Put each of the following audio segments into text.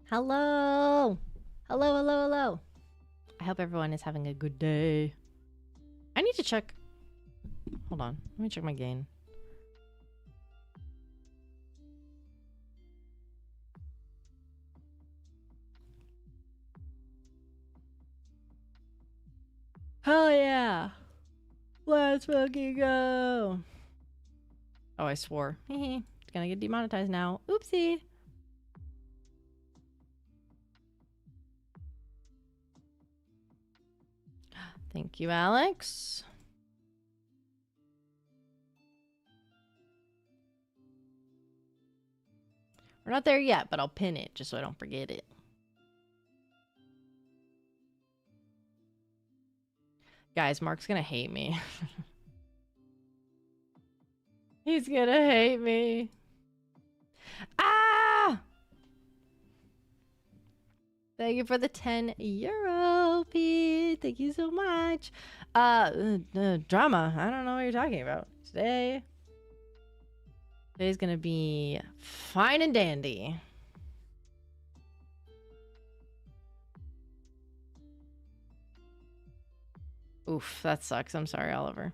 Hello! Hello, hello, hello. I hope everyone is having a good day. I need to check... Hold on. Let me check my gain. Hell yeah! Let's fucking go! Oh, I swore. It's gonna get demonetized now. Oopsie! Thank you, Alex. We're not there yet, but I'll pin it just so I don't forget it. Guys, Mark's gonna hate me. He's gonna hate me. Ah! Thank you for the €10, Pete. Thank you so much. Drama. I don't know what you're talking about. Today's gonna be fine and dandy. Oof, that sucks. I'm sorry, Oliver.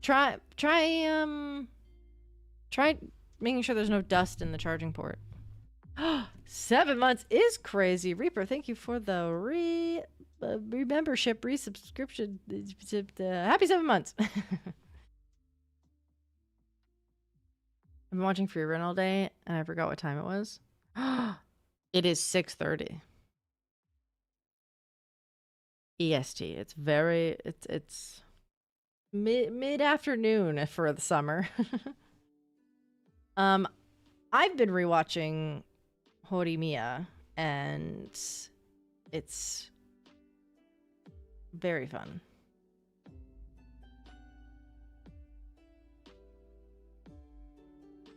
Try making sure there's no dust in the charging port. 7 months is crazy. Reaper, thank you for the membership, resubscription. Happy 7 months. I've been watching Free Run all day, and I forgot what time it was. It is 6:30 EST. It's very it's mid afternoon for the summer. I've been rewatching Horimiya, and it's very fun.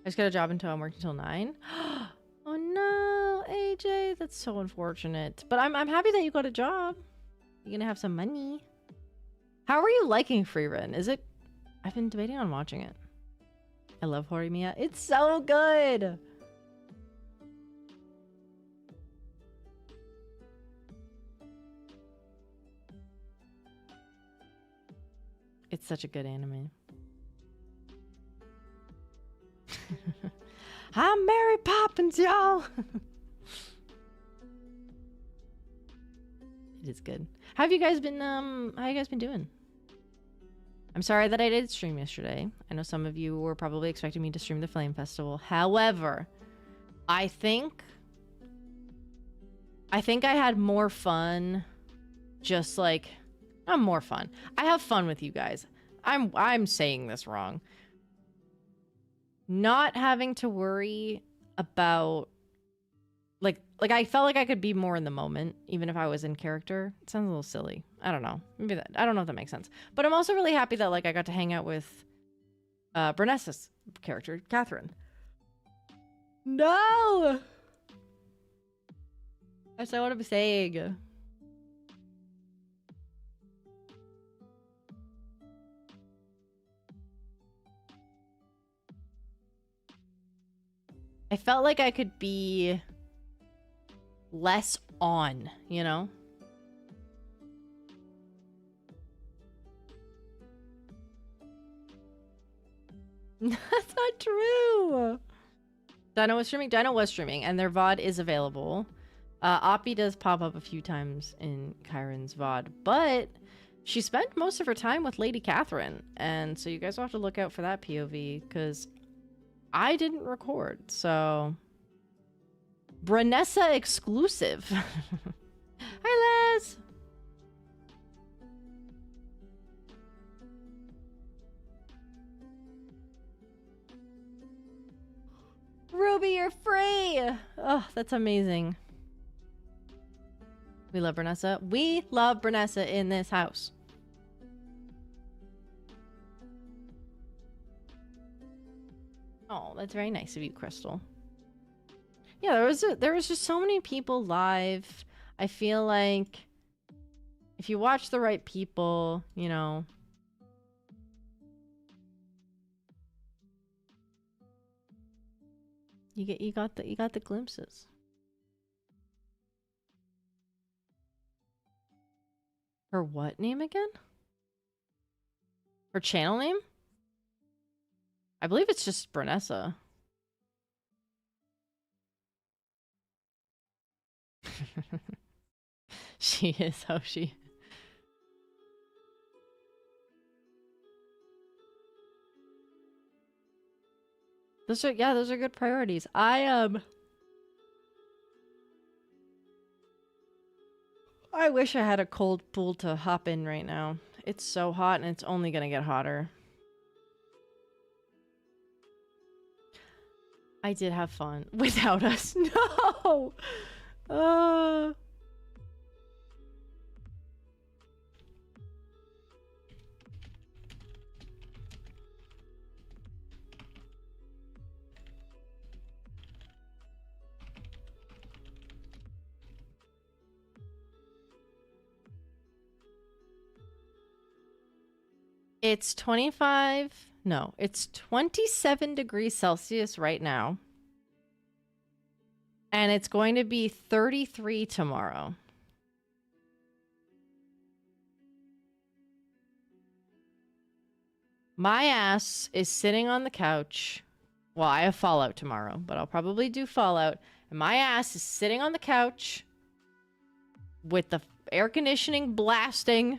I just got a job until I'm working till 9. Oh no, AJ, that's so unfortunate. But I'm happy that you got a job. You're gonna have some money. How are you liking Free Run? Is it? I've been debating on watching it. I love Horimiya. It's so good. It's such a good anime. I'm Mary Poppins, y'all. It is good. How have you guys been doing? I'm sorry that I did stream yesterday. I know some of you were probably expecting me to stream the Flame Festival. However, I think I had more fun. Just like, not more fun. I have fun with you guys. I'm saying this wrong. Not having to worry about like I felt like I could be more in the moment, even if I was in character. It sounds a little silly. I don't know. Maybe that, I don't know if that makes sense. But I'm also really happy that like I got to hang out with Bernessa's character, Catherine. No! That's not what I'm saying. I felt like I could be less on, you know? That's not true. Dino was streaming, and their VOD is available. Oppie does pop up a few times in Kyron's VOD, but she spent most of her time with Lady Catherine, and so you guys will have to look out for that POV, because I didn't record, so... Brenessa exclusive. Hi, Les! Ruby, you're free! Oh, that's amazing. We love Brenessa. We love Brenessa in this house. Oh, that's very nice of you, Crystal. Yeah, there was just so many people live. I feel like if you watch the right people, you know, you got the glimpses. Her what name again? Her channel name? I believe it's just Bernessa. She is how she... Those are, yeah, those are good priorities. I wish I had a cold pool to hop in right now. It's so hot and it's only gonna get hotter. I did have fun without us. No! It's 25... No, it's 27 degrees Celsius right now. And it's going to be 33 tomorrow. My ass is sitting on the couch. Well, I have Fallout tomorrow, but I'll probably do Fallout. And my ass is sitting on the couch with the air conditioning blasting.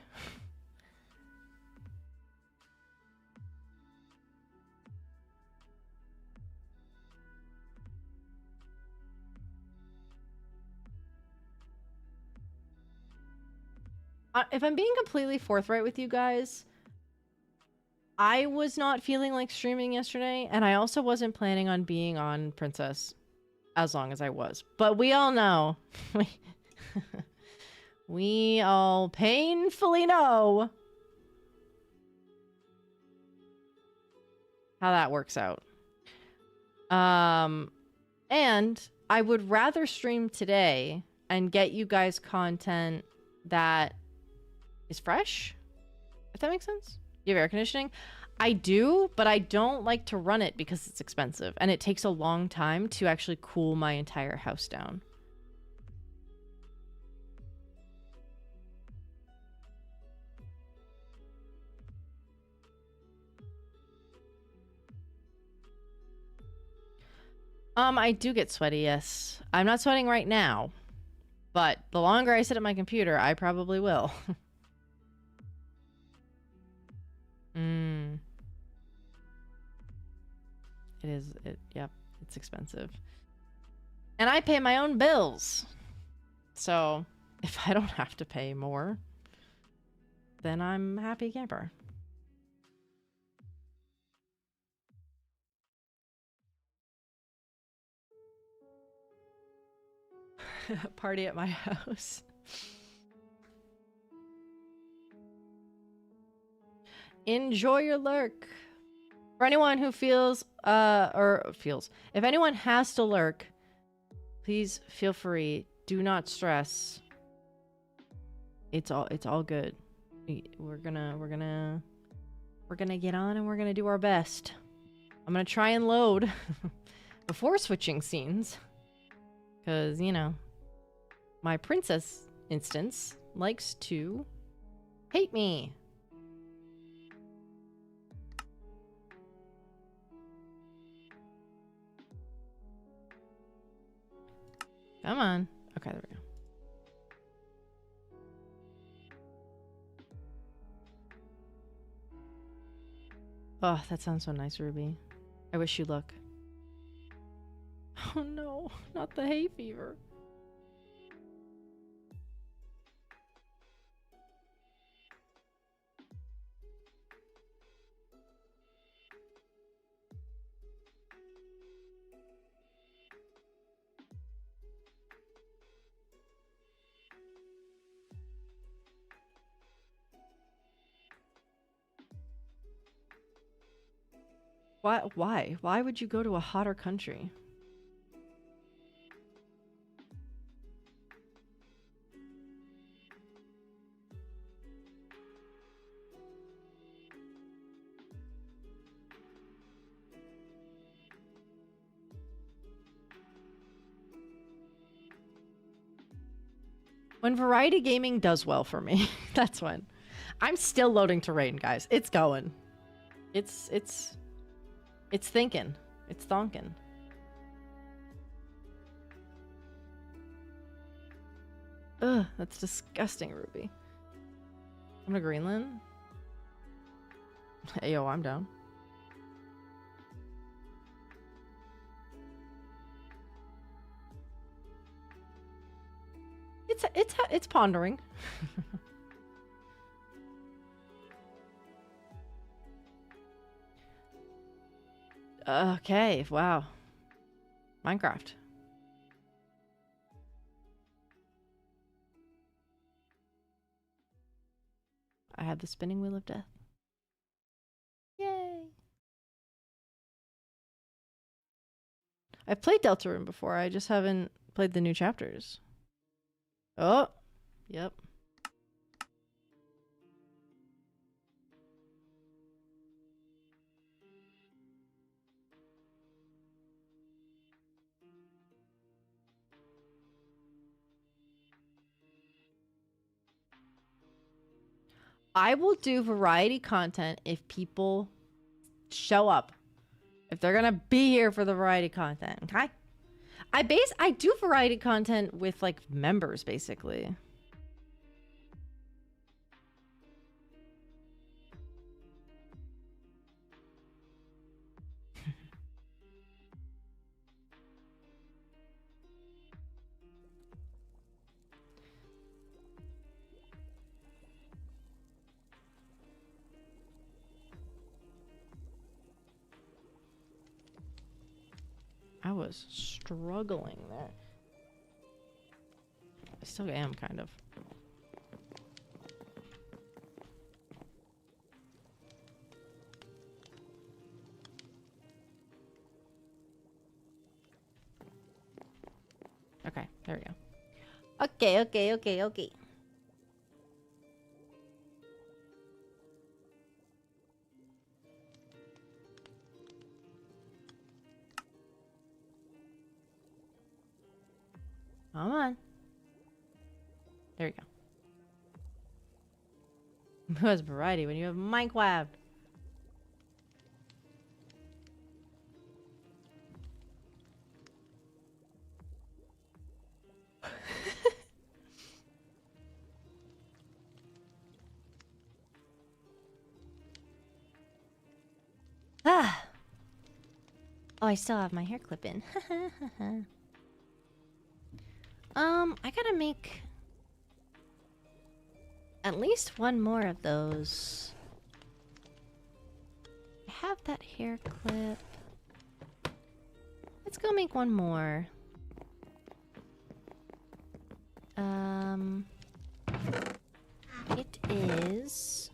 If I'm being completely forthright with you guys, I was not feeling like streaming yesterday, and I also wasn't planning on being on Princess as long as I was. But we all know. We all painfully know how that works out. And I would rather stream today and get you guys content that is fresh, if that makes sense. You have air conditioning? I do, but I don't like to run it because it's expensive and it takes a long time to actually cool my entire house down. I do get sweaty, yes. I'm not sweating right now, but the longer I sit at my computer, I probably will. Yep, it's expensive. And I pay my own bills. So, if I don't have to pay more, then I'm a happy camper. Party at my house. Enjoy your lurk. For anyone who feels, if anyone has to lurk, please feel free. Do not stress. It's all good. We're gonna get on and we're gonna do our best. I'm gonna try and load before switching scenes. Cause, you know, my princess instance likes to hate me. Come on. Okay, there we go. Oh, that sounds so nice, Ruby. I wish you luck. Oh no, not the hay fever. Why? Why would you go to a hotter country? When variety gaming does well for me, that's when. I'm still loading terrain, guys. It's going. It's thinking. It's thonking. Ugh, that's disgusting, Ruby. I'm to Greenland. Hey, yo, I'm down. It's pondering. Okay, wow. Minecraft. I have the spinning wheel of death. Yay! I've played Deltarune before, I just haven't played the new chapters. Oh! Yep. I will do variety content if people show up. If they're gonna be here for the variety content, okay? I do variety content with like members basically. I was struggling there. I still am, kind of. Okay, there we go. Okay. Come on. There we go. Who has variety when you have Minecraft? Ah. Oh, I still have my hair clip in. I gotta make at least one more of those. I have that hair clip. Let's go make one more. It is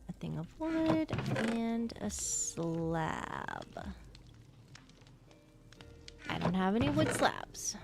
a thing of wood and a slab. I don't have any wood slabs.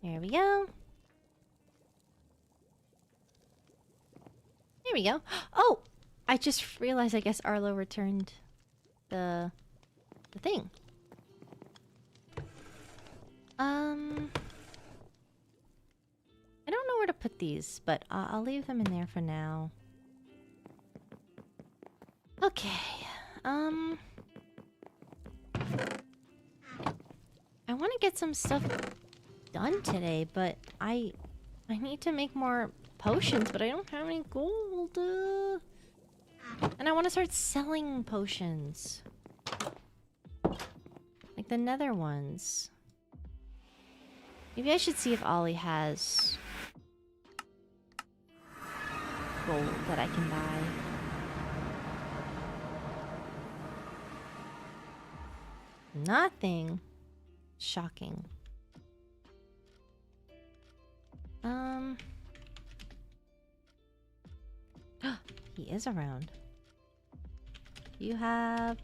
There we go. There we go. Oh! I just realized I guess Arlo returned the thing. I don't know where to put these, but I'll leave them in there for now. Okay. I want to get some stuff done today, but I need to make more potions, but I don't have any gold. And I want to start selling potions. Like the nether ones. Maybe I should see if Ollie has gold that I can buy. Nothing. Shocking. He is around. you have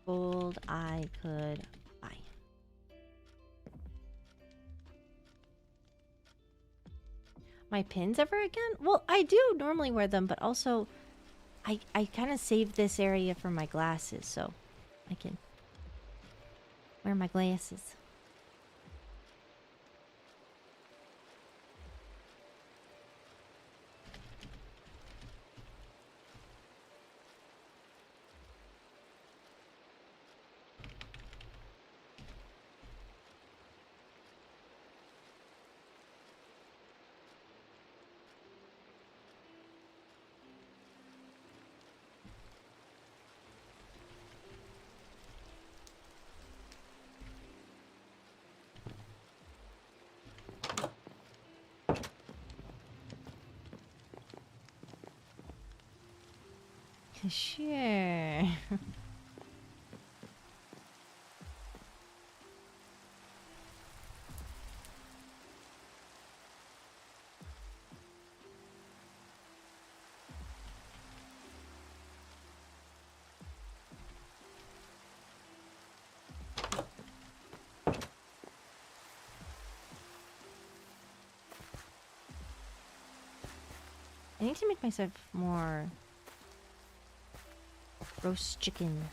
gold I could buy? My pins ever again? Well, I do normally wear them, but also I kind of saved this area for my glasses, so I can wear my glasses. Sure. I need to make myself more roast chicken.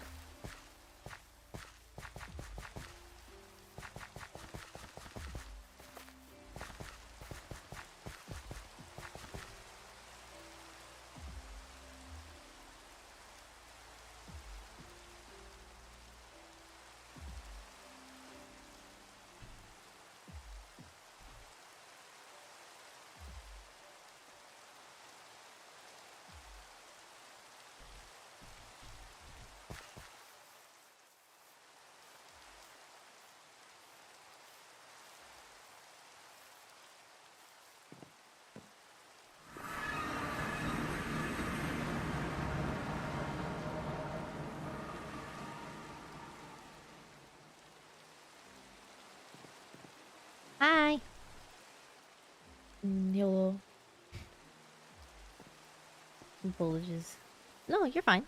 Hi. Hello. Apologies. No, you're fine.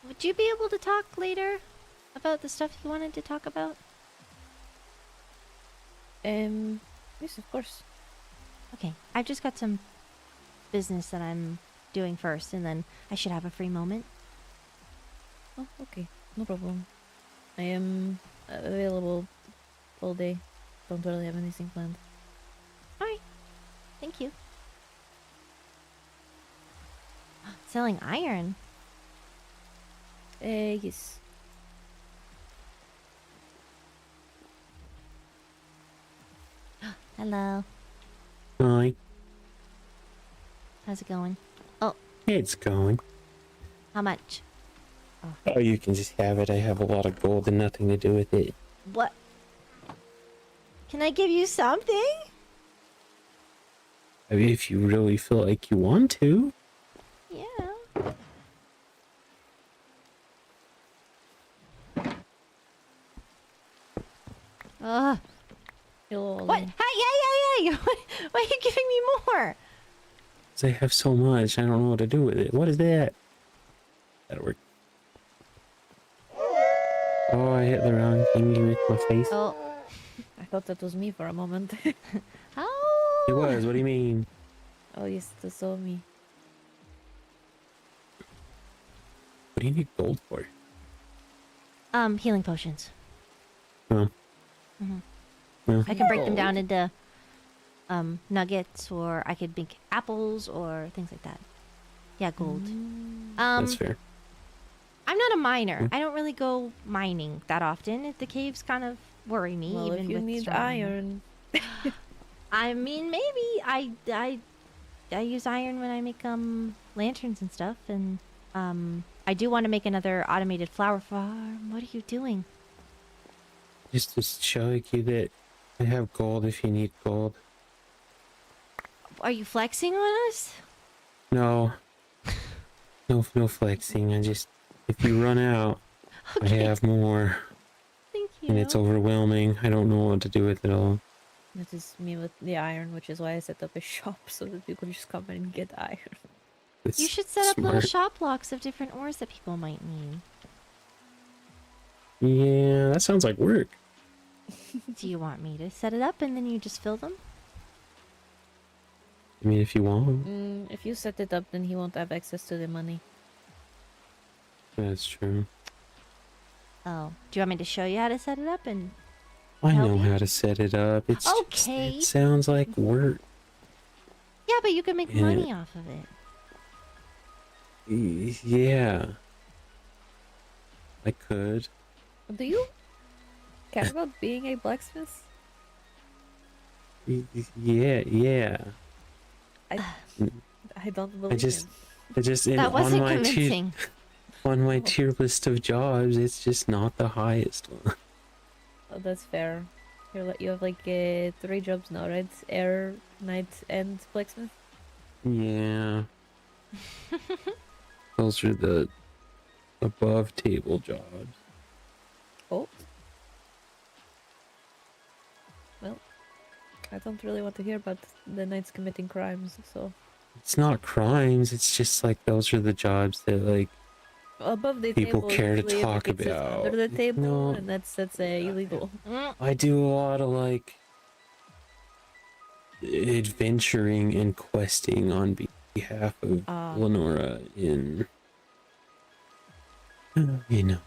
Would you be able to talk later about the stuff you wanted to talk about? Yes, of course. Okay, I've just got some business that I'm doing first, and then I should have a free moment. Oh, okay. No problem. I am available all day. Don't really have anything planned. Alright, thank you. Selling iron? Yes. Hello. Hi. How's it going? Oh, It's going. how much? Oh, you can just have it. I have a lot of gold and nothing to do with it. What? Can I give you something? I mean, if you really feel like you want to. Yeah. Ugh. Hello, What? Ollie. Hey, hey, hey, hey! Why are you giving me more? 'Cause I have so much, I don't know what to do with it. What is that? That'll work. Oh, I hit the wrong thingy with my face. Oh. I thought that was me for a moment. Oh. It was, what do you mean? Oh, yes, that saw me. What do you need gold for? Healing potions. Oh. Mm-hmm. Well, I can break them Gold? down into nuggets, or I could make apples or things like that. Yeah, gold. that's fair. I'm not a miner. Hmm. I don't really go mining that often. The caves kind of worry me. Well, even if you with need strong mining. iron, I mean, maybe I use iron when I make lanterns and stuff, and I do want to make another automated flower farm. What are you doing? Just to show you that I have gold if you need gold. Are you flexing on us? No. No flexing. I just, if you run out, I Okay. have more, Thank you. and it's overwhelming. I don't know what to do with it all. This is me with the iron, which is why I set up a shop so that people just come in and get iron. It's You should set up little smart. shop blocks of different ores that people might need. Yeah, that sounds like work. Do you want me to set it up and then you just fill them? I mean, if you want. If you set it up, then he won't have access to the money. That's true. Oh. Do you want me to show you how to set it up and I help know you? how to set it up. It's Okay. Just, it sounds like work. Yeah, but you can make Yeah. money off of it. Yeah. I could. Do you care about being a blacksmith? Yeah. I don't believe just- him. I just That on wasn't my convincing. on my tier list of jobs, it's just not the highest one. Oh, that's fair. You have like 3 jobs now, right? Air, night, and blacksmith. Yeah. Those are the above table jobs. Oh. Well, I don't really want to hear about the knights committing crimes, so... It's not crimes, it's just like those are the jobs that like Above the people table, care to usually talk everything sits about. under the table, No. and that's illegal. I do a lot of like adventuring and questing on behalf of Lenora in you know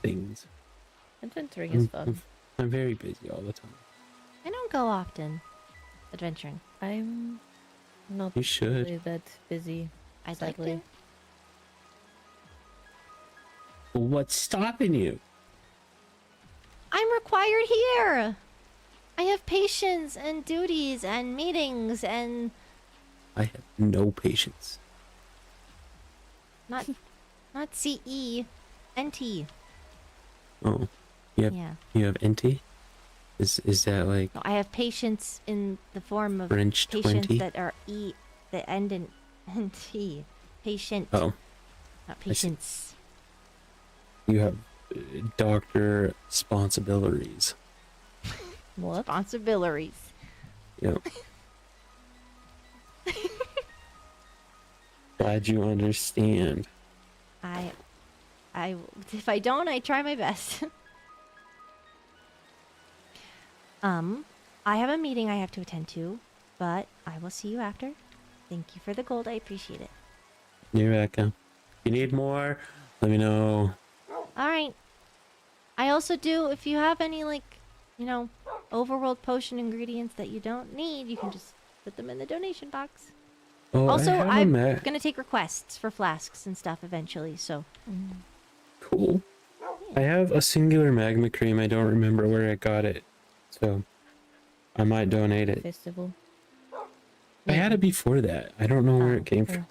things. Adventuring is fun. I'm very busy all the time. I don't go often adventuring. I'm not You should. really that busy. I'd like sadly. to. Well, what's stopping you? I'm required here. I have patients and duties and meetings and I have no patience. not CE, NT. Oh, Yeah. you have NT? Is that like No, I have patients in the form of French patients 20? that are E that end in NT. Patient. Oh, Not I see. patients. you have doctor responsibilities. What? Responsibilities. Yep. Glad you understand. I if I don't, I try my best. I have a meeting I have to attend to, but I will see you after. Thank you for the gold. I appreciate it. You're welcome. If you need more, let me know. All right. I also do, if you have any, like, you know, overworld potion ingredients that you don't need, you can just put them in the donation box. Oh, Also, I have a I'm map. gonna take requests for flasks and stuff eventually, so. Cool. I have a singular magma cream. I don't remember where I got it, so I might donate it. Festival. I had it before that. I don't know where it came from.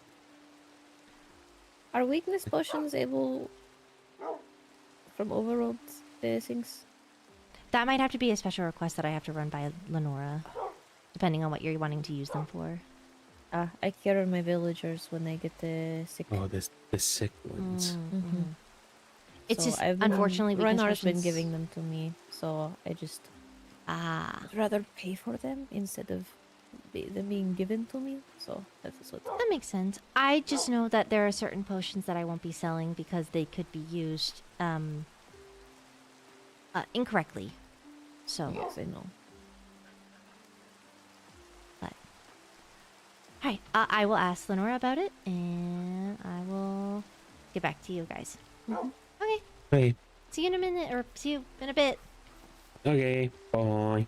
Are weakness potions able from overworld things? That might have to be a special request that I have to run by Lenora, depending on what you're wanting to use them for. I cure my villagers when they get sick. Oh, the sick ones. It's So just, I've been, unfortunately, weakness Reinhardt's been potions- giving them to me, so I just would rather pay for them instead of them being given to me. So that's what. That makes sense. I just know that there are certain potions that I won't be selling because they could be used incorrectly. So, Yes, I know. but alright, I will ask Lenora about it, and I will get back to you guys. Okay, Hey. see you in a minute, or see you in a bit. Okay. Bye.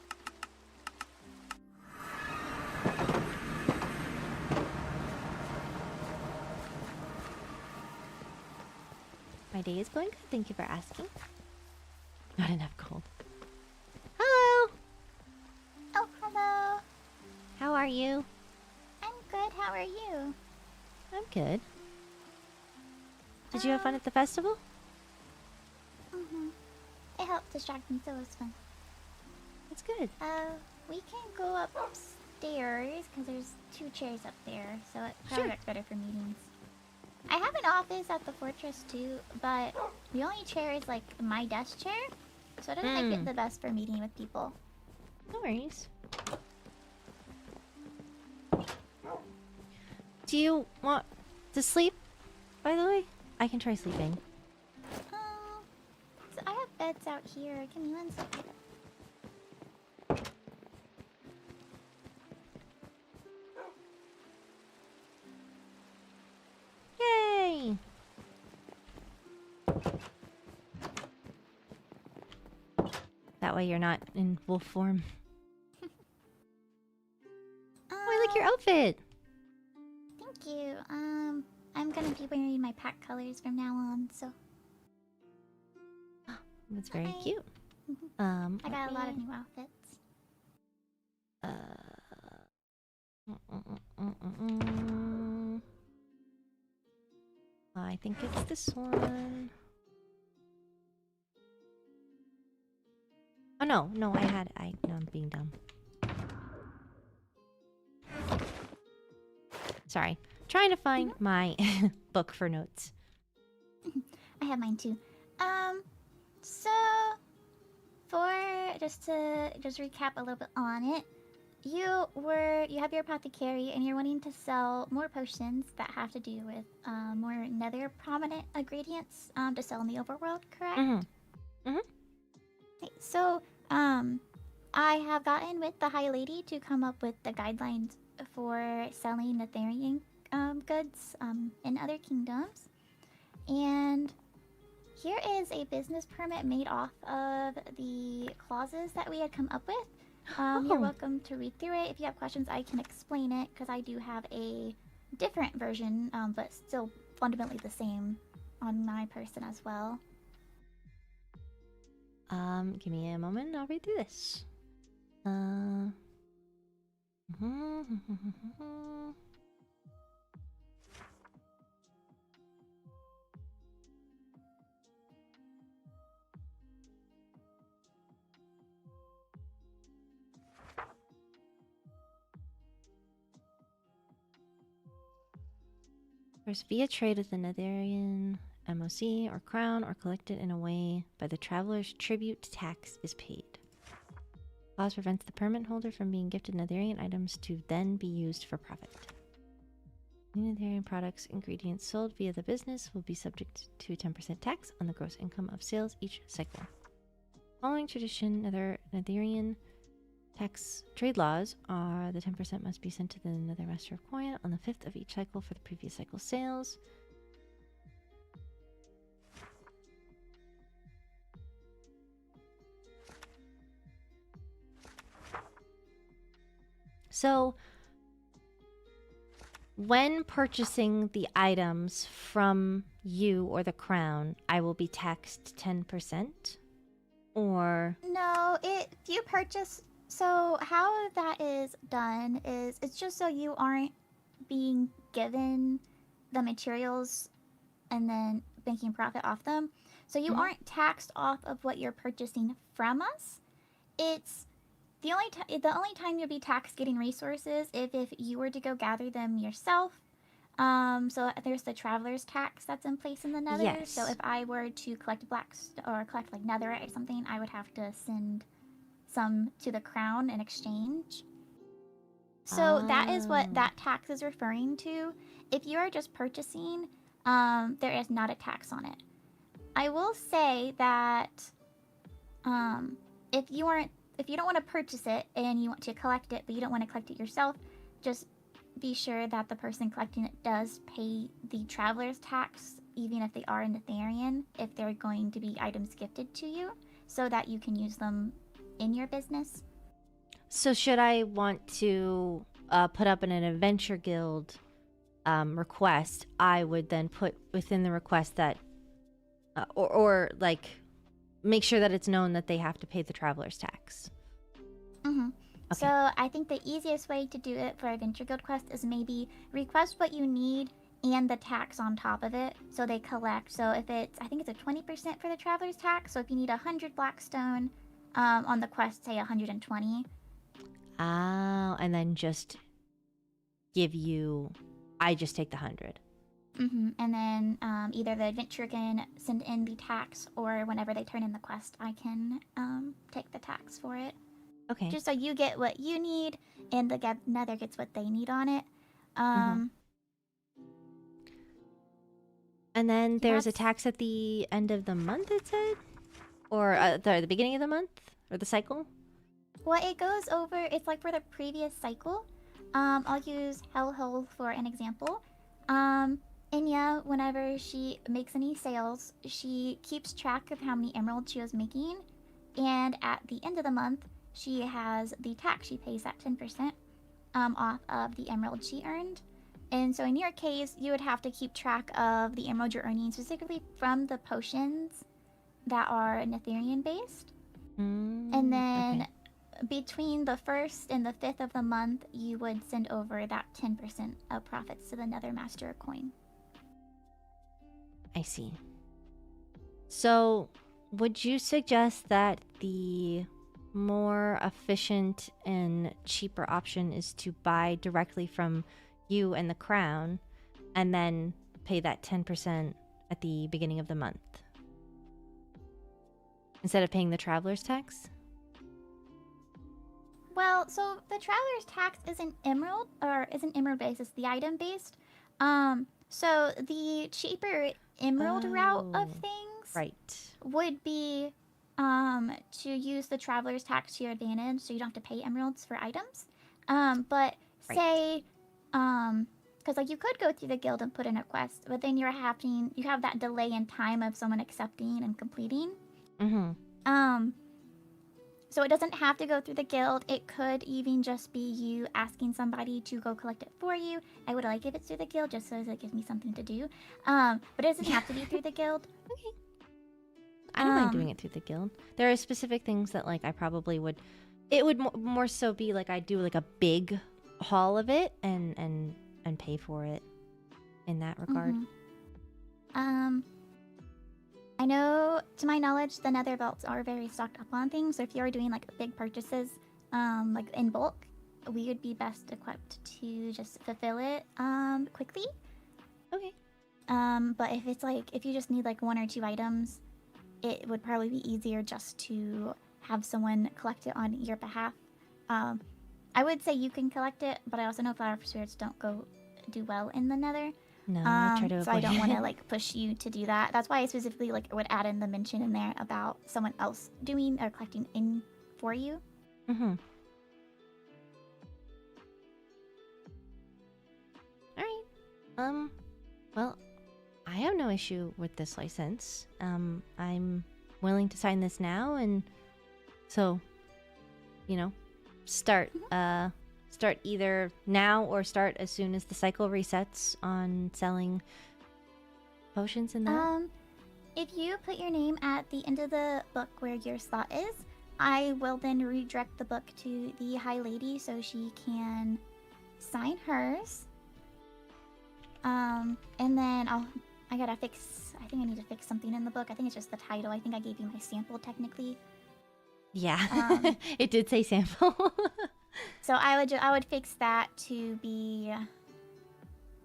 My day is going good. Thank you for asking. Not enough gold. Hello. Oh, hello. How are you? I'm good. How are you? I'm good. Did you have fun at the festival? It helped distract me, so it was fun. That's good. We can go upstairs because there's 2 chairs up there, so it Sure. probably works better for meetings. I have an office at the fortress too, but the only chair is like my desk chair, so it doesn't make it the best for meeting with people. No worries. Do you want to sleep, by the way? I can try sleeping. So I have beds out here. Give me 1 second. Yay! That way you're not in wolf form. Oh, I like your outfit! Thank you. I'm gonna be wearing my pack colors from now on, so That's very Hi. cute. I got a lot of new outfits. I think it's this one. Oh no, no, no, I'm being dumb. Sorry. Trying to find my book for notes. I have mine too. So for just to recap a little bit on it, you have your apothecary and you're wanting to sell more potions that have to do with more nether prominent ingredients to sell in the overworld, correct? Okay, so I have gotten with the High Lady to come up with the guidelines for selling Netherian goods in other kingdoms, and here is a business permit made off of the clauses that we had come up with. You're welcome to read through it. If you have questions, I can explain it, because I do have a different version, but still fundamentally the same on my person as well. Give me a moment, I'll read through this. First, via trade with the Netherian MOC or crown, or collected in a way by the traveler's tribute tax is paid. Clause prevents the permit holder from being gifted Netherian items to then be used for profit. Netherian products, ingredients sold via the business will be subject to 10% tax on the gross income of sales each cycle. Following tradition, Netherian tax trade laws are the 10% must be sent to the Nether Master of Coin on the 5th of each cycle for the previous cycle sales. So, when purchasing the items from you or the crown, I will be taxed 10%? Or... No, if you purchase... So how that is done is it's just so you aren't being given the materials and then making profit off them. So you aren't taxed off of what you're purchasing from us. It's the only time you'll be taxed getting resources if you were to go gather them yourself. So there's the traveler's tax that's in place in the Nether. Yes. So if I were to collect or collect like netherite or something, I would have to send some to the crown in exchange. So that is what that tax is referring to. If you are just purchasing, there is not a tax on it. I will say that if you don't want to purchase it and you want to collect it, but you don't want to collect it yourself, just be sure that the person collecting it does pay the traveler's tax, even if they are in Netherian, if they're going to be items gifted to you, so that you can use them in your business. So should I want to put up in an adventure guild request, I would then put within the request that or like make sure that it's known that they have to pay the traveler's tax. Okay. So I think the easiest way to do it for adventure guild quest is maybe request what you need and the tax on top of it, so they collect. So if it's, I think it's a 20% for the traveler's tax, so if you need 100 blackstone on the quest, say 120. And then just give you, I just take the 100. And then either the adventurer can send in the tax, or whenever they turn in the quest, I can take the tax for it. Okay. Just so you get what you need, and the nether gets what they need on it. And then there's a That's- tax at the end of the month, it said? Or the beginning of the month? Or the cycle? Well, it goes over, it's like for the previous cycle. I'll use Hellhole for an example. Inya, whenever she makes any sales, she keeps track of how many emeralds she was making. And at the end of the month, she has the tax. She pays that 10% off of the emerald she earned. And so in your case, you would have to keep track of the emerald you're earning, specifically from the potions that are Netherian based. And then between the 1st and the 5th of the month, you would send over that 10% of profits to the Nether Master coin. I see. So, would you suggest that the more efficient and cheaper option is to buy directly from you and the crown, and then pay that 10% at the beginning of the month, instead of paying the traveler's tax? Well, so the traveler's tax isn't emerald based, it's the item based. So the cheaper emerald route of things would be to use the traveler's tax to your advantage, so you don't have to pay emeralds for items. But say because like you could go through the guild and put in a quest, but then you have that delay in time of someone accepting and completing. So it doesn't have to go through the guild. It could even just be you asking somebody to go collect it for you. I would like if it's through the guild, just so it gives me something to do. But it doesn't have to be through the guild. Okay. I don't mind doing it through the guild. There are specific things that like I probably would. It would more so be like I do like a big haul of it and pay for it in that regard. I know, to my knowledge, the nether belts are very stocked up on things. So if you're doing like big purchases, like in bulk, we would be best equipped to just fulfill it quickly. Okay. But if it's like if you just need like 1 or 2 items, it would probably be easier just to have someone collect it on your behalf. I would say you can collect it, but I also know flower spirits don't do well in the nether. No, I try to so I don't want to like push you to do that. That's why I specifically like would add in the mention in there about someone else doing or collecting in for you. All right. Well, I have no issue with this license. I'm willing to sign this now, and so, start either now or start as soon as the cycle resets on selling potions in that. If you put your name at the end of the book where your slot is, I will then redirect the book to the High Lady so she can sign hers. And then I think I need to fix something in the book. I think it's just the title. I think I gave you my sample technically. Yeah, it did say sample. So I would fix that to be.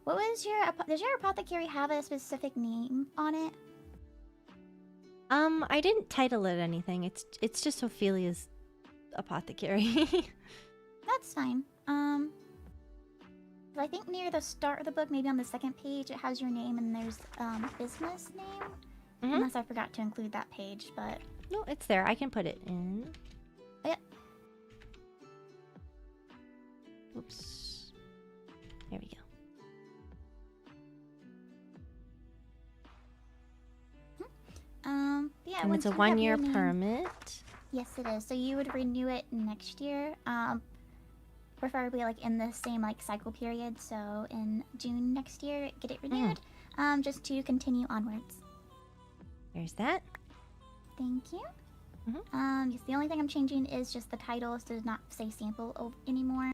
What was does your apothecary have a specific name on it? I didn't title it anything. It's just Ophelia's apothecary. That's fine. I think near the start of the book, maybe on the 2nd page, it has your name and there's business name. Unless I forgot to include that page, but no, it's there. I can put it in. Yep. Oops. There we go. Yeah. And it's a 1-year permit. Yes, it is. So you would renew it next year. Preferably like in the same like cycle period. So in June next year, get it renewed. Just to continue onwards. There's that. Thank you. Yes, the only thing I'm changing is just the title, so to not say sample anymore.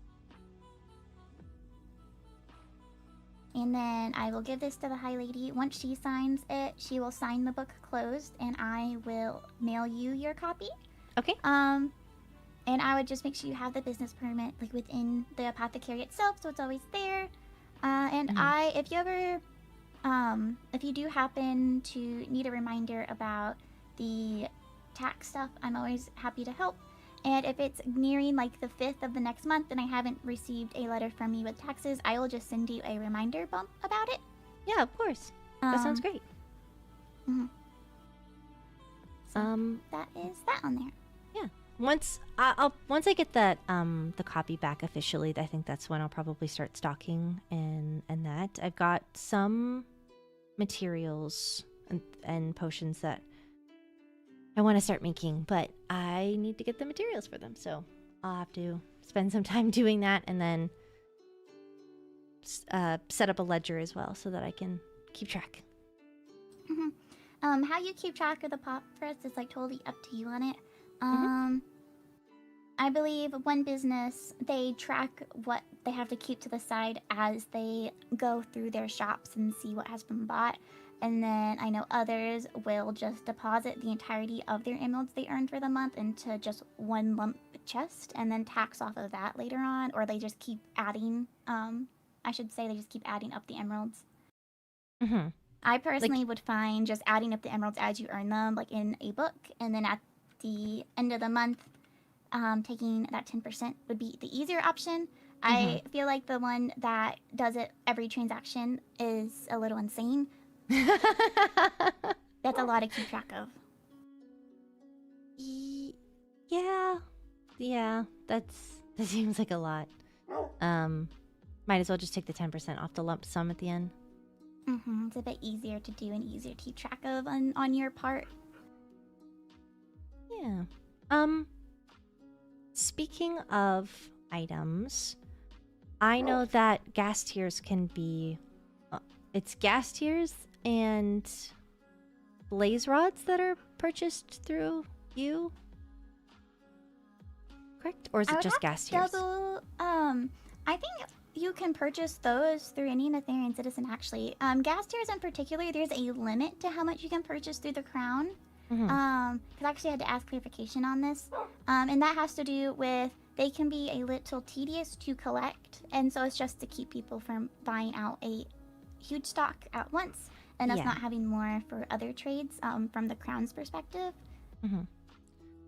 And then I will give this to the High Lady. Once she signs it, she will sign the book closed, and I will mail you your copy. Okay. And I would just make sure you have the business permit like within the apothecary itself, so it's always there. And if you ever if you do happen to need a reminder about the tax stuff, I'm always happy to help. And if it's nearing like the 5th of the next month and I haven't received a letter from you with taxes, I will just send you a reminder bump about it. Yeah, of course. That sounds great. Mhm. So that is that on there. Once once I get that the copy back officially, I think that's when I'll probably start stocking and that. I've got some materials and potions that I want to start making, but I need to get the materials for them, so I'll have to spend some time doing that and then set up a ledger as well so that I can keep track. How you keep track of the pop press is like totally up to you on it. I believe one business, they track what they have to keep to the side as they go through their shops and see what has been bought. And then I know others will just deposit the entirety of their emeralds they earned for the month into just one lump chest and then tax off of that later on. Or they just keep adding, I should say they just keep adding up the emeralds. I personally would find just adding up the emeralds as you earn them, like in a book, and then at the end of the month, taking that 10% would be the easier option. I feel like the one that does it every transaction is a little insane. That's a lot to keep track of. Yeah, that seems like a lot. Might as well just take the 10% off the lump sum at the end. It's a bit easier to do and easier to keep track of on your part. Yeah. Speaking of items, I know that gas tiers can be... it's gas tiers and blaze rods that are purchased through you? Correct? Or is it just gas tiers? I think you can purchase those through any Netherian citizen, actually. Gas tiers in particular, there's a limit to how much you can purchase through the crown. Because I actually had to ask clarification on this. And that has to do with they can be a little tedious to collect. And so it's just to keep people from buying out a huge stock at once. And us not having more for other trades from the crown's perspective.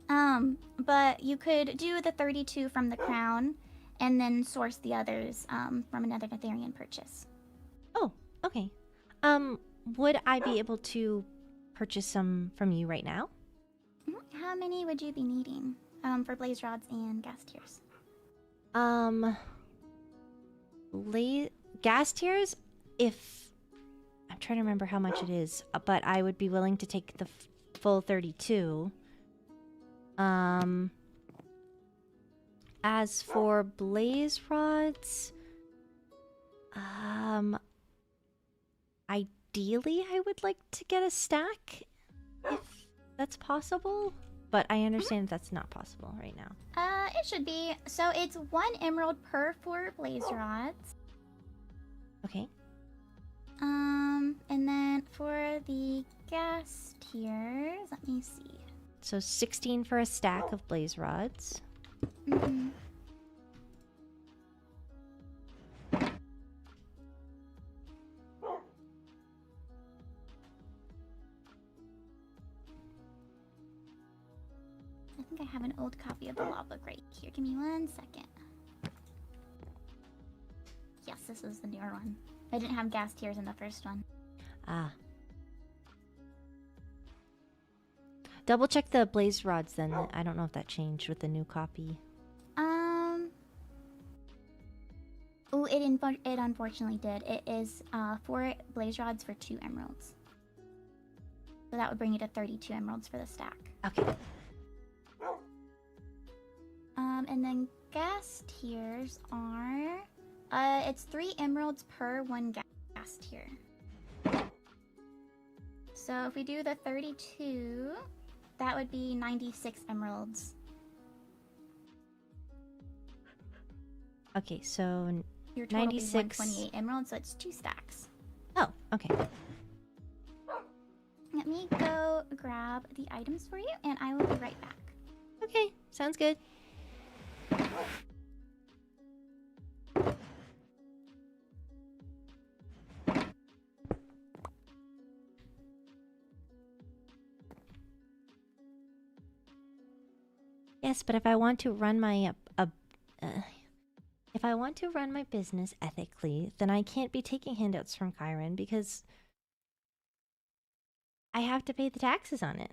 But you could do the 32 from the crown and then source the others from another Netherian purchase. Oh, okay. Would I be able to purchase some from you right now? How many would you be needing for blaze rods and gas tiers? Gas tiers, if... I'm trying to remember how much it is, but I would be willing to take the full 32. As for blaze rods, ideally I would like to get a stack, if that's possible. But I understand that's not possible right now. It should be. So it's 1 emerald per 4 blaze rods. Okay. And then for the gas tiers, let me see. So 16 for a stack of blaze rods. I think I have an old copy of the law book right here. Give me 1 second. Yes, this is the newer one. I didn't have gas tiers in the first one. Ah. Double check the blaze rods then. I don't know if that changed with the new copy. Oh, it unfortunately did. It is 4 blaze rods for 2 emeralds. So that would bring you to 32 emeralds for the stack. Okay. And then gas tiers are... it's 3 emeralds per 1 gas tier. So if we do the 32, that would be 96 emeralds. Okay, so Your total 96... would be 128 emeralds, so it's 2 stacks. Oh, okay. Let me go grab the items for you, and I will be right back. Okay, sounds good. Yes, but if I want to run my if I want to run my business ethically, then I can't be taking handouts from Kyron because I have to pay the taxes on it.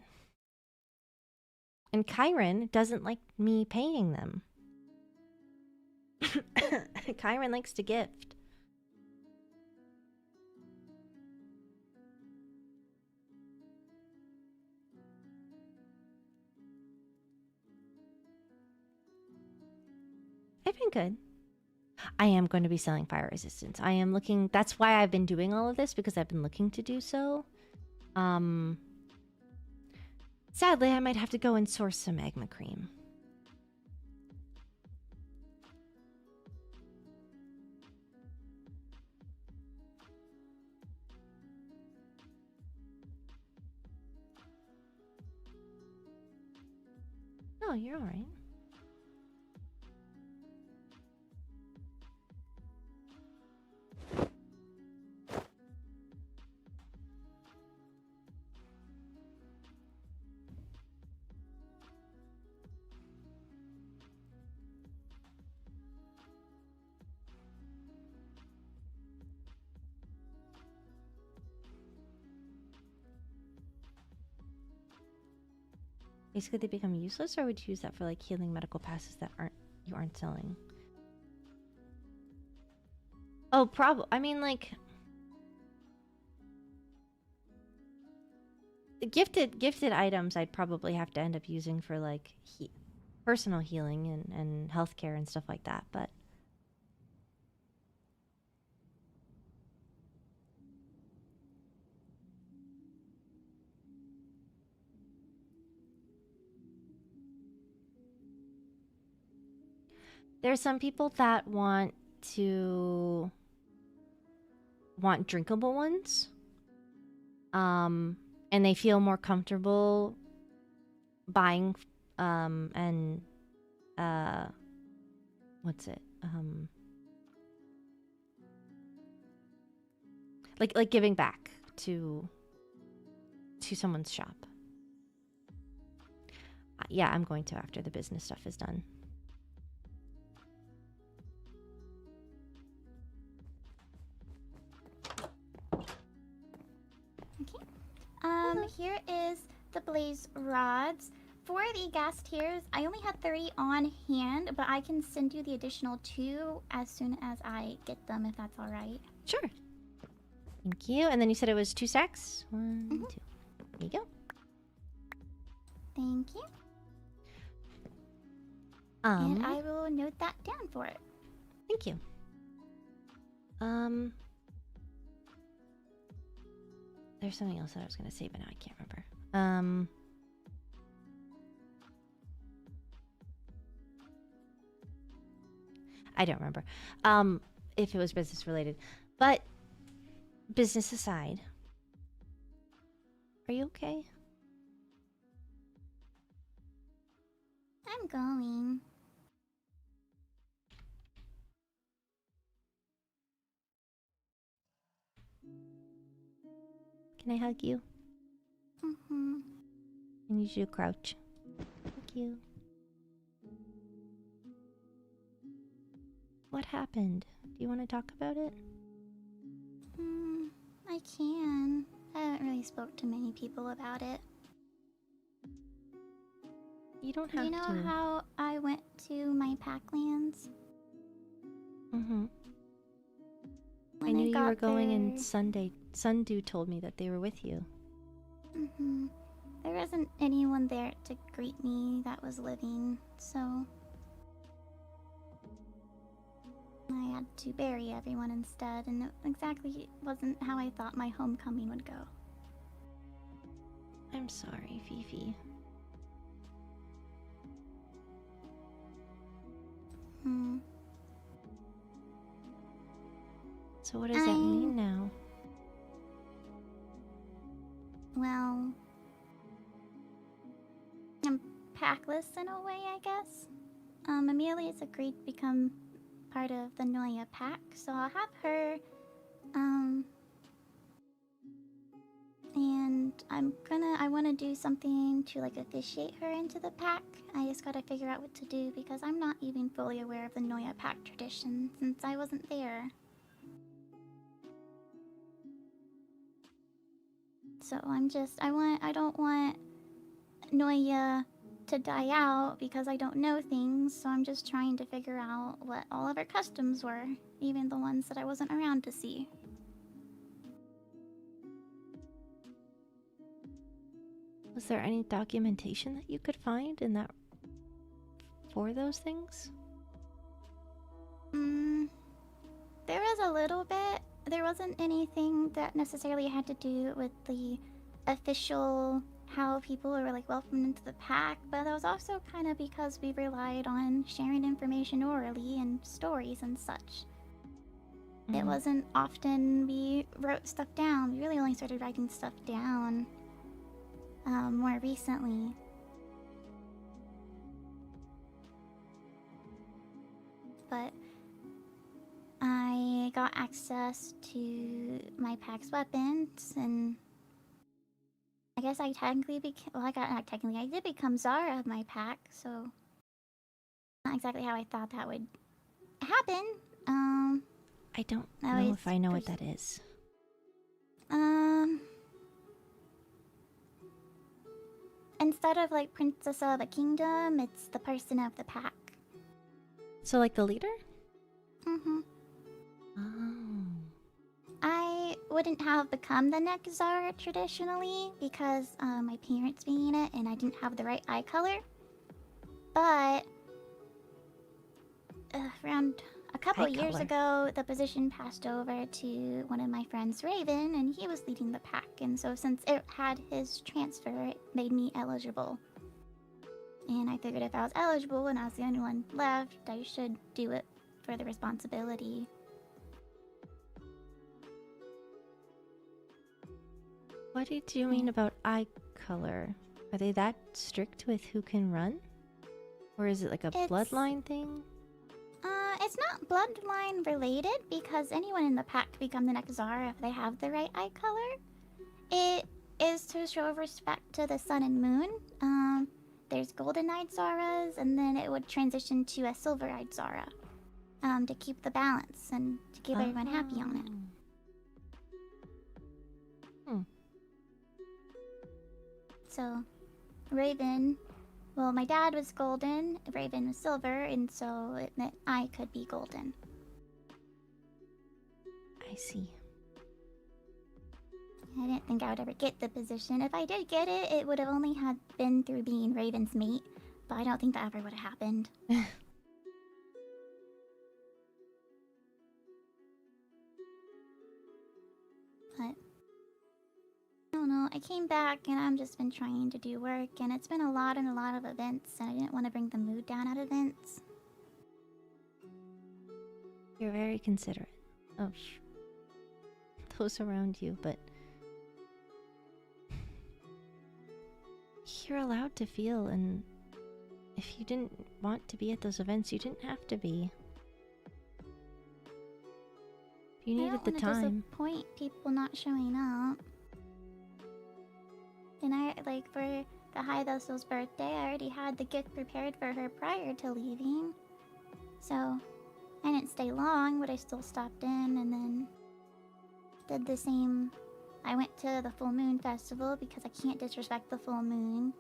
And Kyron doesn't like me paying them. Kyron likes to gift. I've been good. I am going to be selling fire resistance. I am looking. That's why I've been doing all of this, because I've been looking to do so. Sadly, I might have to go and source some magma cream. Oh, you're all right. Basically, they become useless, or would you use that for like healing medical passes that you aren't selling? Oh, probably. I mean, like gifted items, I'd probably have to end up using for like personal healing and healthcare and stuff like that. But there's some people that want drinkable ones. And they feel more comfortable buying and what's it? Like giving back to someone's shop. Yeah, I'm going to after the business stuff is done. Here is the blaze rods. For the gas tiers, I only had 30 on hand, but I can send you the additional 2 as soon as I get them, if that's all right. Sure. Thank you. And then you said it was 2 stacks? 1, 2. There you go. Thank you. And I will note that down for it. Thank you. There's something else that I was going to say, but now I can't remember. I don't remember. If it was business related. But business aside, are you okay? I'm going. Can I hug you? Mm-hmm. I need you to crouch. Thank you. What happened? Do you want to talk about it? I can. I haven't really spoke to many people about it. You don't have to. You know how I went to my Packlands? Mm-hmm. When I knew you were going, there... and Sundew told me that they were with you. Mm-hmm. There wasn't anyone there to greet me that was living, so... I had to bury everyone instead, and it exactly wasn't how I thought my homecoming would go. I'm sorry, Fifi. So what does that mean now? Well... I'm packless in a way, I guess. Amelia's agreed to become part of the Noya pack, so I'll have her, and I want to do something to like officiate her into the pack. I just gotta figure out what to do because I'm not even fully aware of the Noya pack tradition since I wasn't there. So I don't want Noya to die out because I don't know things, so I'm just trying to figure out what all of her customs were, even the ones that I wasn't around to see. Was there any documentation that you could find in that for those things? There was a little bit. There wasn't anything that necessarily had to do with the official how people were like welcomed into the pack, but that was also kind of because we relied on sharing information orally and stories and such. It wasn't often we wrote stuff down. We really only started writing stuff down more recently. But I got access to my pack's weapons, and I guess I technically I did become Zara of my pack, so not exactly how I thought that would happen. I don't No, know it's if I know what that is. Instead of like Princess of a Kingdom, it's the person of the pack. So like the leader? Mm-hmm. Oh. I wouldn't have become the next Zara traditionally because my parents being it and I didn't have the right eye color. But around a couple years ago, the position passed over to one of my friends, Raven, and he was leading the pack. And so since it had his transfer, it made me eligible. And I figured if I was eligible and I was the only one left, I should do it for the responsibility. What did you mean about eye color? Are they that strict with who can run? Or is it like a bloodline thing? It's not bloodline related because anyone in the pack can become the next Zara if they have the right eye color. It is to show respect to the sun and moon. There's golden-eyed Zaras, and then it would transition to a silver-eyed Zara. To keep the balance and to keep everyone happy on it. So, Raven... Well, my dad was golden, Raven was silver, and so it meant I could be golden. I see. I didn't think I would ever get the position. If I did get it, it would have only had been through being Raven's mate, but I don't think that ever would have happened. But I don't know, I came back and I've just been trying to do work, and it's been a lot of events, and I didn't want to bring the mood down at events. You're very considerate of those around you, but you're allowed to feel, and if you didn't want to be at those events, you didn't have to be. If you needed the time. I don't want to disappoint people not showing up. And for the High Vessel's birthday, I already had the gift prepared for her prior to leaving. So, I didn't stay long, but I still stopped in and then did the same. I went to the Full Moon Festival because I can't disrespect the full moon.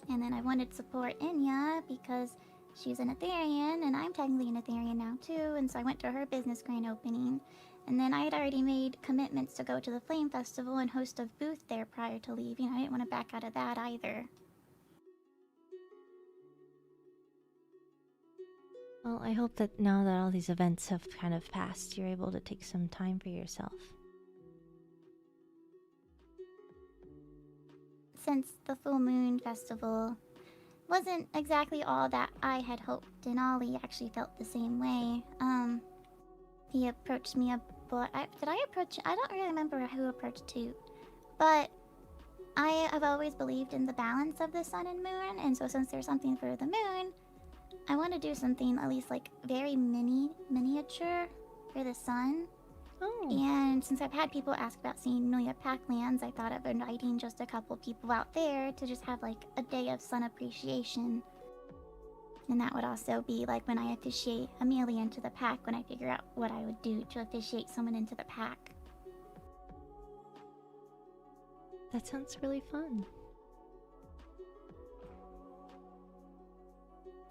And then I wanted to support Inya because she's an Etherean, and I'm technically an Etherean now too, and so I went to her business grand opening. And then I had already made commitments to go to the Flame Festival and host a booth there prior to leaving. I didn't want to back out of that either. Well, I hope that now that all these events have kind of passed, you're able to take some time for yourself. Since the Full Moon Festival wasn't exactly all that I had hoped, and Ollie actually felt the same way. He approached me I don't really remember who approached who, but I have always believed in the balance of the sun and moon, and so since there's something for the moon, I want to do something at least like very miniature for the sun. Oh. And since I've had people ask about seeing Amelia Packlands, I thought of inviting just a couple people out there to just have like a day of sun appreciation. And that would also be like when I officiate Amelia into the pack, when I figure out what I would do to officiate someone into the pack. That sounds really fun.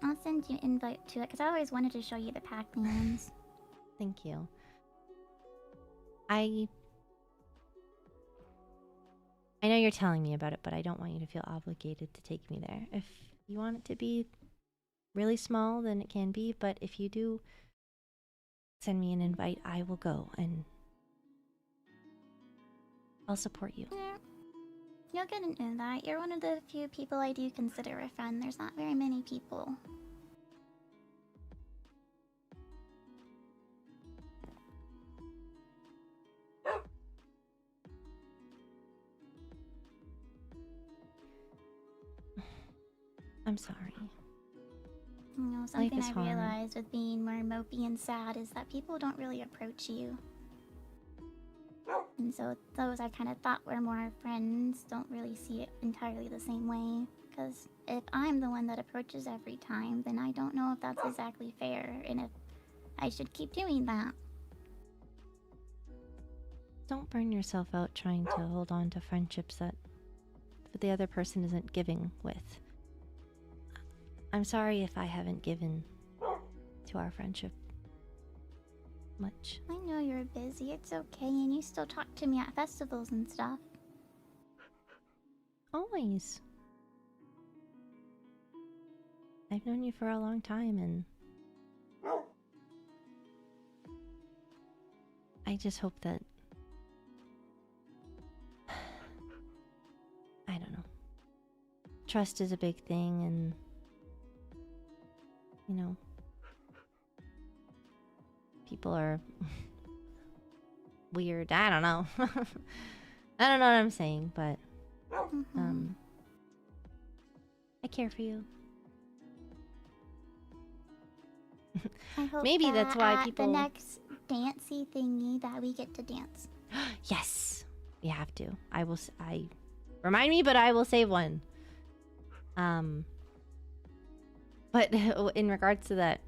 I'll send you an invite to it because I always wanted to show you the Packlands. Thank you. I know you're telling me about it, but I don't want you to feel obligated to take me there. If you want it to be really small, then it can be, but if you do send me an invite, I will go and I'll support you. Yeah. You'll get an invite. You're one of the few people I do consider a friend. There's not very many people. I'm sorry. You know, something is I hard. realized with being more mopey and sad is that people don't really approach you. And so those I kind of thought were more friends don't really see it entirely the same way. Because if I'm the one that approaches every time, then I don't know if that's exactly fair and if I should keep doing that. Don't burn yourself out trying to hold on to friendships that the other person isn't giving with. I'm sorry if I haven't given to our friendship much. I know you're busy, it's okay, and you still talk to me at festivals and stuff. Always. I've known you for a long time, and I just hope that I don't know. Trust is a big thing, and you know, people are weird. I don't know. I don't know what I'm saying, but I care for you. I hope Maybe that's why at people- the next dancey thingy that we get to dance. Yes, we have to. I remind me, but I will save one. But in regards to that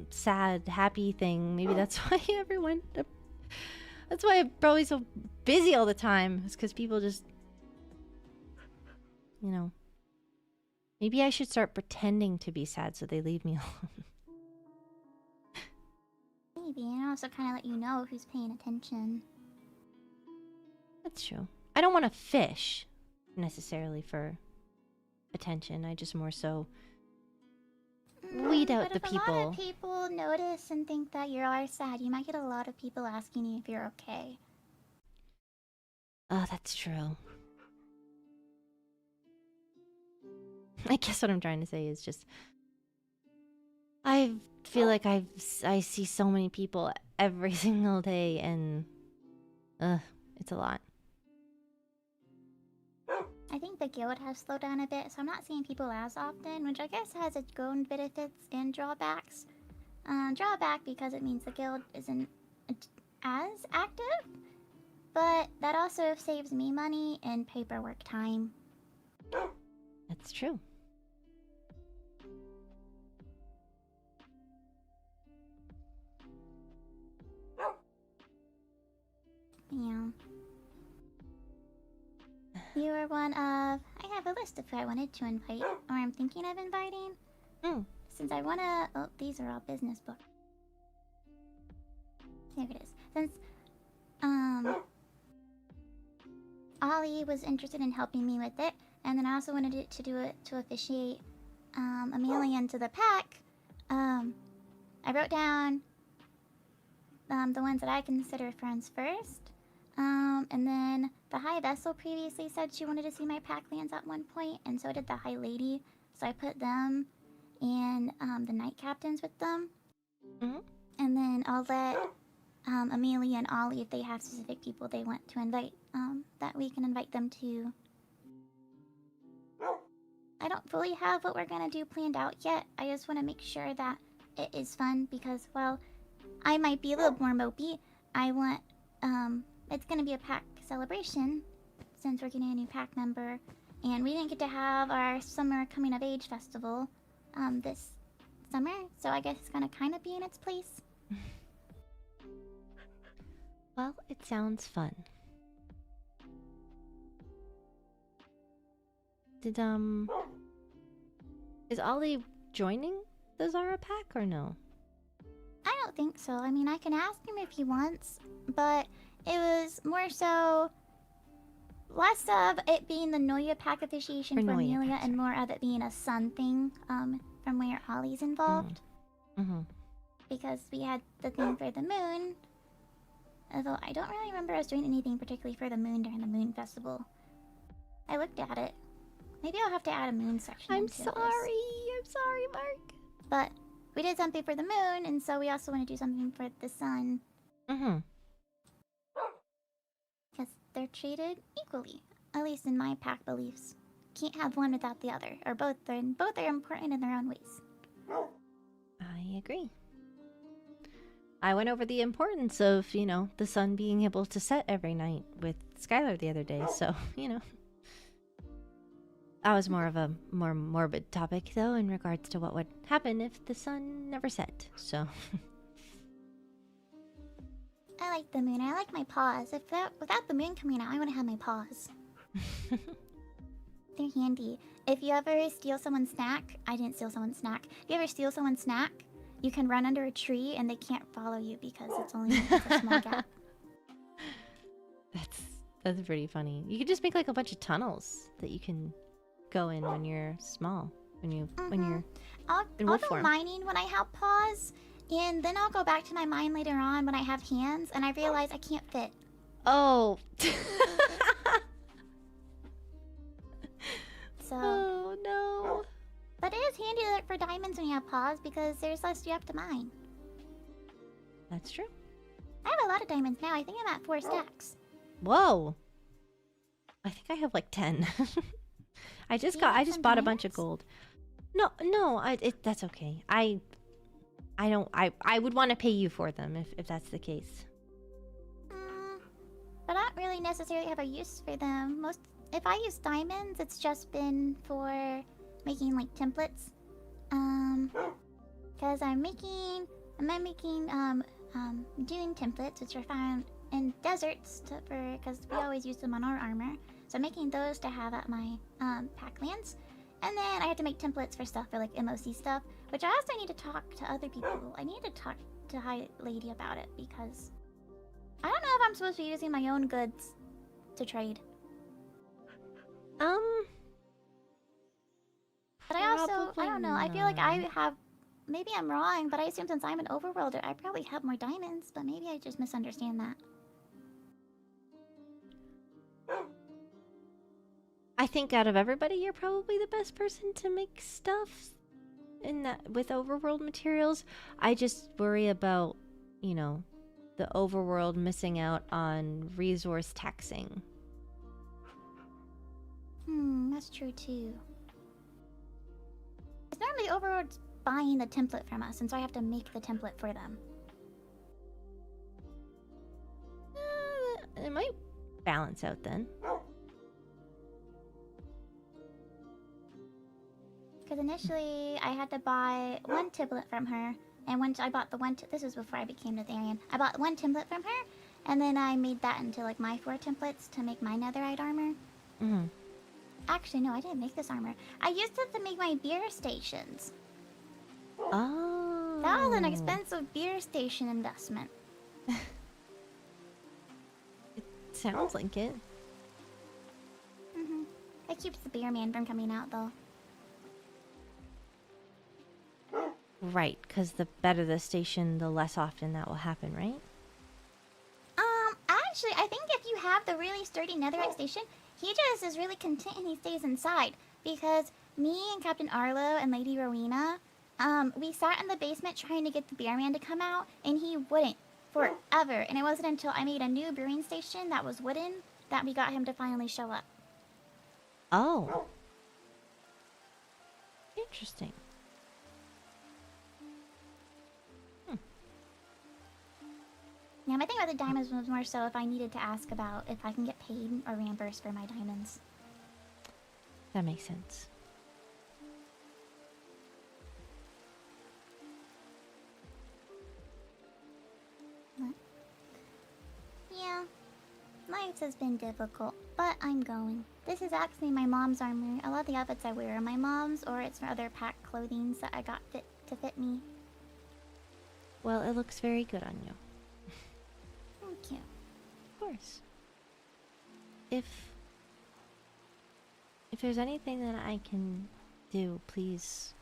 sad, happy thing, maybe that's why everyone. That's why I'm probably so busy all the time. It's because people just, you know. Maybe I should start pretending to be sad so they leave me alone. Maybe, and also kind of let you know who's paying attention. That's true. I don't want to fish necessarily for attention. I just more so weed out But the if a lot people. of people notice and think that you are sad, you might get a lot of people asking you if you're okay. Oh, that's true. I guess what I'm trying to say is just I feel like I see so many people every single day, and it's a lot. I think the guild has slowed down a bit, so I'm not seeing people as often, which I guess has its own benefits and drawbacks. Drawback because it means the guild isn't as active, but that also saves me money and paperwork time. That's true. Yeah. You were one of... I have a list of who I wanted to invite, or I'm thinking of inviting. Since I wanna... Oh, these are all business books. There it is. Since, Ollie was interested in helping me with it, and then I also wanted it to officiate, Amelia into the pack. I wrote down, the ones that I consider friends first. And then the High Vessel previously said she wanted to see my Packlands at one point, and so did the High Lady. So I put them and the Knight Captains with them. And then I'll let Amelia and Ollie, if they have specific people they want to invite, that we can invite them to. I don't fully have what we're gonna do planned out yet. I just want to make sure that it is fun because, well, I might be a little more mopey. I want, it's gonna be a pack celebration since we're getting a new pack member, and we didn't get to have our summer coming of age festival, this summer, so I guess it's gonna kind of be in its place. Well, it sounds fun. Is Ollie joining the Zara pack or no? I don't think so. I mean, I can ask him if he wants, but it was more so less of it being the Noya pack officiation for Noya Amelia pack, and more of it being a sun thing, from where Ollie's involved. Mm-hmm. Because we had the thing for the moon. Although I don't really remember us doing anything particularly for the moon during the moon festival. I looked at it. Maybe I'll have to add a moon section. I'm into this. sorry, Mark. But we did something for the moon, and so we also want to do something for the sun. Mm-hmm. Because they're treated equally, at least in my pack beliefs. Can't have one without the other, or both are important in their own ways. I agree. I went over the importance of, you know, the sun being able to set every night with Skylar the other day, so, you know. That was more of a more morbid topic, though, in regards to what would happen if the sun never set, so. I like the moon. I like my paws. Without the moon coming out, I want to have my paws. They're handy. If you ever steal someone's snack, I didn't steal someone's snack. If you ever steal someone's snack, you can run under a tree and they can't follow you because it's a small gap. That's pretty funny. You could just make like a bunch of tunnels that you can go in when you're small, when you're I'll in go wolf form. mining when I have paws, and then I'll go back to my mine later on when I have hands, and I realize I can't fit. Oh. So. Oh no. But it is handy to look for diamonds when you have paws because there's less you have to mine. That's true. I have a lot of diamonds now. I think I'm at 4 stacks. Whoa. I think I have like 10. I just bought a bunch of gold. No, that's okay. I would want to pay you for them if that's the case. But I don't really necessarily have a use for them. If I use diamonds, it's just been for making like templates. Because I'm making dune templates, which are found in deserts because we always use them on our armor. So I'm making those to have at my pack lands. And then I have to make templates for stuff for like MOC stuff, which I also need to talk to other people. I need to talk to High Lady about it because I don't know if I'm supposed to be using my own goods to trade. But I don't know. I feel like I have, maybe I'm wrong, but I assume since I'm an overworlder, I probably have more diamonds, but maybe I just misunderstand that. I think out of everybody, you're probably the best person to make stuff in that with overworld materials. I just worry about, you know, the overworld missing out on resource taxing. That's true too. It's normally overworld's buying the template from us, and so I have to make the template for them. It might balance out then. Because initially, I had to buy one template from her, and once I bought the one, this was before I became Netherian. I bought one template from her, and then I made that into like my 4 templates to make my netherite armor. Mm-hmm. Actually, no, I didn't make this armor. I used it to make my beer stations. Oh. That was an expensive beer station investment. It sounds like it. It keeps the beer man from coming out, though. Right, because the better the station, the less often that will happen, right? Actually, I think if you have the really sturdy netherite station, he just is really content and he stays inside. Because me and Captain Arlo and Lady Rowena, we sat in the basement trying to get the beer man to come out, and he wouldn't forever. And it wasn't until I made a new brewing station that was wooden that we got him to finally show up. Oh. Interesting. Yeah, my thing about the diamonds was more so if I needed to ask about if I can get paid or reimbursed for my diamonds. That makes sense. What? Yeah, life has been difficult, but I'm going. This is actually my mom's armor. A lot of the outfits I wear are my mom's, or it's for other packed clothing that I got to fit me. Well, it looks very good on you. Thank you. Of course. If there's anything that I can do, please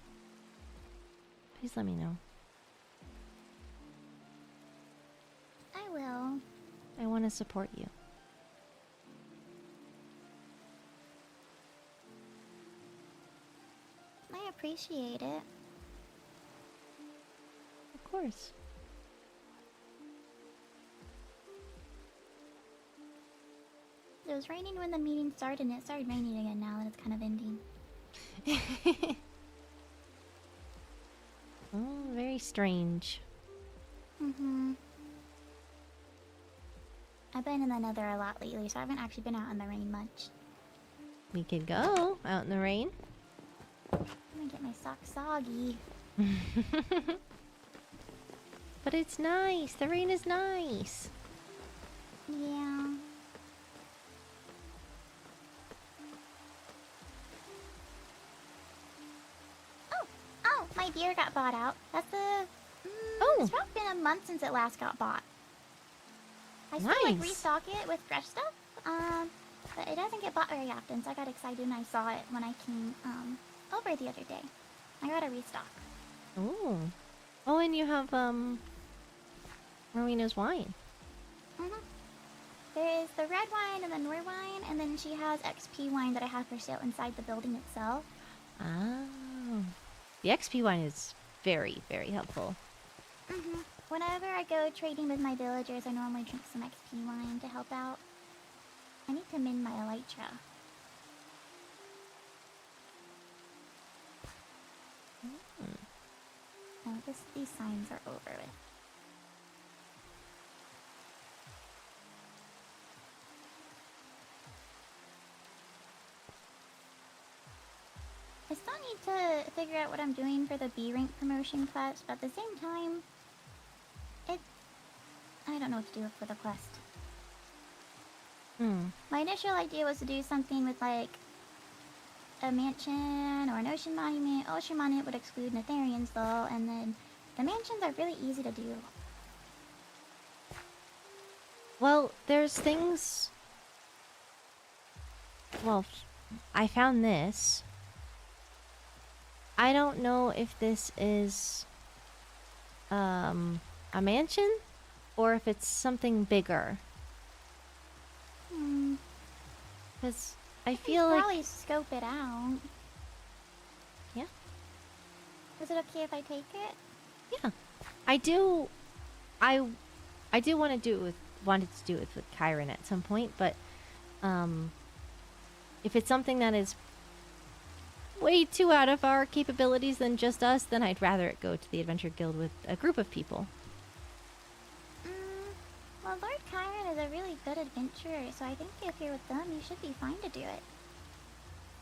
let me know. I will. I want to support you. I appreciate it. Of course. It was raining when the meeting started, and it started raining again now that it's kind of ending. Oh, very strange. Mm-hmm. I've been in the nether a lot lately, so I haven't actually been out in the rain much. We could go out in the rain. I'm gonna get my socks soggy. But it's nice. The rain is nice. Yeah. Oh, my beer got bought out. That's the... It's probably been a month since it last got bought. I still like Nice. restock it with fresh stuff, but it doesn't get bought very often, so I got excited when I saw it when I came over the other day. I gotta restock. Oh. Oh, and you have Rowena's wine. There is the red wine and the Nor wine, and then she has XP wine that I have for sale inside the building itself. Oh. The XP wine is very, very helpful. Whenever I go trading with my villagers, I normally drink some XP wine to help out. I need to mend my elytra. Oh, these signs are over with. I still need to figure out what I'm doing for the B rank promotion quest, but at the same time, I don't know what to do for the quest. My initial idea was to do something with like a mansion or an ocean monument. Ocean monument would exclude Netherians though, and then the mansions are really easy to do. Well, there's things... Well, I found this. I don't know if this is a mansion or if it's something bigger. Because I feel like... probably scope it out. Yeah. Is it okay if I take it? Yeah. I do want to do it with... Wanted to do it with Chiron at some point, but if it's something that is way too out of our capabilities than just us, then I'd rather it go to the Adventure Guild with a group of people. Well, Lord Chiron is a really good adventurer, so I think if you're with them, you should be fine to do it.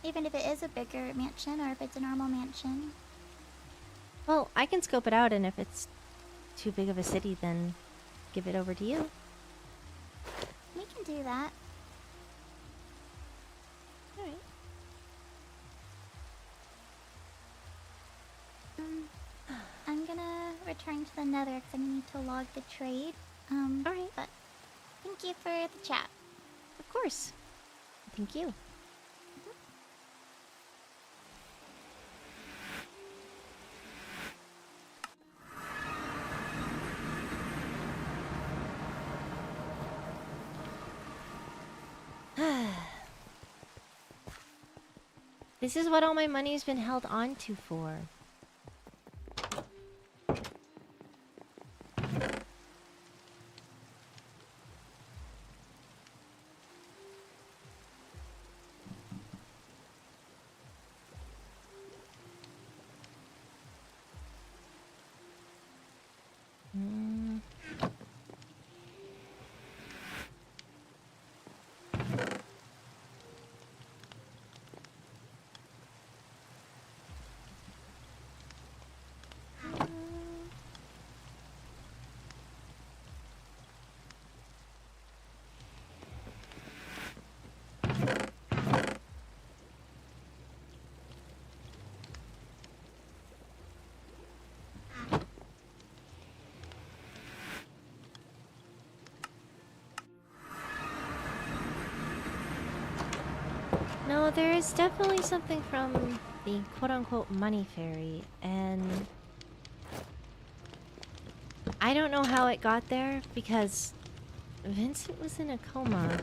Even if it is a bigger mansion or if it's a normal mansion. Well, I can scope it out, and if it's too big of a city, then give it over to you. We can do that. Alright. I'm gonna return to the nether because I need to log the trade. Alright. But thank you for the chat. Of course. Thank you. This is what all my money's been held on to for. No, there is definitely something from the quote-unquote money fairy, and I don't know how it got there because Vincent was in a coma.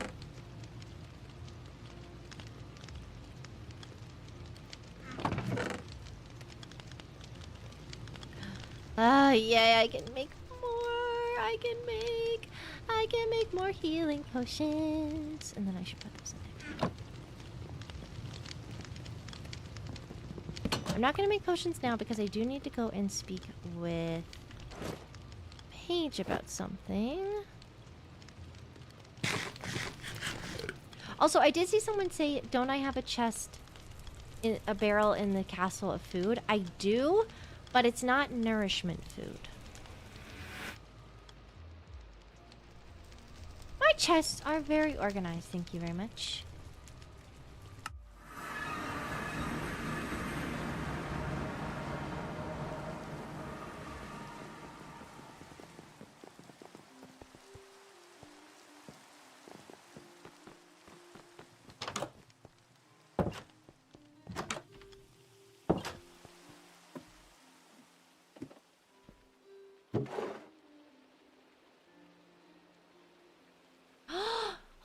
Yeah, I can make more. I can make more healing potions. And then I should put those in there. I'm not gonna make potions now because I do need to go and speak with Paige about something. Also, I did see someone say, don't I have a chest, in a barrel in the castle of food? I do, but it's not nourishment food. My chests are very organized, thank you very much.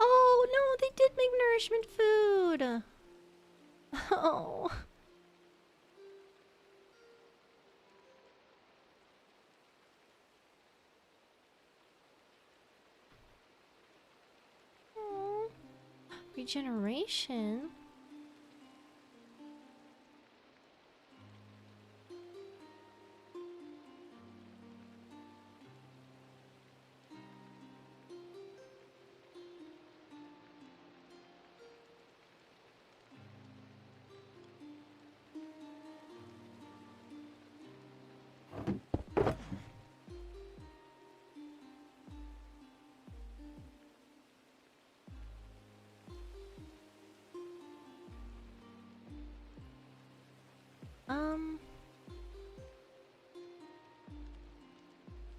Oh no, they did make nourishment food. Oh. Aw. Regeneration.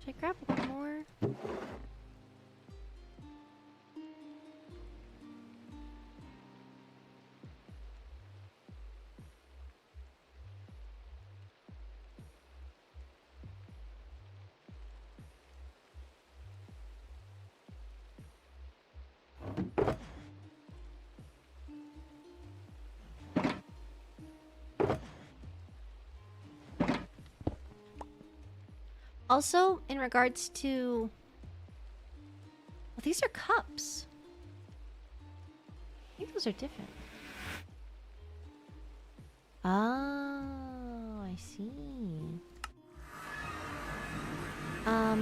Should I grab one more? Also, in regards to... Well, these are cups. I think those are different. Oh, I see. What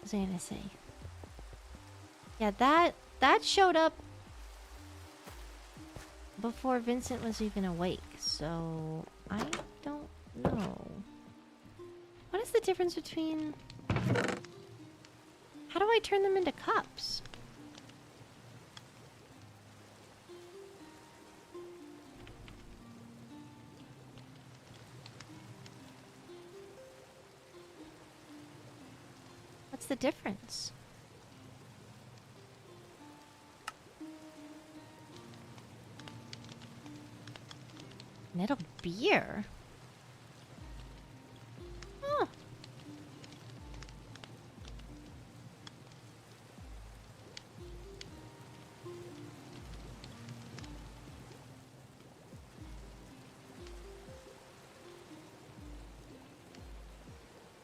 was I gonna say? Yeah, that showed up before Vincent was even awake, so I don't know. What is the difference between... How do I turn them into cups? What's the difference? Metal beer? Oh.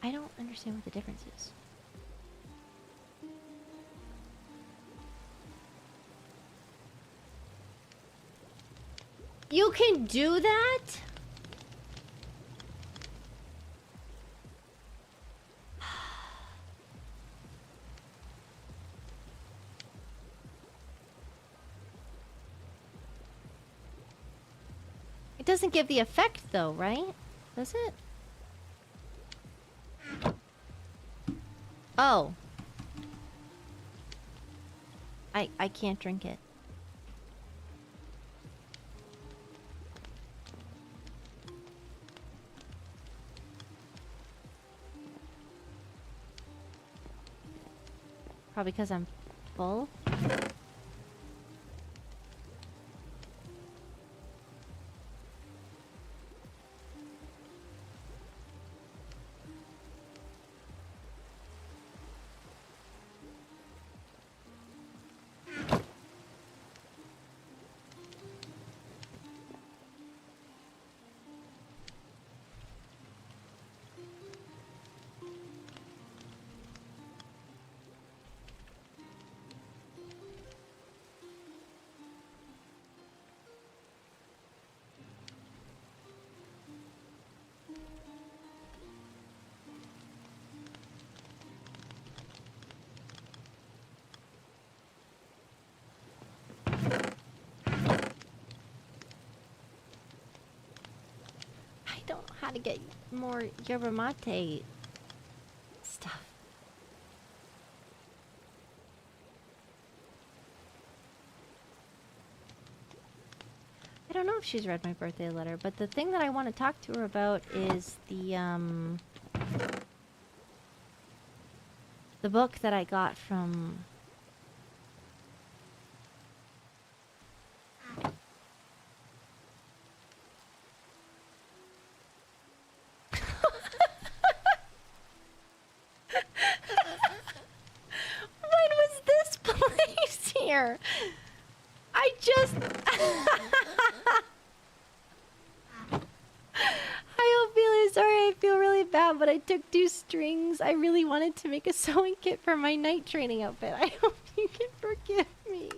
I don't understand what the difference is. You can do that? It doesn't give the effect though, right? Does it? Oh. I can't drink it. Probably because I'm full. I don't know how to get more yerba mate stuff. I don't know if she's read my birthday letter, but the thing that I want to talk to her about is the book that I got from when was this placed here? I just Hi Ophelia, sorry I feel really bad, but I took 2 strings. I really wanted to make a sewing kit for my night training outfit. I hope you can forgive me.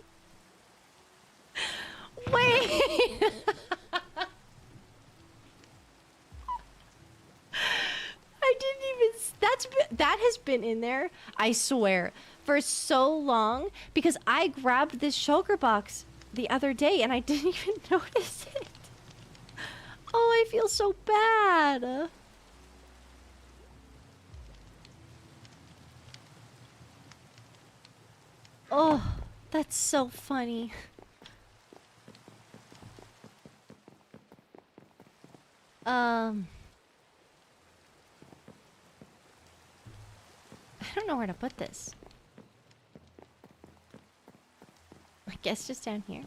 Wait! I didn't even... that has been in there, I swear, for so long, because I grabbed this shulker box the other day and I didn't even notice it. Oh, I feel so bad. Oh, that's so funny. I don't know where to put this. I guess just down here.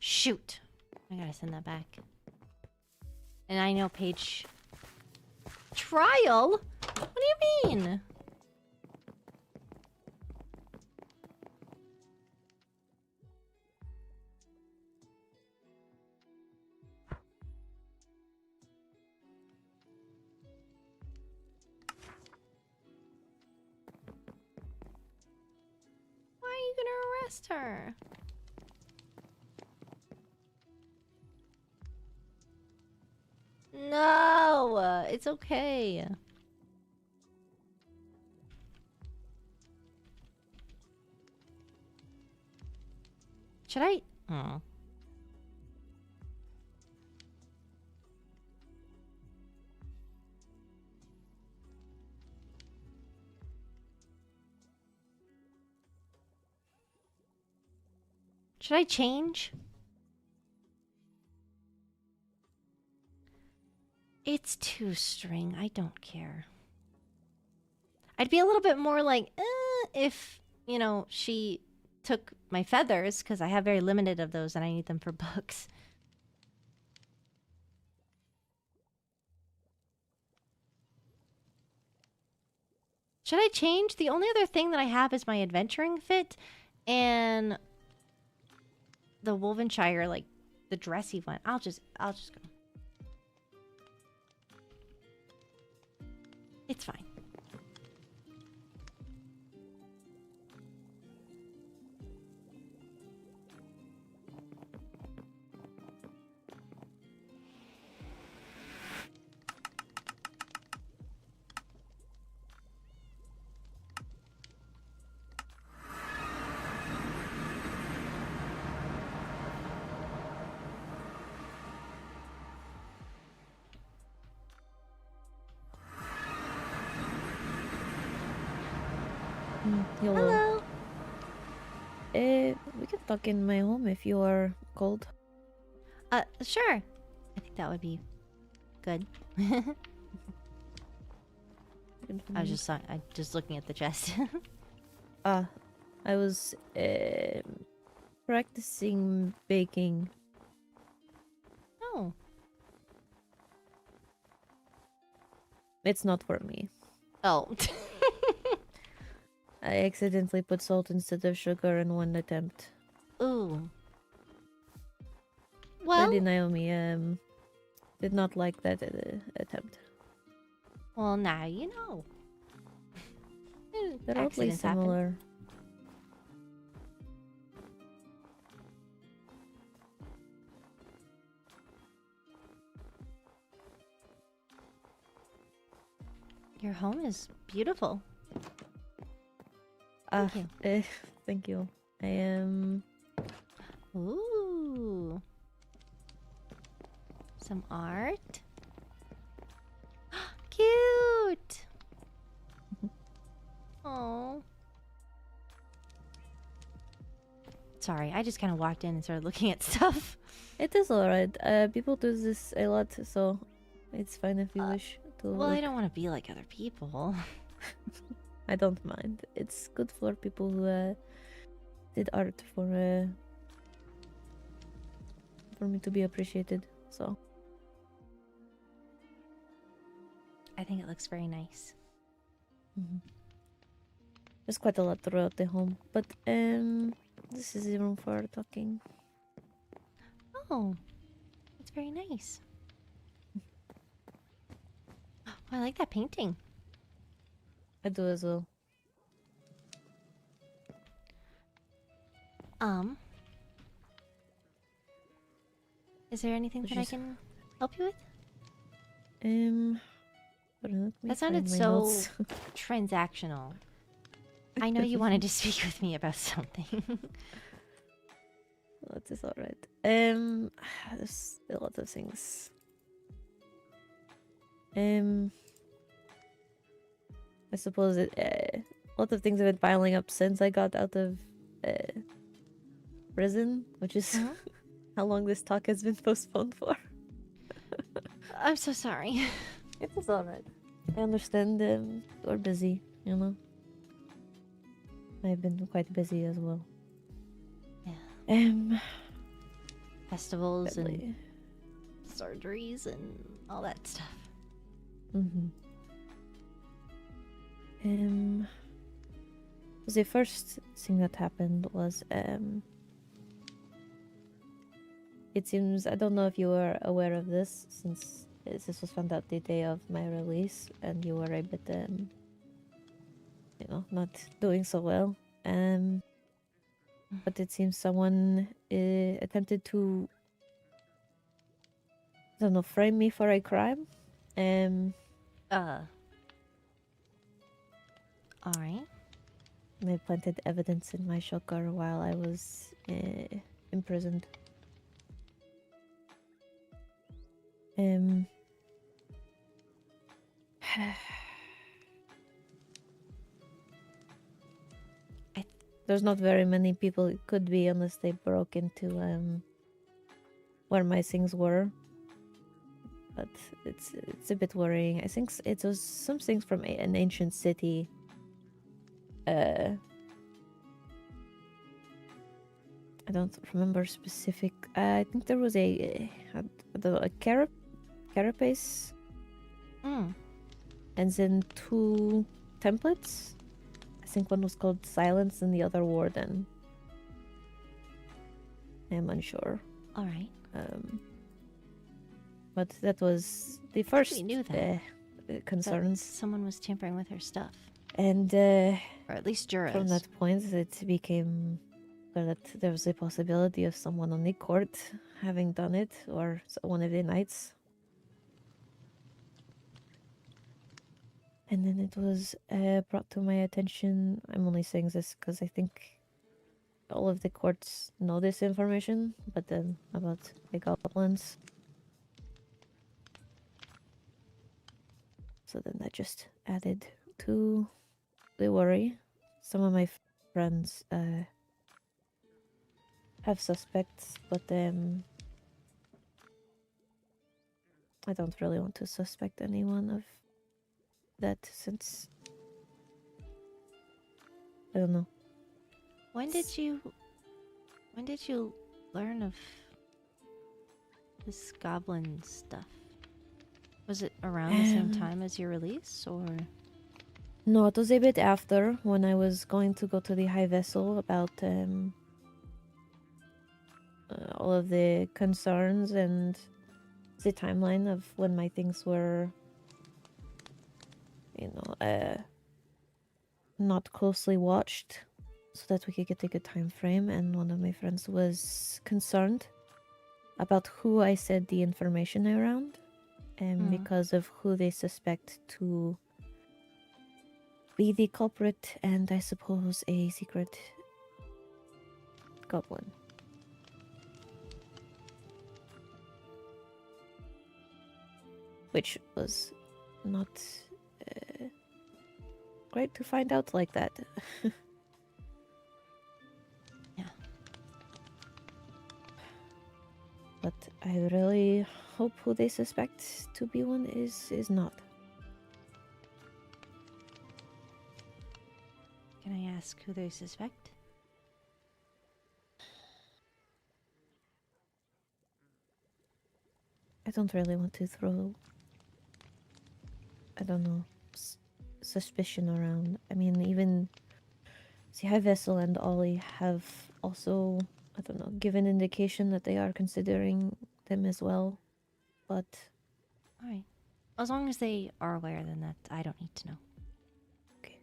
Shoot. I gotta send that back. And I know page... Trial? What do you mean? Why are you gonna arrest her? No, it's okay. Should I? Oh. Should I change? It's 2 string. I don't care. I'd be a little bit more like, if, you know, she took my feathers, because I have very limited of those and I need them for books. Should I change? The only other thing that I have is my adventuring fit and the Wolvenshire, like the dressy one. I'll just go. It's fine. Hello. Hello. We can talk in my home if you are cold. Sure. I think that would be good. I was just looking at the chest. I was practicing baking. Oh. It's not for me. Oh. I accidentally put salt instead of sugar in one attempt. Ooh. Lady Well. Naomi did not like that attempt. Well, now you know. They're oddly Accidents happen. similar. Your home is beautiful. Thank you. Thank you. I am. Ooh. Some art. Cute. Oh. Sorry, I just kind of walked in and started looking at stuff. It is alright. People do this a lot, so it's fine if you wish to. Well, I look. don't want to be like other people. I don't mind. It's good for people who did art for me to be appreciated. So I think it looks very nice. there's quite a lot throughout the home, but this is the room for talking. Oh, it's very nice. Oh, I like that painting. I do as well. Is there anything Which that I is- can help you with? Hold on, let me That sounded find my so notes. transactional. I know you wanted to speak with me about something. That is alright. There's a lot of things. I suppose a lot of things have been piling up since I got out of prison, which is Mhm. how long this talk has been postponed for. I'm so sorry. It was alright. I understand you're busy, you know. I've been quite busy as well. Yeah. Festivals and Sadly. surgeries and all that stuff. The first thing that happened was it seems, I don't know if you were aware of this, since this was found out the day of my release and you were a bit not doing so well, but it seems someone attempted to, I don't know, frame me for a crime. Alright. They planted evidence in my shulker while I was imprisoned. There's not very many people it could be unless they broke into where my things were. But it's a bit worrying. I think it was some things from an ancient city. I don't remember specific. I think there was a carapace, and then two templates. I think one was called Silence and the other Warden. I'm unsure. Alright. But that was the first We knew that. concerns. Someone was tampering with her stuff. And Or at least Jura's. from that point, it became clear that there was a possibility of someone on the court having done it, or one of the knights. And then it was brought to my attention. I'm only saying this because I think all of the courts know this information, but then about the goblins. So then that just added to the worry, some of my friends have suspects, but I don't really want to suspect anyone of that since I don't know. When did you learn of this goblin stuff? Was it around the same time as your release, or? No, it was a bit after when I was going to go to the High Vessel about all of the concerns and the timeline of when my things were, not closely watched so that we could get a good time frame. And one of my friends was concerned about who I said the information around and because of who they suspect to be the culprit and I suppose a secret goblin. Which was not great to find out like that. Yeah. But I really hope who they suspect to be one is not. Can I ask who they suspect? I don't really want to throw, I don't know, suspicion around. I mean, even the High Vessel and Ollie have also, I don't know, given indication that they are considering them as well. But Alright. As long as they are aware, then that I don't need to know. okay,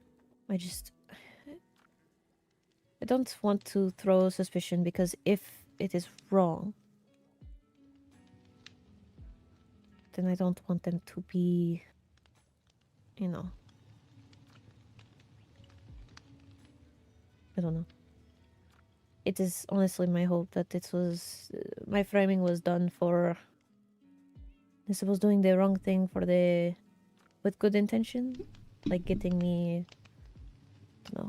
I don't want to throw suspicion because if it is wrong, then I don't want them to be, I don't know. It is honestly my hope that it was, my framing was done for, I suppose, doing the wrong thing with good intention, like getting me,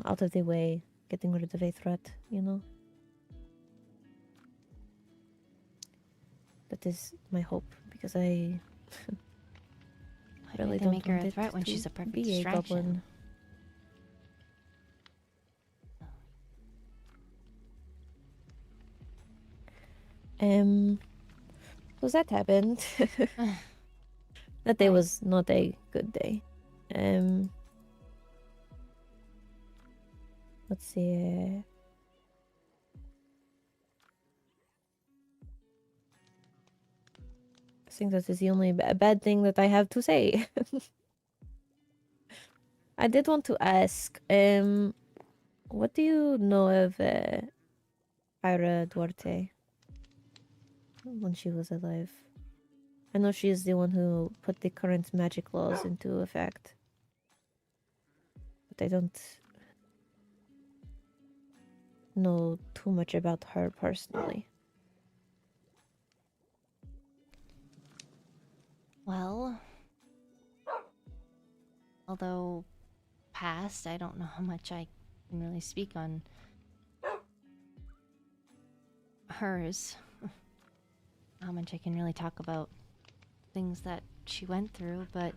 out of the way, getting rid of a threat, That is my hope because I Why really did they don't make her want a it threat when to she's a perfect be a distraction? goblin. So that happened. That day Right. was not a good day. Let's see. I think that is the only bad thing that I have to say. I did want to ask, what do you know of Ira Duarte when she was alive? I know she is the one who put the current magic laws into effect, but I don't know too much about her personally. Well, although past, I don't know how much I can really speak on hers. How much I can really talk about things that she went through, but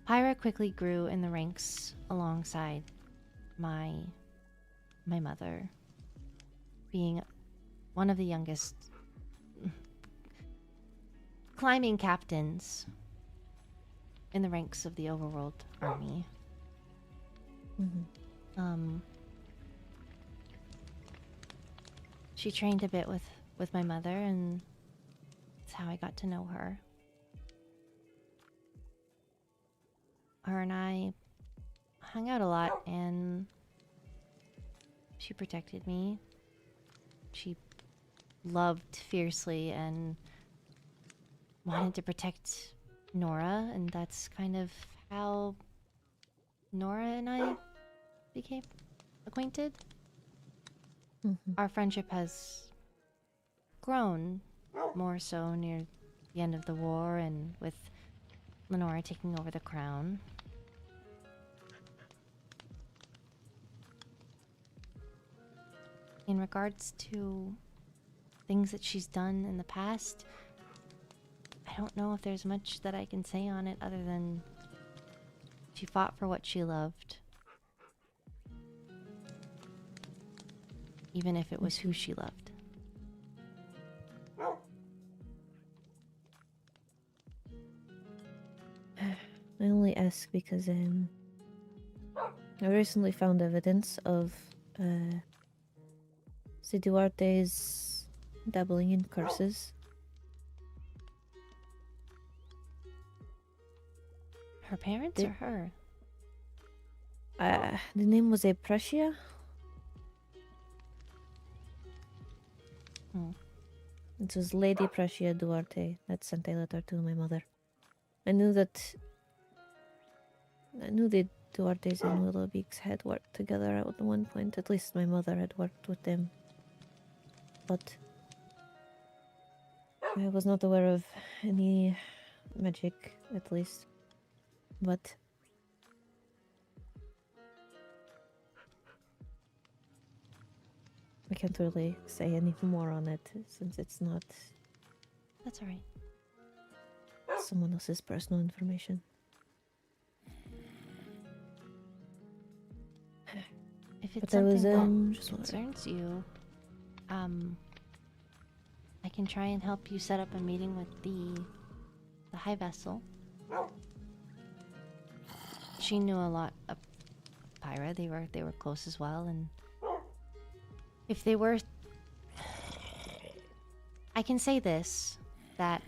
Pyra quickly grew in the ranks alongside my mother, being one of the youngest climbing captains in the ranks of the overworld army. She trained a bit with my mother, and that's how I got to know her. Her and I hung out a lot, and she protected me. She loved fiercely and wanted to protect Nora, and that's kind of how Nora and I became acquainted. Our friendship has grown more so near the end of the war and with Lenora taking over the crown. In regards to things that she's done in the past, I don't know if there's much that I can say on it other than she fought for what she loved. Even if it was who she loved. I only ask because I recently found evidence of Duarte's dabbling in curses. Her parents or her? The name was Aprecia. It was Lady Precia Duarte that sent a letter to my mother. I knew the Duartes and Willowbeaks had worked together at one point. At least my mother had worked with them. But I was not aware of any magic, at least. But I can't really say any more on it since it's not That's alright. someone else's personal information. If it's But I was something just that wondering. concerns you, I can try and help you set up a meeting with the High Vessel. She knew a lot of Pyra. They were close as well, and if they were, I can say this, that,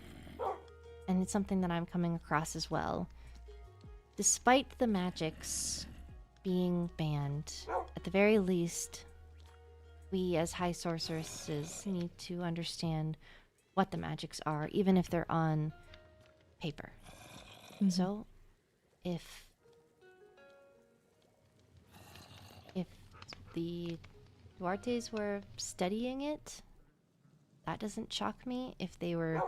and it's something that I'm coming across as well. Despite the magics being banned, at the very least, we as high sorceresses need to understand what the magics are, even if they're on paper. So, if the Duartes were studying it, that doesn't shock me. If they were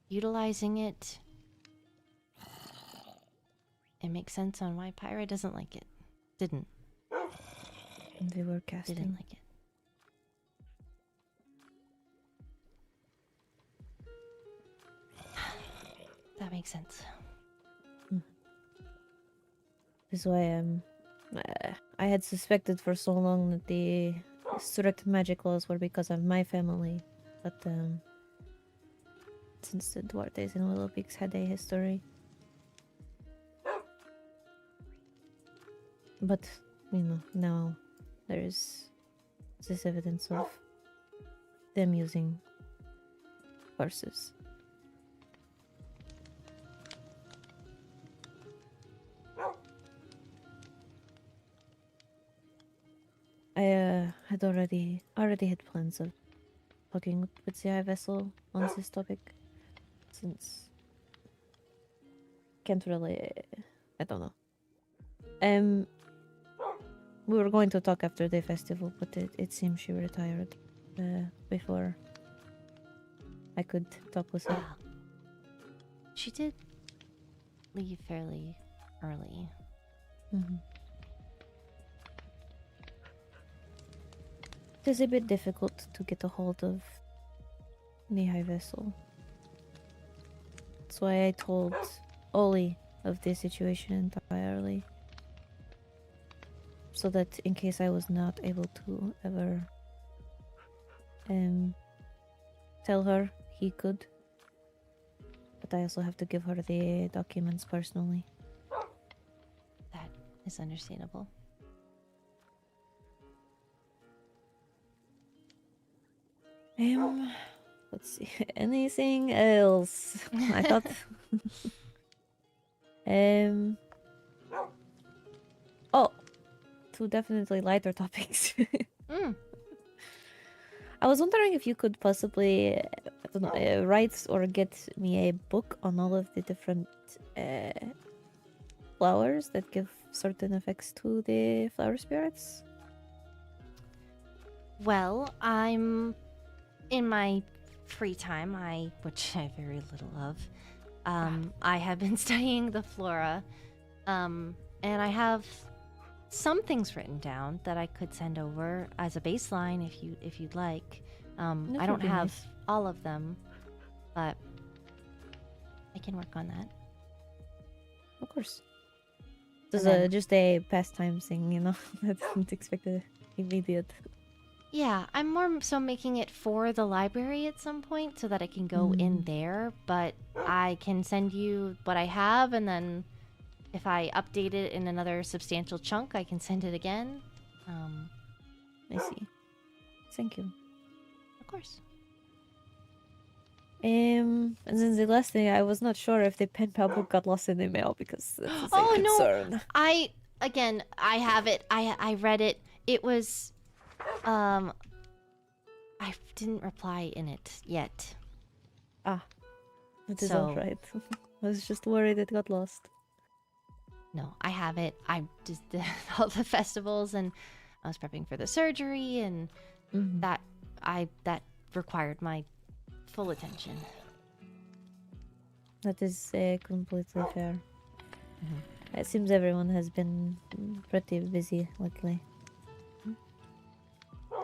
utilizing it, it makes sense on why Pyra doesn't like it. Didn't They were casting. like it. That makes sense. This is why I had suspected for so long that the strict magic laws were because of my family, but since the Duartes and Willowbeaks had a history, but now there is this evidence of them using horses. I had already had plans of talking with the High Vessel on this topic, since can't really, I don't know. We were going to talk after the festival, but it seems she retired before I could talk with her. Wow. She did leave fairly early. It is a bit difficult to get a hold of the High Vessel. That's why I told Oli of the situation entirely. So that in case I was not able to ever tell her, he could. But I also have to give her the documents personally. That is understandable. Let's see. Anything else? I thought. Oh, two definitely lighter topics. I was wondering if you could possibly, I don't know, write or get me a book on all of the different flowers that give certain effects to the flower spirits. Well, I'm in my free time, which I have very little of, I have been studying the flora, and I have some things written down that I could send over as a baseline if you'd like. That I don't would be have nice. all of them, but I can work on that. Of course. And This is then- just a pastime thing, you know. I didn't expect an immediate. Yeah, I'm more so making it for the library at some point so that it can go in there, but I can send you what I have, and then if I update it in another substantial chunk, I can send it again. I see. Thank you. Of course. And then the last thing, I was not sure if the pen pal book got lost in the mail because this is a Oh, no. concern. I have it. I read it. It was I didn't reply in it yet. It is So- alright. I was just worried it got lost. No, I have it. I just did all the festivals, and I was prepping for the surgery, and Mhm. that required my full attention. That is completely fair. Mhm. It seems everyone has been pretty busy lately.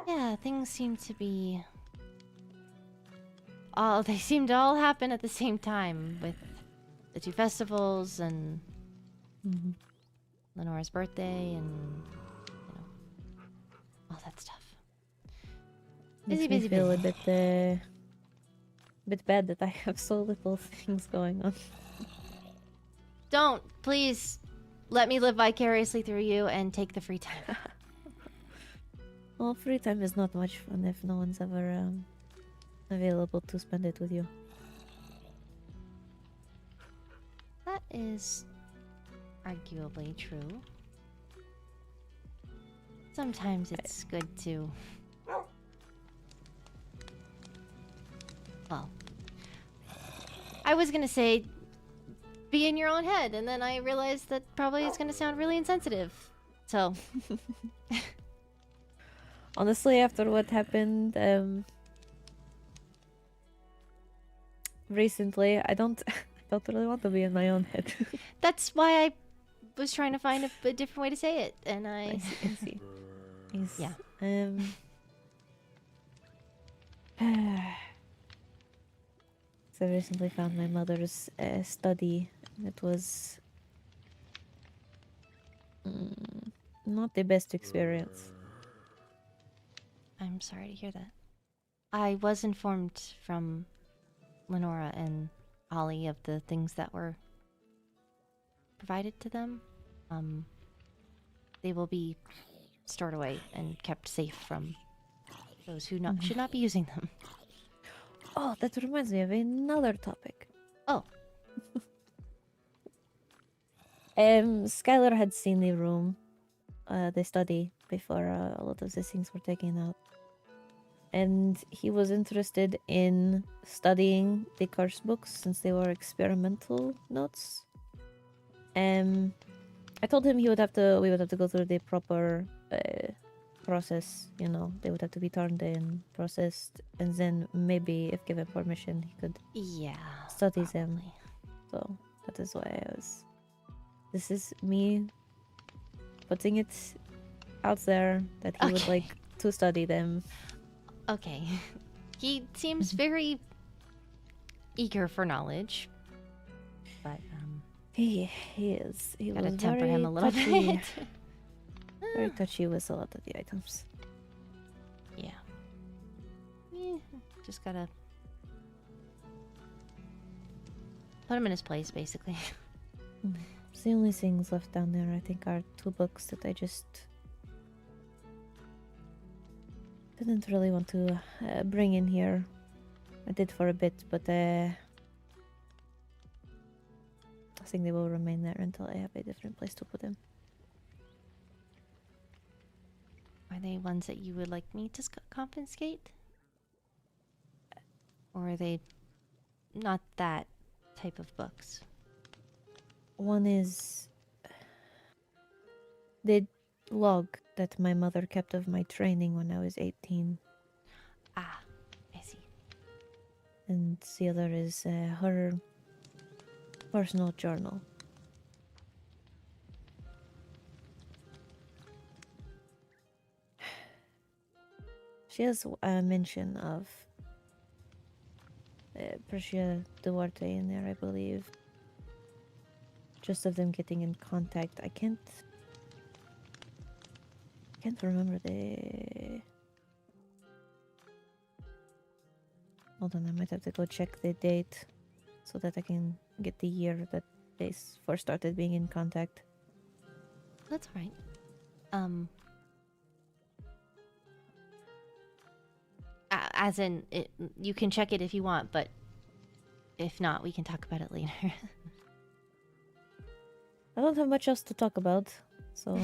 Yeah, things seem to be they seem to all happen at the same time with the two festivals and Mhm. Lenora's birthday and all that stuff. Makes Busy, me busy, feel busy. a bit bad that I have so little things going on. Don't, please, let me live vicariously through you and take the free time. Well, free time is not much fun if no one's ever available to spend it with you. That is arguably true. Sometimes it's good to. Well, I was gonna say be in your own head, and then I realized that probably it's gonna sound really insensitive. So, Honestly, after what happened recently, I don't I don't really want to be in my own head. that's why I was trying to find a different way to say it, and I see. I see. Yes. Yeah. So I recently found my mother's study. It was not the best experience. I'm sorry to hear that. I was informed from Lenora and Ollie of the things that were provided to them. They will be stored away and kept safe from those who should not be using them. Oh, that reminds me of another topic. Oh. Skylar had seen the room, the study, before a lot of these things were taken out. And he was interested in studying the curse books since they were experimental notes. I told him we would have to go through the proper process, you know, they would have to be turned in, processed, and then maybe, if given permission, he could Yeah. study them. probably. So that is why I was. This is me putting it out there that he would Okay. like to study them. Okay. He seems very eager for knowledge. But, He is. He gotta was temper very him a little touchy, bit. very touchy with a lot of the items. Yeah. Just gotta put him in his place, basically. The only things left down there, I think, are 2 books that I just didn't really want to bring in here. I did for a bit, but I think they will remain there until I have a different place to put them. Are they ones that you would like me to confiscate? Or are they not that type of books? One is the log that my mother kept of my training when I was 18. Ah, I see. and the other is her personal journal. She has a mention of Prussia Duarte in there, I believe. Just of them getting in contact. I can't remember the... Hold on, I might have to go check the date so that I can get the year that they first started being in contact. That's all right. As in, you can check it if you want, but if not, we can talk about it later. I don't have much else to talk about, so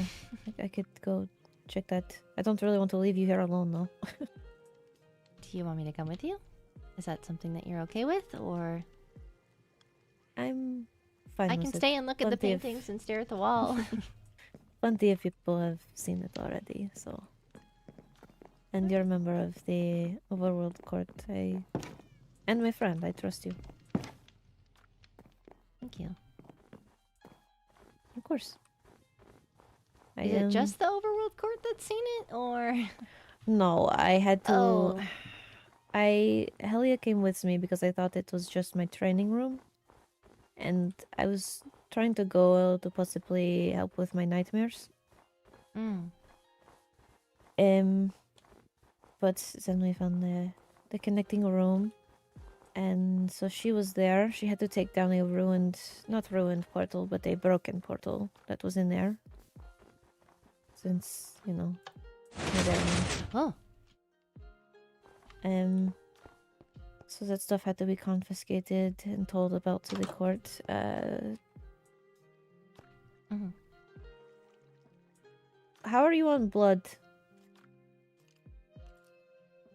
I could go check that. I don't really want to leave you here alone, though. Do you want me to come with you? Is that something that you're okay with, or I'm fine I with can it. stay and look at the Plenty of- paintings and stare at the wall? Plenty of people have seen it already, so... And you're a member of the Overworld Court, and my friend, I trust you. Thank you. Of course. Is it just the Overworld Court that's seen it, or? No, I had to... Oh. Helia came with me because I thought it was just my training room. And I was trying to go to possibly help with my nightmares. Mm. But then we found the connecting room. And so she was there. She had to take down a not ruined portal, but a broken portal that was in there. Since, you know, Oh. So that stuff had to be confiscated and told about to the court. Mhm. How are you on blood?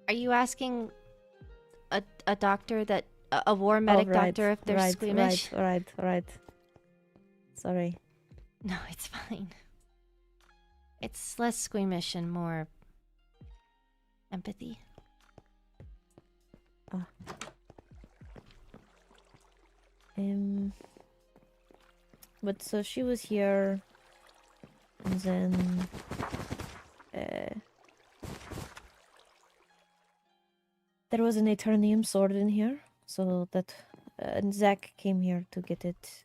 Are you asking a doctor that a war medic doctor if they're squeamish? Right. Sorry. No, it's fine. It's less squeamish and more empathy. But so she was here, and then there was an Eternium sword in here, so that and Zach came here to get it.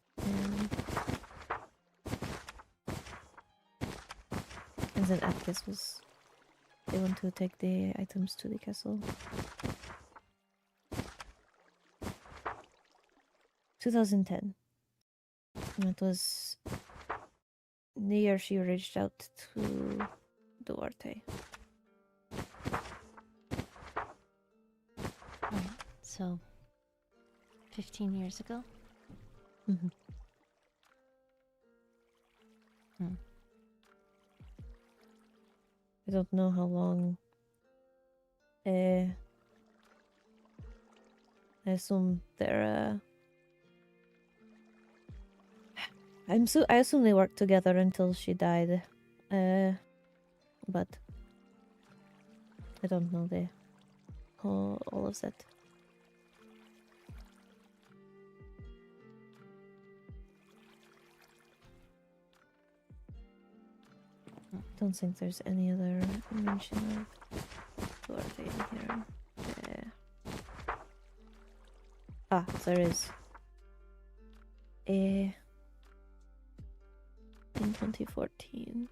And then Atticus was... They want to take the items to the castle. 2010. And it was the year she reached out to Duarte. Right. So, 15 years ago? Mm-hmm. I don't know how long. I assume they're. I assume they worked together until she died, but I don't know all of that. Don't think there's any other mention of Duarte in here. There is. In 2014.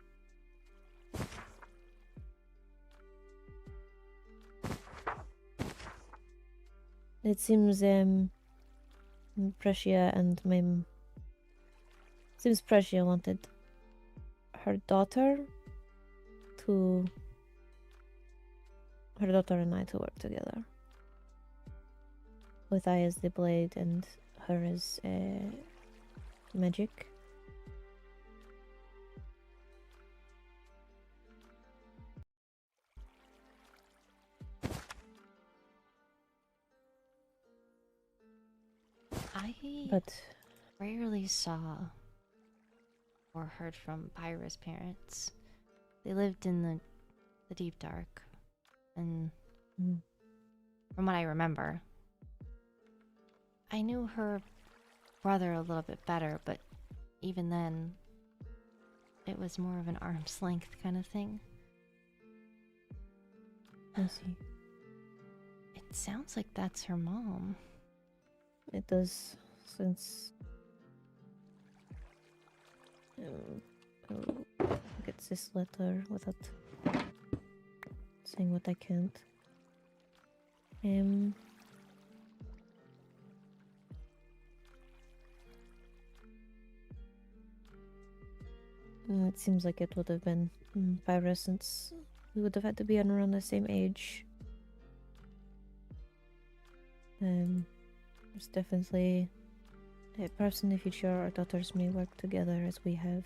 It seems Prussia and seems Prussia wanted her daughter and I to work together. With I as the blade and her as magic. I rarely saw or heard from Pyra's parents. They lived in the deep dark, and from what I remember, I knew her brother a little bit better, but even then, it was more of an arm's length kind of thing. I see. It sounds like that's her mom. It does, since I'll get this letter without saying what I can't. It seems like it would have been Pyra, since we would have had to be around the same age. There's definitely perhaps in the future our daughters may work together as we have.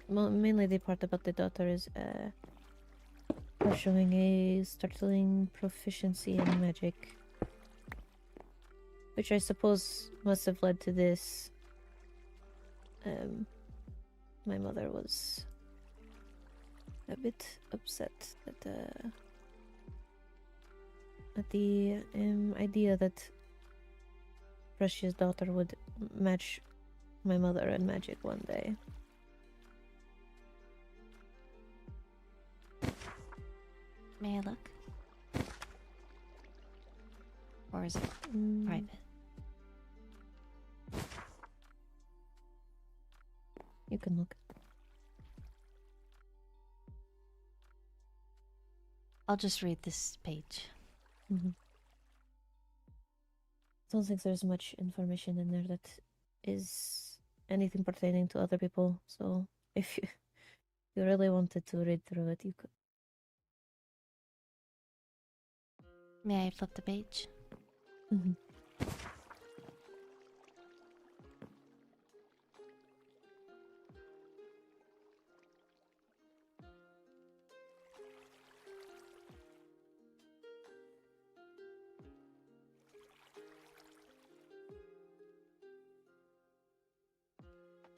Mainly the part about the daughter is her showing a startling proficiency in magic, which I suppose must have led to this. My mother was a bit upset at the idea that Precious' daughter would match my mother in magic one day. May I look? Or is it private? You can look. I'll just read this page. Don't think there's much information in there that is anything pertaining to other people, so if you really wanted to read through it, you could. May I flip the page?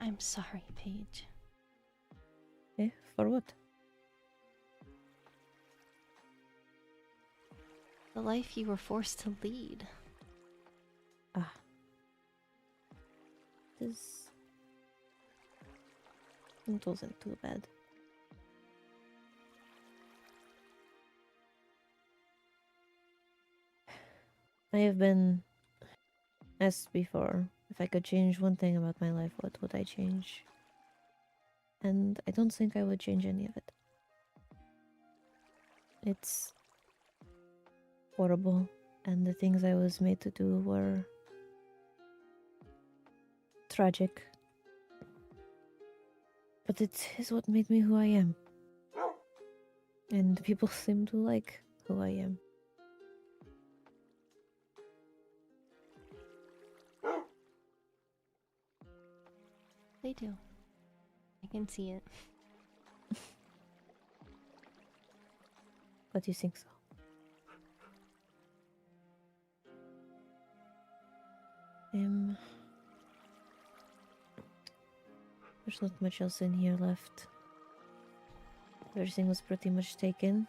I'm sorry, Paige. Eh? For what? The life you were forced to lead. Ah. This... It wasn't too bad. I have been asked before if I could change one thing about my life, what would I change? And I don't think I would change any of it. It's horrible, and the things I was made to do were tragic. But it is what made me who I am. And people seem to like who I am. They do. I can see it. But you think so? There's not much else in here left. Everything was pretty much taken.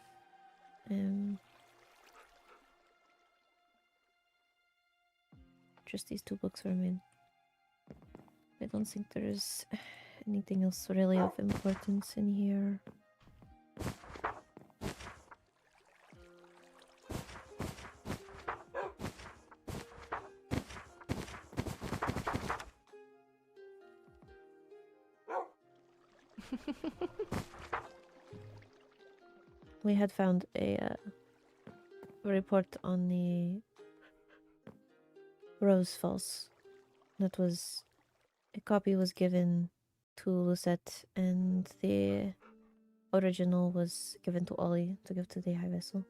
Just these two books remain. I don't think there's anything else really of importance in here. We had found a report on the Rose Falls. That was a copy was given to Lucette, and the original was given to Ollie to give to the High Vessel.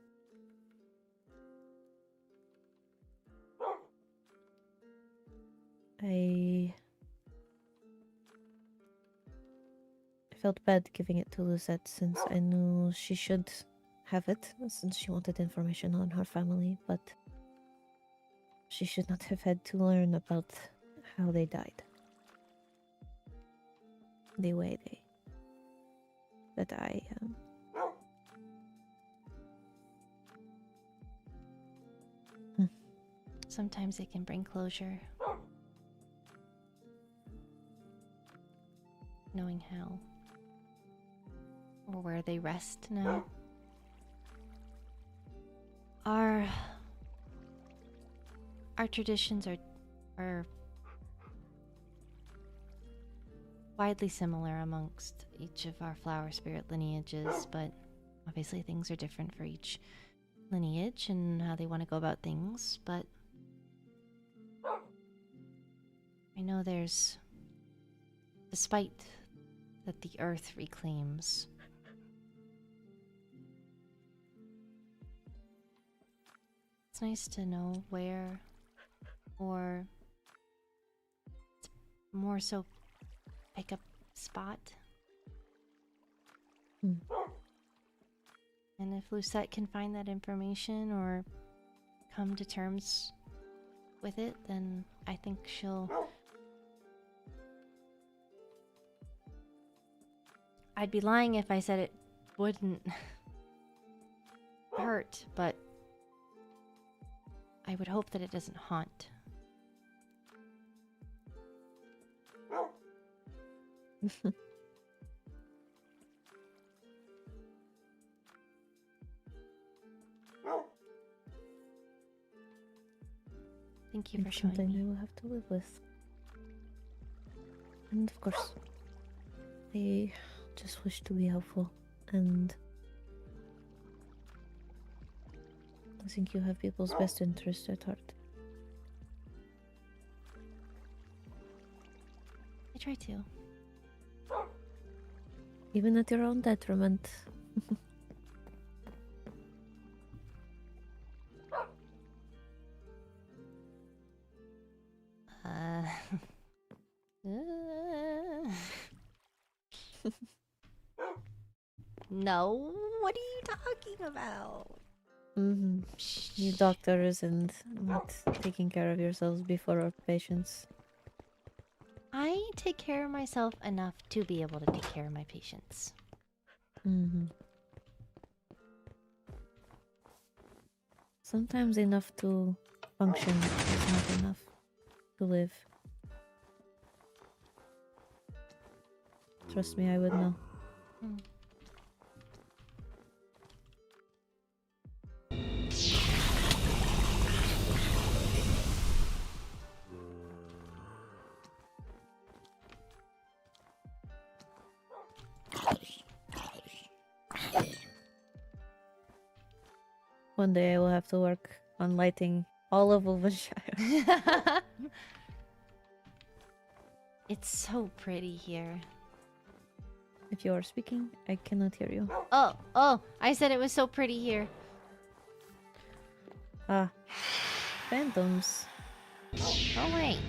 I felt bad giving it to Lucette, since I knew she should have it, since she wanted information on her family, but she should not have had to learn about how they died. the way that I Sometimes it can bring closure. Knowing how or where they rest now. Our traditions are widely similar amongst each of our flower spirit lineages, but obviously things are different for each lineage and how they want to go about things. But I know there's, despite that the earth reclaims, it's nice to know where, or more so pick up spot. And if Lucette can find that information or come to terms with it, then I think she'll... I'd be lying if I said it wouldn't hurt, but I would hope that it doesn't haunt. Thank you for it's showing something me. I will have to live with. And of course, I just wish to be helpful, and I think you have people's best interest at heart. I try to. Even at your own detriment. No, what are you talking about? You doctors and not taking care of yourselves before our patients. I take care of myself enough to be able to take care of my patients. Sometimes enough to function is not enough to live. Trust me, I would know. One day I will have to work on lighting all of Wolvenshire. It's so pretty here. If you are speaking, I cannot hear you. Oh, I said it was so pretty here. Ah, phantoms. Oh, wait.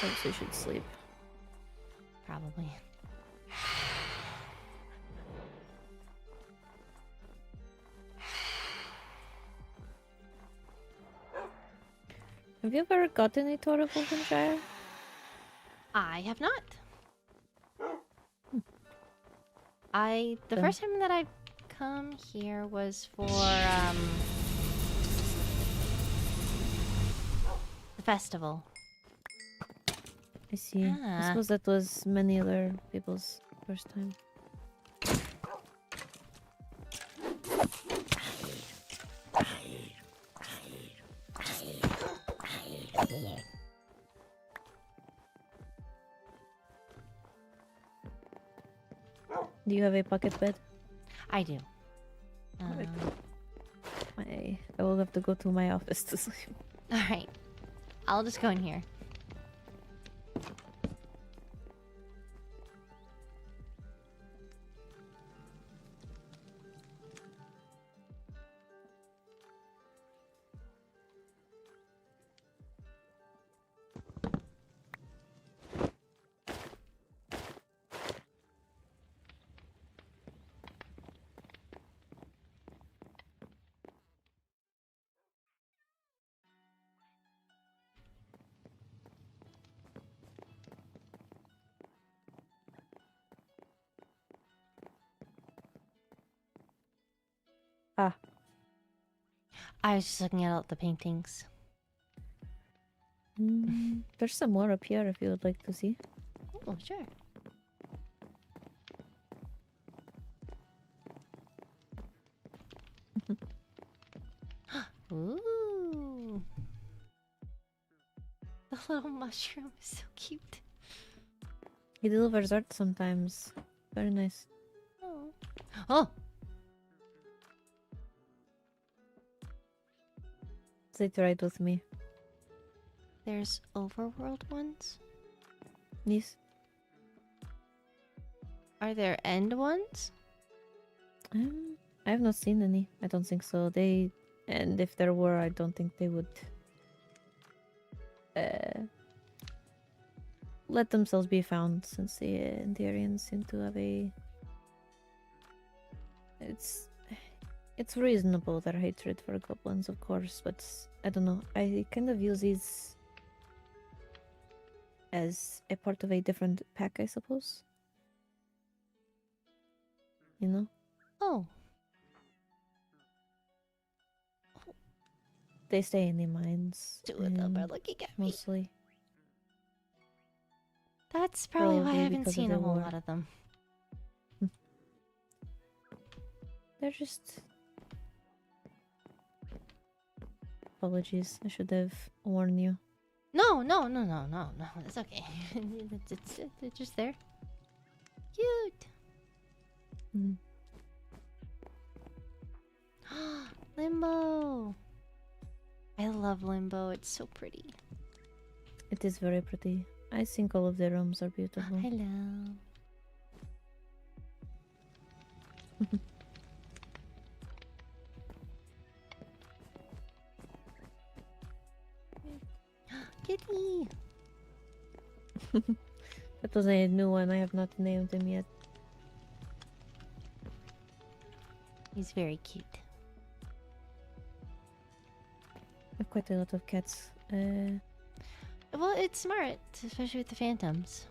Perhaps we should sleep. Probably. Have you ever gotten a tour of Wolvenshire? I have not. The So- first time that I've come here was for, the festival. I see. I Ah. suppose that was many other people's first time. Do you have a pocket bed? I do. Alright. I will have to go to my office to sleep. Alright. I'll just go in here. Ah, I was just looking at all the paintings. there's some more up here if you would like to see. Oh, sure. Ooh. The little mushroom is so cute. He delivers art sometimes. Very nice. Oh. Oh! Sit right with me. There's overworld ones? Yes. Are there end ones? I have not seen any. I don't think so. And if there were, I don't think they would let themselves be found, since the Endarians seem to have a. It's reasonable their hatred for goblins, of course, but I don't know. I kind of use these as a part of a different pack, I suppose. You know? Oh. They stay in the mines. Two of them are looking at me. Mostly. That's probably why I Probably haven't because of seen a the whole war. lot of them. They're just. Apologies. I should have warned you. No. That's okay. They're just there. Cute. Mm. Limbo. I love Limbo. It's so pretty. It is very pretty. I think all of the rooms are beautiful. Hello. Kitty. That was a new one. I have not named him yet. He's very cute. I have quite a lot of cats. Well, it's smart, especially with the phantoms.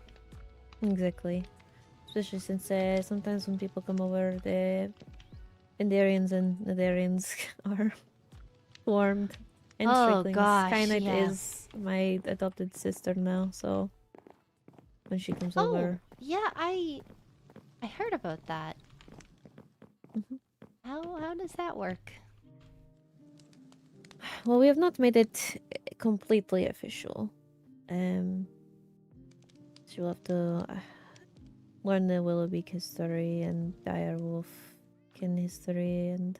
Exactly. Especially since sometimes when people come over, the Endarians and Nadarians are formed. And Oh, Striklings. gosh, Kynite yeah. is my adopted sister now, so when she comes Oh, over. yeah, I heard about that. Mhm. How does that work? Well, we have not made it completely official. She'll have to learn the Willowbeak history and Direwolfkin history, and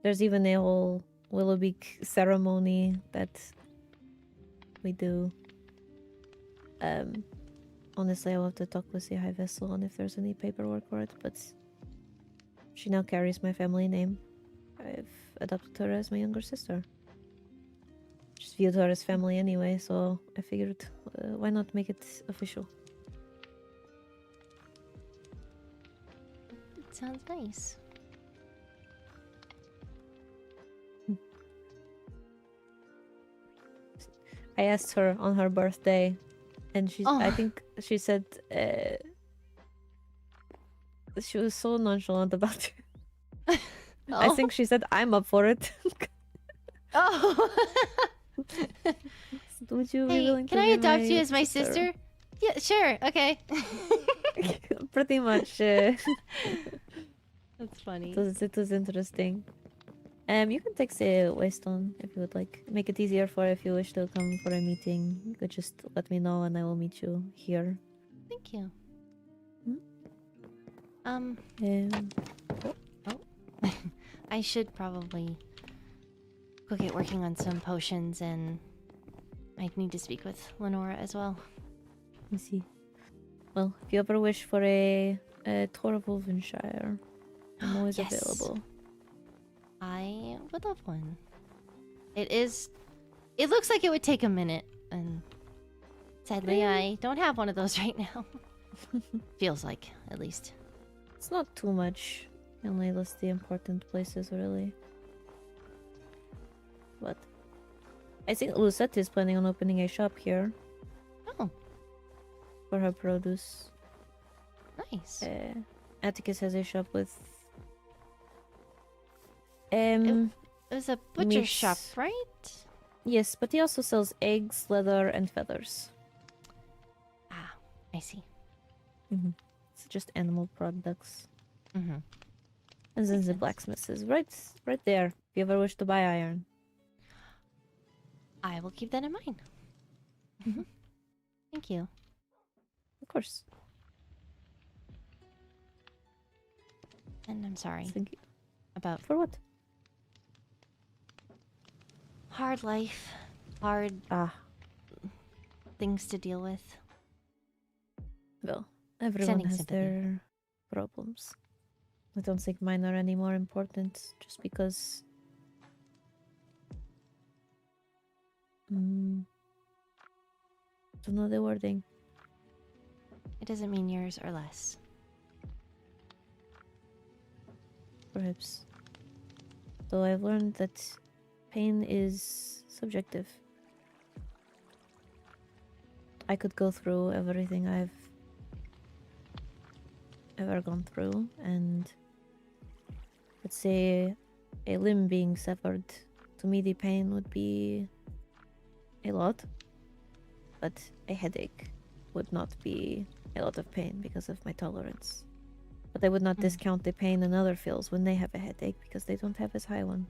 there's even a whole Willowbeak ceremony that we do. Honestly, I'll have to talk with the High Vessel on if there's any paperwork for it, but she now carries my family name. I've adopted her as my younger sister. Just viewed her as family anyway, so I figured why not make it official? It sounds nice. I asked her on her birthday, and I Oh. think she said she was so nonchalant about it. I think she said, I'm up for it. Oh. Would you be Hey, willing can to I be adopt my you as my sister? Yeah, sure. Okay. Pretty much. That's funny. It was interesting. You can text Waystone if you would like. Make it easier for if you wish to come for a meeting. You could just let me know and I will meet you here. Thank you. Um, I should probably go get working on some potions, and I need to speak with Lenora as well. let me see. Well, if you ever wish for a tour of Wolvenshire, I'm always Yes. available. I would love one. It looks like it would take a minute, and sadly I don't have one of those right now. Feels like, at least. It's not too much. I only list the important places, really. But I think Lucette is planning on opening a shop here Oh, for her produce. nice. Atticus has a shop with Um, It was a butcher shop, meats. right? Yes, but he also sells eggs, leather, and feathers. Ah, I see. It's just animal products. Mm-hmm. And then Makes the sense. blacksmith is right there. If you ever wish to buy iron. I will keep that in mind. Mhm. Thank you. Of course. And I'm sorry Thank you. about For what? hard life, hard Ah, things to deal with. well, everyone Extending has sympathy. their problems. I don't think mine are any more important just because. Don't know the wording. It doesn't mean yours or less. Perhaps. Though I've learned that pain is subjective. I could go through everything I've ever gone through, and let's say a limb being severed, to me the pain would be a lot, but a headache would not be a lot of pain because of my tolerance. But I would not discount the pain another feels when they have a headache because they don't have as high one.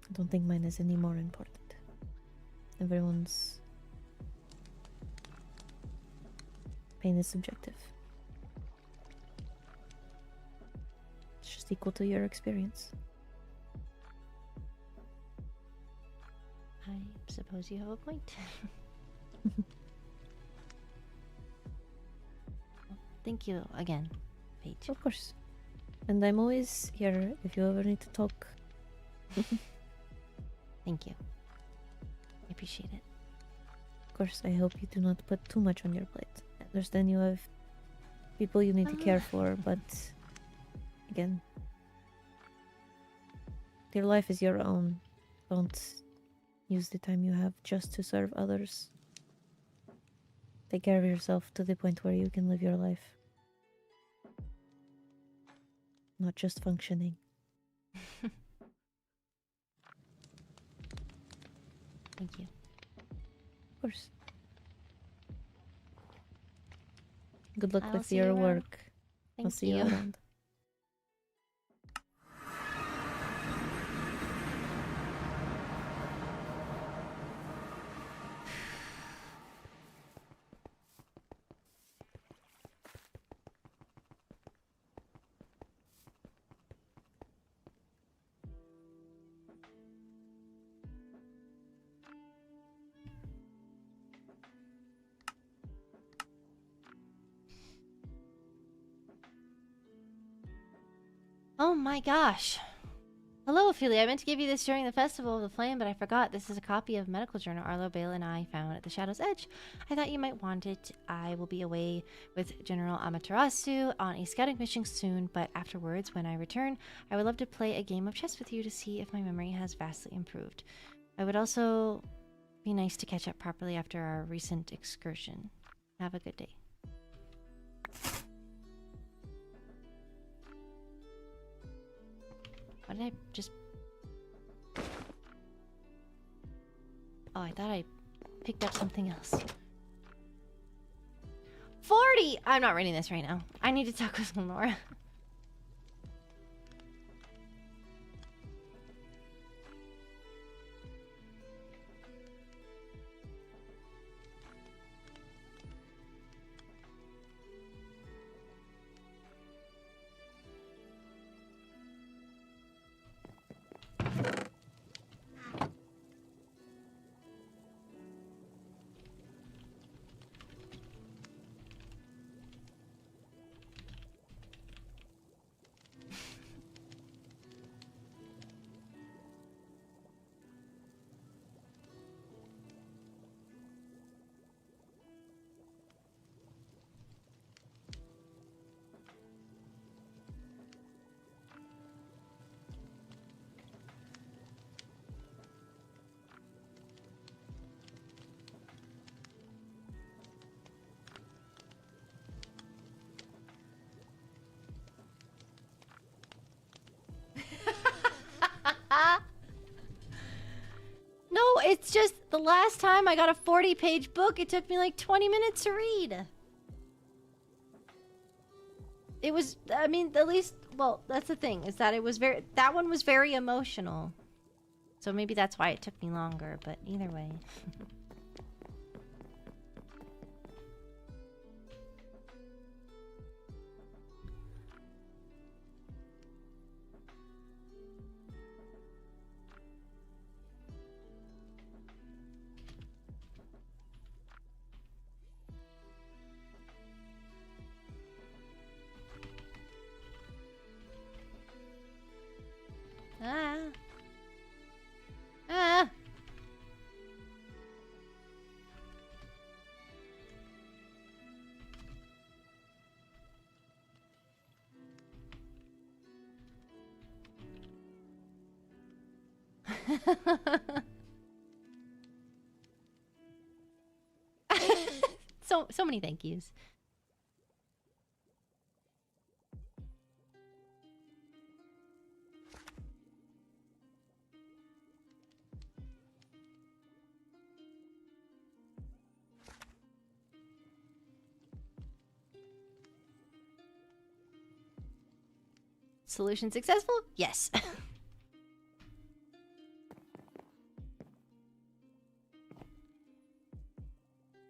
I don't think mine is any more important. Everyone's pain is subjective. It's just equal to your experience. I suppose you have a point. Well, thank you again, Paige. Of course. And I'm always here if you ever need to talk. Thank you. I appreciate it. Of course, I hope you do not put too much on your plate. I understand you have people you need to care for, but again, your life is your own. Don't use the time you have just to serve others. Take care of yourself to the point where you can live your life. Not just functioning. Thank you. Of course. Good luck I'll with see you your around. work. I'll Thank see you you. around. Oh my gosh. Hello, Ophelia. I meant to give you this during the Festival of the Flame, but I forgot. This is a copy of Medical Journal Arlo, Bale, and I found at the Shadow's Edge. I thought you might want it. I will be away with General Amaterasu on a scouting mission soon, but afterwards, when I return, I would love to play a game of chess with you to see if my memory has vastly improved. I would also be nice to catch up properly after our recent excursion. Have a good day. What did I just... Oh, I thought I picked up something else. 40! I'm not reading this right now. I need to talk with Lenora. It's just the last time I got a 40-page book, it took me like 20 minutes to read. It was, I mean, at least, well, that's the thing, is that it was that one was very emotional. So maybe that's why it took me longer, but either way. Ah. Ah. So many thank yous. Solution successful? Yes.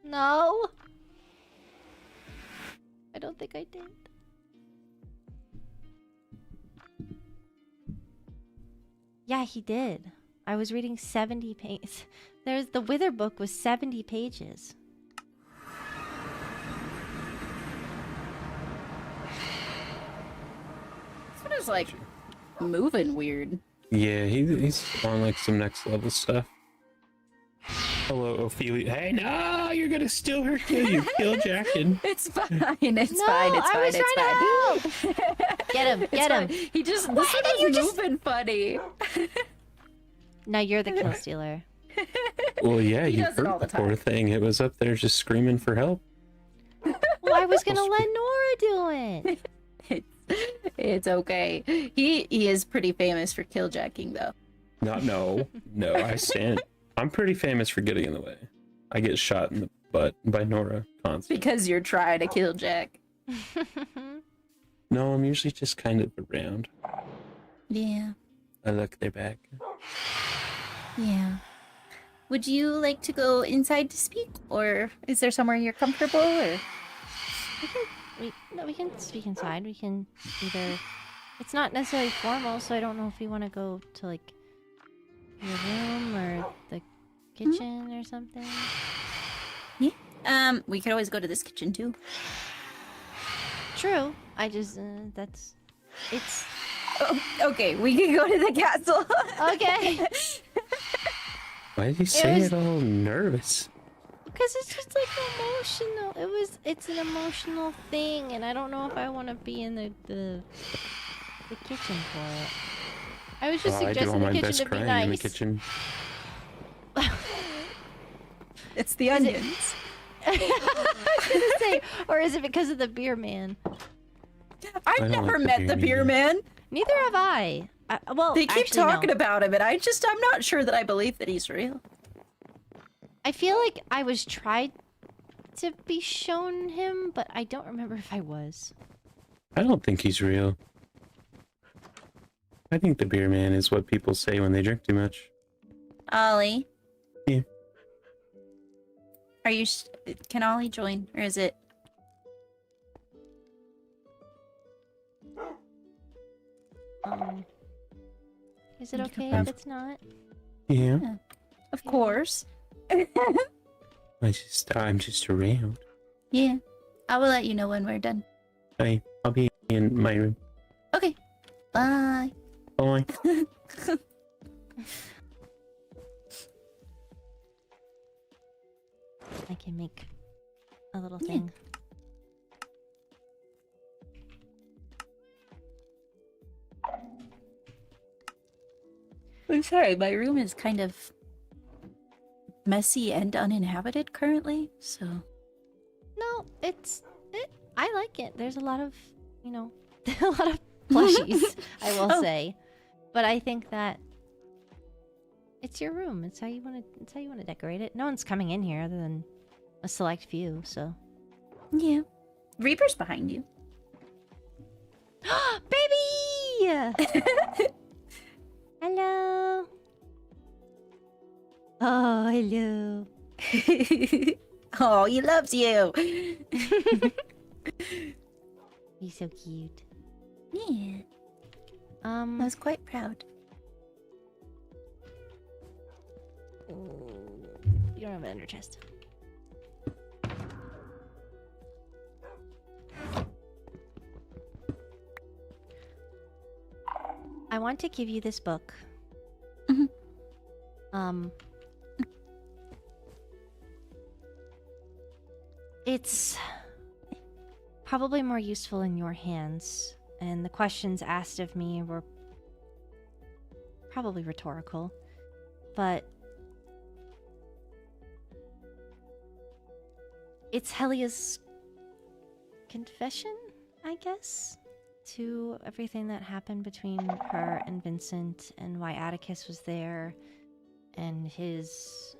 No. I don't think I did. Yeah, he did. I was reading 70 pages. The Wither book was 70 pages. This one is like moving weird. Yeah, he's on like some next level stuff. Hello, Ophelia. Hey, no, you're gonna steal her kill. You kill Jackson. It's fine. It's No, fine. It's I fine. was It's trying fine. Get him, It's get him. fine. He just Why this one did is you just- moving funny. Now you're the kill stealer. Well, yeah, He you does it all hurt the the poor time. thing. It was up there just screaming for help. Well, I was gonna let Nora do it. It's okay. He is pretty famous for killjacking though. No, I stand. I'm pretty famous for getting in the way. I get shot in the butt by Nora constantly. Because you're trying to killjack. No, I'm usually just kind of around. Yeah. I look, they're back. Yeah. Would you like to go inside to speak, or is there somewhere you're comfortable? Or We can speak inside. We can either. It's not necessarily formal, so I don't know if we want to go to like your room or the kitchen or something. we could always go to this kitchen too. True. I just it's Oh, okay, we can go to the castle. okay. Why did you say was- it all nervous? Because it's just like emotional. It's an emotional thing, and I don't know if I want to be in the kitchen for it. I was just Oh, I do all suggesting the my kitchen best to be crying nice. in the kitchen. It's the Is it- onions. I was gonna say, or is it because of the beer man? I've don't never like the met beer the beer man. Neither have I. Well, They keep actually, talking no. about him, and I'm not sure that I believe that he's real. I feel like I was tried to be shown him, but I don't remember if I was. I don't think he's real. I think the beer man is what people say when they drink too much. Ollie. Yeah. Are you? Can Ollie join, or is it? Is it You okay can if it's not? Yeah, Of course. I'm just around. Yeah. I will let you know when we're done. I'll be in my room. Okay. Bye. Bye. I can make a little Yeah. thing. I'm sorry, my room is kind of messy and uninhabited currently, so No, I like it. There's a lot of, a lot of plushies, I will Oh. say. But I think that It's your room. It's how you want to. It's how you want to decorate it. No one's coming in here other than a select few. So, Yeah. Reaper's behind you. baby. Hello. Oh, hello. Oh, he loves you. He's so cute. Yeah. I was quite proud. You don't have an ender chest. I want to give you this book. Mhm. It's probably more useful in your hands, and the questions asked of me were probably rhetorical, but it's Helia's confession, I guess, to everything that happened between her and Vincent, and why Atticus was there, and his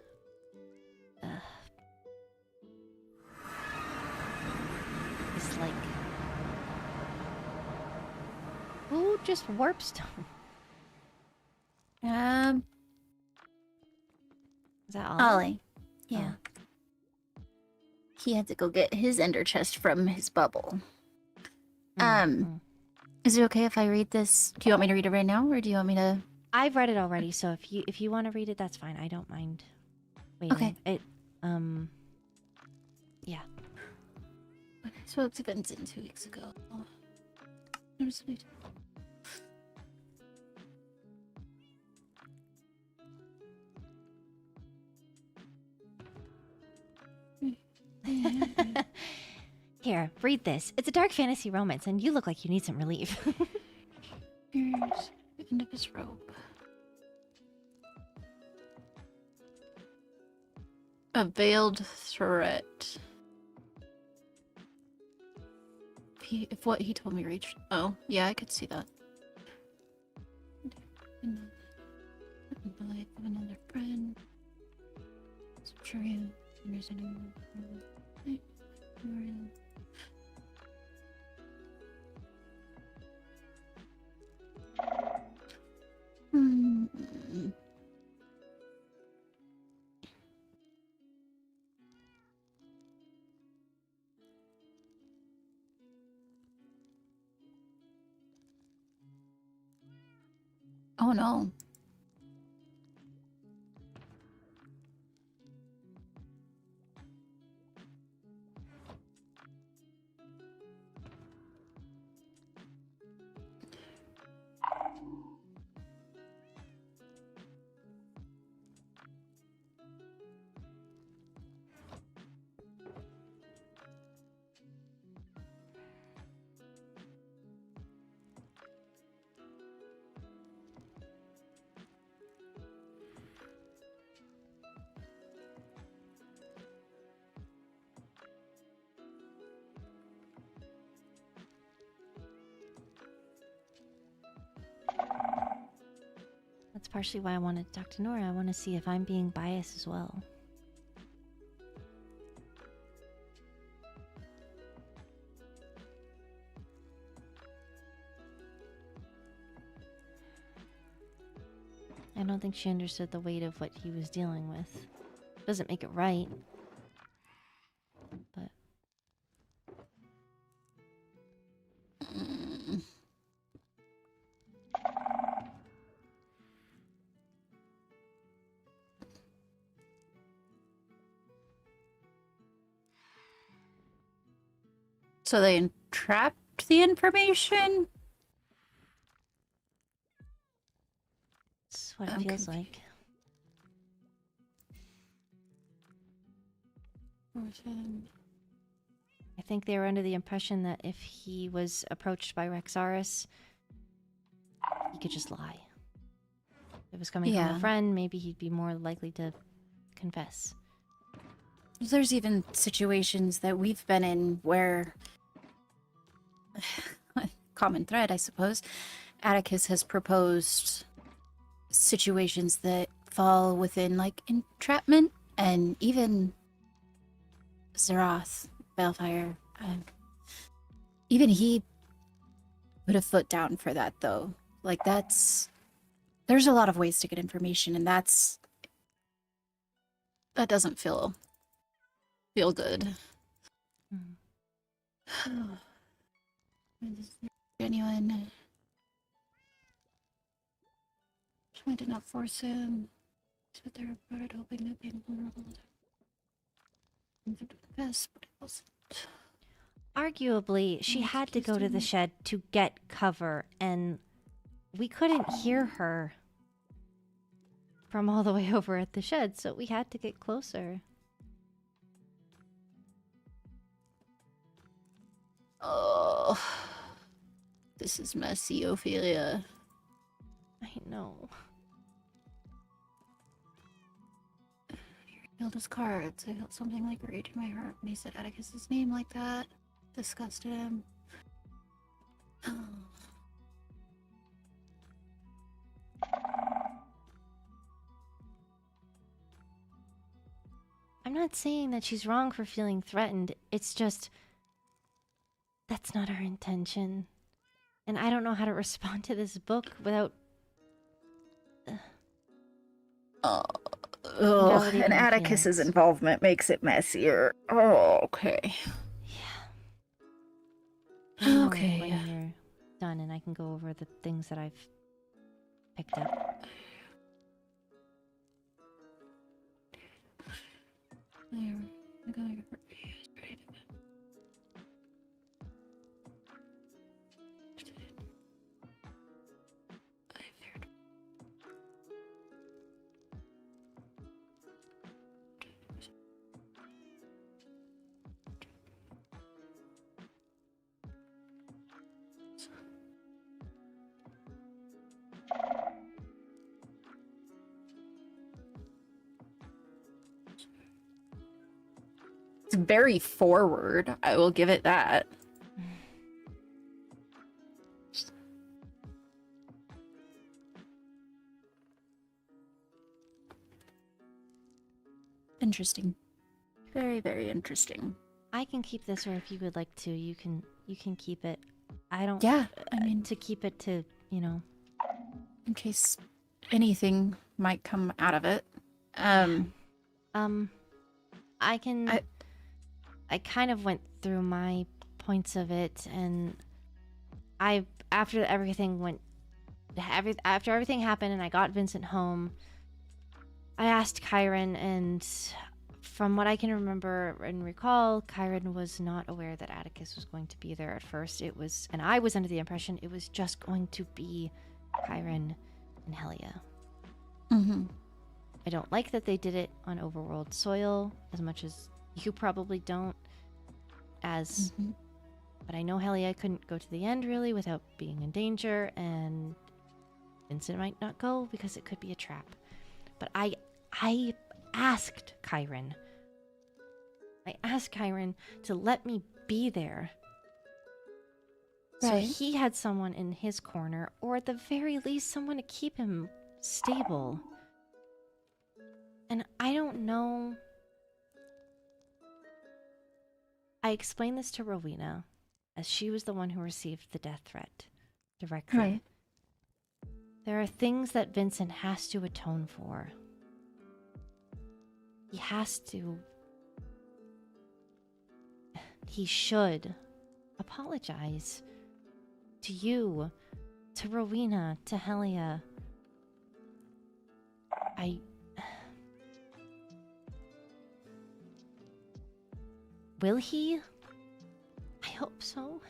like, who just warpstone? Um, Is that Ollie? Ollie. Yeah. He had to go get his ender chest from his bubble. Is it okay if I read this? Do you want me to read it right now, or do you want me to? I've read it already, so if you want to read it, that's fine. I don't mind waiting. Okay. It yeah. I spoke to Vincent 2 weeks ago. It was sweet. Here, read this. It's a dark fantasy romance, and you look like you need some relief. Here's the end of his rope. A veiled threat. If what he told me reached... Oh, yeah, I could see that. In the life of another friend. It's true. There's anyone... Oh no. That's partially why I wanted to talk to Nora. I want to see if I'm being biased as well. I don't think she understood the weight of what he was dealing with. Doesn't make it right. But So they entrapped the information? that's what it I'm feels confused. like. I think they were under the impression that if he was approached by Rexaris, he could just lie. If it was coming from Yeah. a friend, maybe he'd be more likely to confess. There's even situations that we've been in where, common thread, I suppose, Atticus has proposed situations that fall within like entrapment, and even Zeroth, Balefire, even he put a foot down for that though. Like there's a lot of ways to get information, and that doesn't feel good. Genuine. I did not force him. But they reported hoping that being vulnerable. The best, but it wasn't. Arguably, she had to go to the shed to get cover, and we couldn't hear her from all the way over at the shed, so we had to get closer. Oh, this is messy, Ophelia. I know. He held his cards. I felt something like rage in my heart when he said Atticus's name like that. Disgusted him. I'm not saying that she's wrong for feeling threatened. It's just... that's not our intention. And I don't know how to respond to this book without... Oh, Validating and my Atticus's feelings. involvement makes it messier. Oh, okay. Let me know Okay. when you're done and I can go over the things that I've picked up. It's very forward. I will give it that. Interesting. Very, very interesting. I can keep this, or if you would like to, you can keep it. I don't... Yeah, I mean, to keep it to, you know... in case anything might come out of it. I can... I kind of went through my points of it, and after everything happened and I got Vincent home, I asked Kyron, and from what I can remember and recall, Kyron was not aware that Atticus was going to be there at first. And I was under the impression it was just going to be Kyron and Helia. Mm-hmm. I don't like that they did it on overworld soil, as much as you probably don't. But I know Helia couldn't go to the end really without being in danger, and Vincent might not go because it could be a trap. But I asked Kyron. I asked Kyron to let me be there. So Right. he had someone in his corner, or at the very least someone to keep him stable. And I don't know. I explained this to Rowena, as she was the one who received the death threat directly. Right. There are things that Vincent has to atone for. He should apologize to you, to Rowena, to Helia. Will he? I hope so.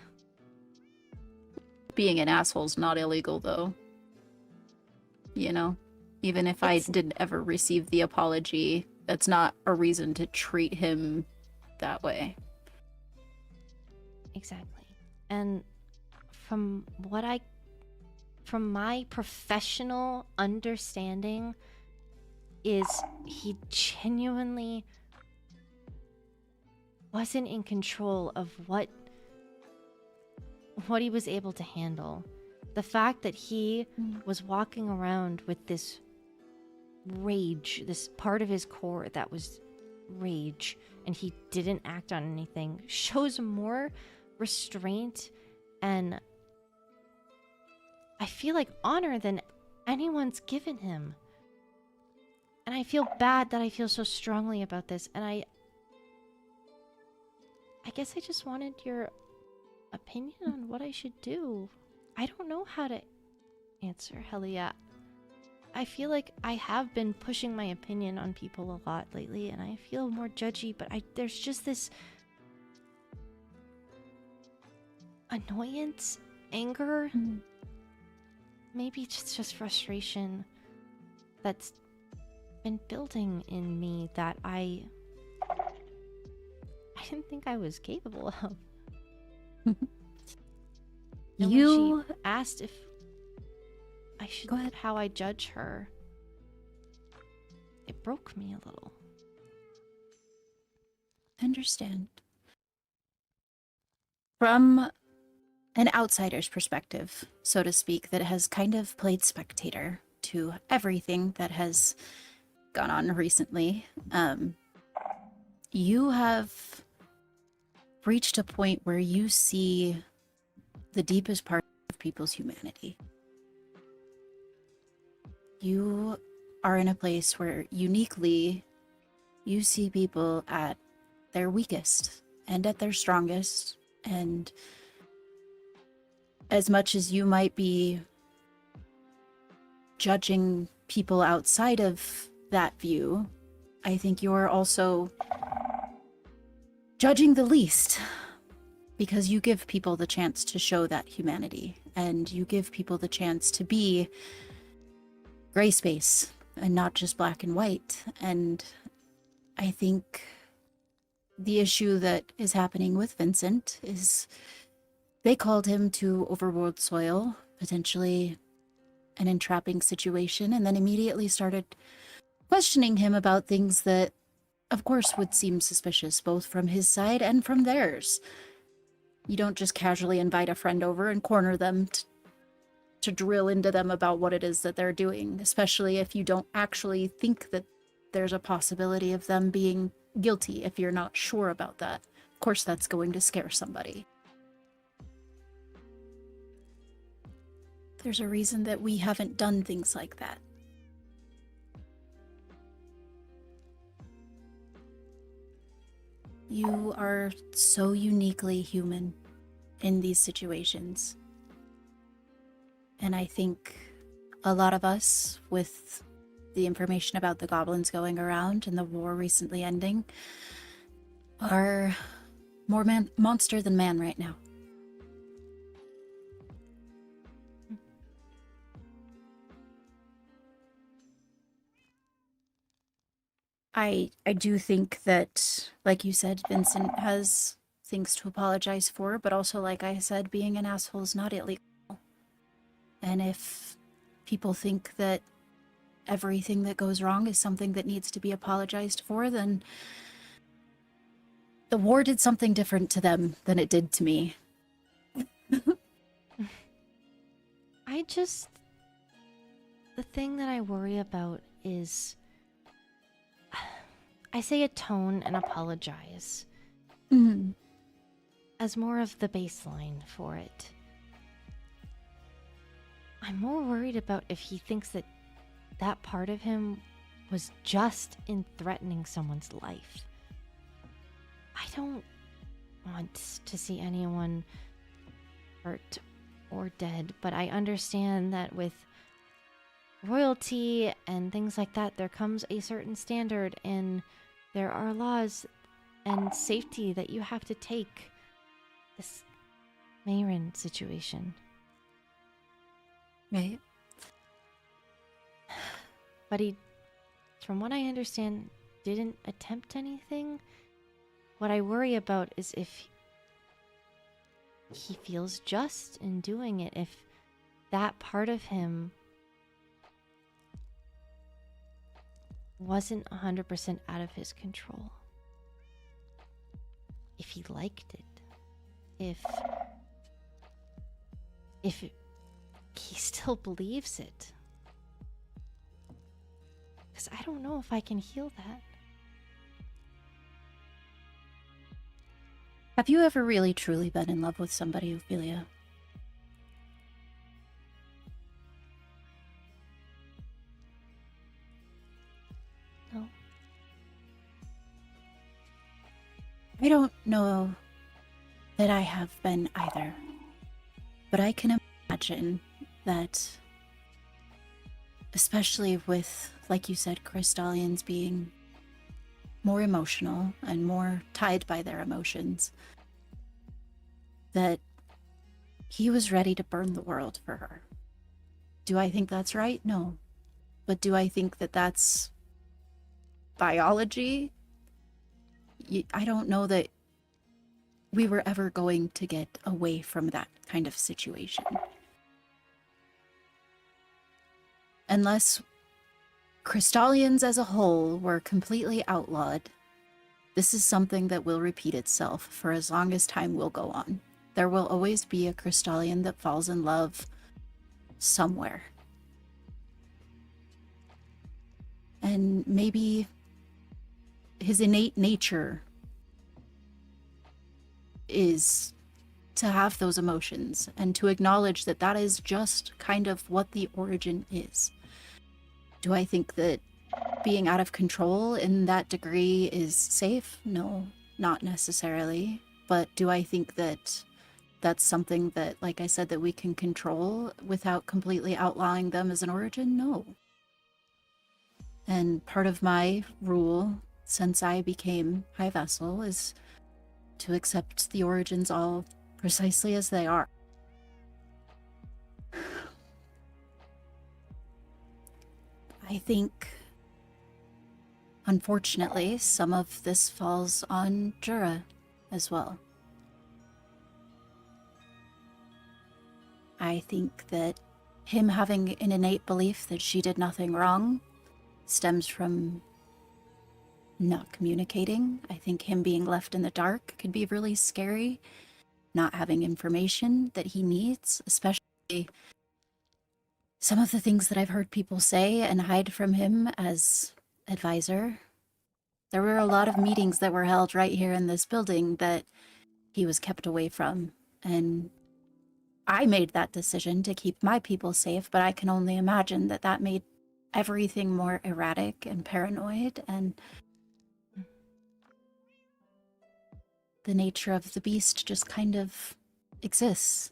Being an asshole's not illegal, though. You know? Even if I didn't ever receive the apology, that's not a reason to treat him that way. Exactly. And from my professional understanding, is he genuinely wasn't in control of what he was able to handle. The fact that he was walking around with this rage, this part of his core that was rage, and he didn't act on anything, shows more restraint and I feel like honor than anyone's given him. And I feel bad that I feel so strongly about this, and I guess I just wanted your opinion on what I should do. I don't know how to answer, Helia. I feel like I have been pushing my opinion on people a lot lately, and I feel more judgy, but there's just this annoyance, anger, maybe it's just frustration that's been building in me that I didn't think I was capable of. And when she asked if I should, Go ahead. how I judge her, it broke me a little. I understand. From an outsider's perspective, so to speak, that has kind of played spectator to everything that has gone on recently, you have reached a point where you see the deepest part of people's humanity. You are in a place where uniquely you see people at their weakest and at their strongest, and as much as you might be judging people outside of that view, I think you're also judging the least, because you give people the chance to show that humanity, and you give people the chance to be gray space and not just black and white. And I think the issue that is happening with Vincent is they called him to overworld soil, potentially an entrapping situation, and then immediately started questioning him about things that, of course, would seem suspicious, both from his side and from theirs. You don't just casually invite a friend over and corner them to drill into them about what it is that they're doing, especially if you don't actually think that there's a possibility of them being guilty if you're not sure about that. Of course, that's going to scare somebody. There's a reason that we haven't done things like that. You are so uniquely human in these situations. And I think a lot of us, with the information about the goblins going around and the war recently ending, are more monster than man right now. I do think that, like you said, Vincent has things to apologize for, but also, like I said, being an asshole is not illegal. And if people think that everything that goes wrong is something that needs to be apologized for, then the war did something different to them than it did to me. The thing that I worry about is, I say atone and apologize as more of the baseline for it. I'm more worried about if he thinks that that part of him was just in threatening someone's life. I don't want to see anyone hurt or dead, but I understand that with royalty and things like that, there comes a certain standard, and there are laws and safety that you have to take. This Mayrin situation. Right. But he, from what I understand, didn't attempt anything. What I worry about is if he feels just in doing it, if that part of him wasn't 100% out of his control. If he liked it. If he still believes it. Because I don't know if I can heal that. Have you ever really truly been in love with somebody, Ophelia? No. I don't know that I have been either. But I can imagine that, especially with, like you said, Crystallians being more emotional and more tied by their emotions, that he was ready to burn the world for her. Do I think that's right? No. But do I think that that's biology? I don't know that we were ever going to get away from that kind of situation. Unless Crystallians as a whole were completely outlawed, this is something that will repeat itself for as long as time will go on. There will always be a Crystallian that falls in love somewhere. And maybe his innate nature is to have those emotions and to acknowledge that that is just kind of what the origin is. Do I think that being out of control in that degree is safe? No, not necessarily. But do I think that that's something that, like I said, that we can control without completely outlawing them as an origin? No. And part of my rule since I became High Vessel is to accept the origins all precisely as they are. I think, unfortunately, some of this falls on Jura as well. I think that him having an innate belief that she did nothing wrong stems from not communicating. I think him being left in the dark could be really scary. Not having information that he needs, especially some of the things that I've heard people say and hide from him as advisor. There were a lot of meetings that were held right here in this building that he was kept away from. And I made that decision to keep my people safe, but I can only imagine that that made everything more erratic and paranoid, and the nature of the beast just kind of exists.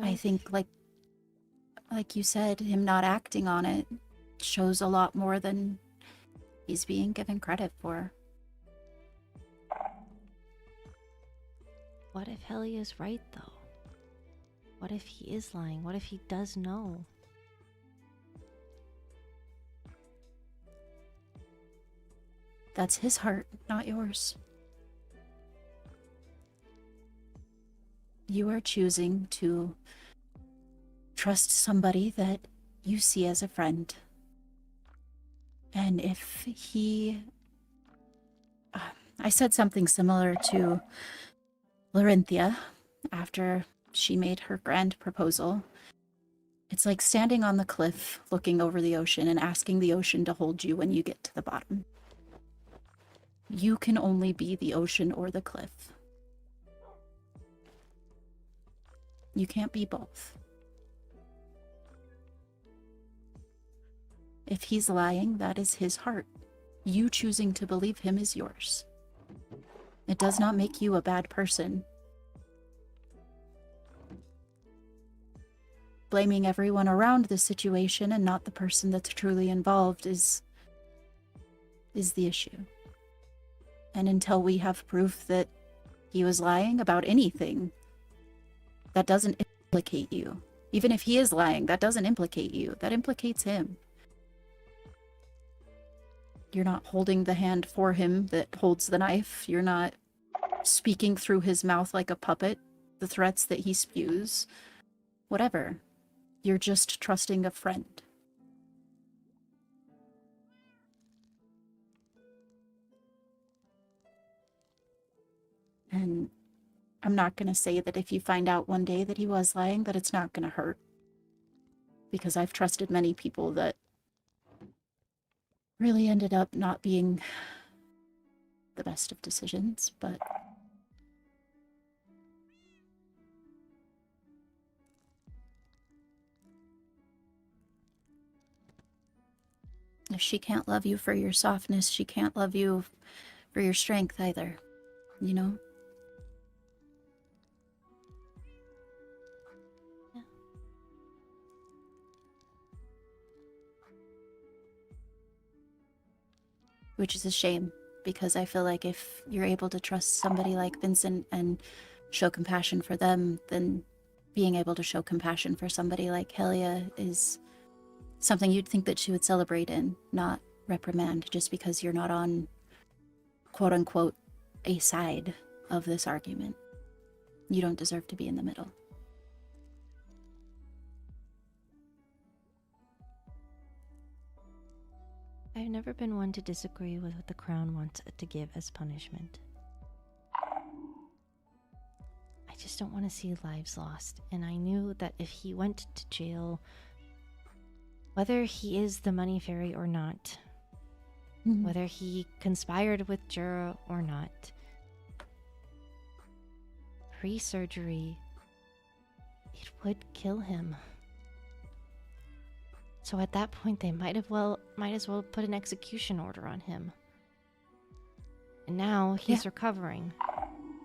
I think, like you said, him not acting on it shows a lot more than he's being given credit for. What if Helly is right, though? What if he is lying? What if he does know? That's his heart, not yours. You are choosing to trust somebody that you see as a friend. And if he... I said something similar to Larenthia after she made her grand proposal. It's like standing on the cliff, looking over the ocean and asking the ocean to hold you when you get to the bottom. You can only be the ocean or the cliff. You can't be both. If he's lying, that is his heart. You choosing to believe him is yours. It does not make you a bad person. Blaming everyone around the situation and not the person that's truly involved is the issue. And until we have proof that he was lying about anything, that doesn't implicate you. Even if he is lying, that doesn't implicate you. That implicates him. You're not holding the hand for him that holds the knife. You're not speaking through his mouth like a puppet, the threats that he spews. Whatever. You're just trusting a friend. And I'm not going to say that if you find out one day that he was lying, that it's not going to hurt. Because I've trusted many people that really ended up not being the best of decisions, but if she can't love you for your softness, she can't love you for your strength either, you know? Yeah. Which is a shame, because I feel like if you're able to trust somebody like Vincent and show compassion for them, then being able to show compassion for somebody like Helia is something you'd think that she would celebrate in, not reprimand, just because you're not on, quote-unquote, a side of this argument. You don't deserve to be in the middle. I've never been one to disagree with what the Crown wants to give as punishment. I just don't want to see lives lost, and I knew that if he went to jail, whether he is the money fairy or not, whether he conspired with Jura or not, pre-surgery, it would kill him. So at that point, they might as well put an execution order on him. And now he's recovering.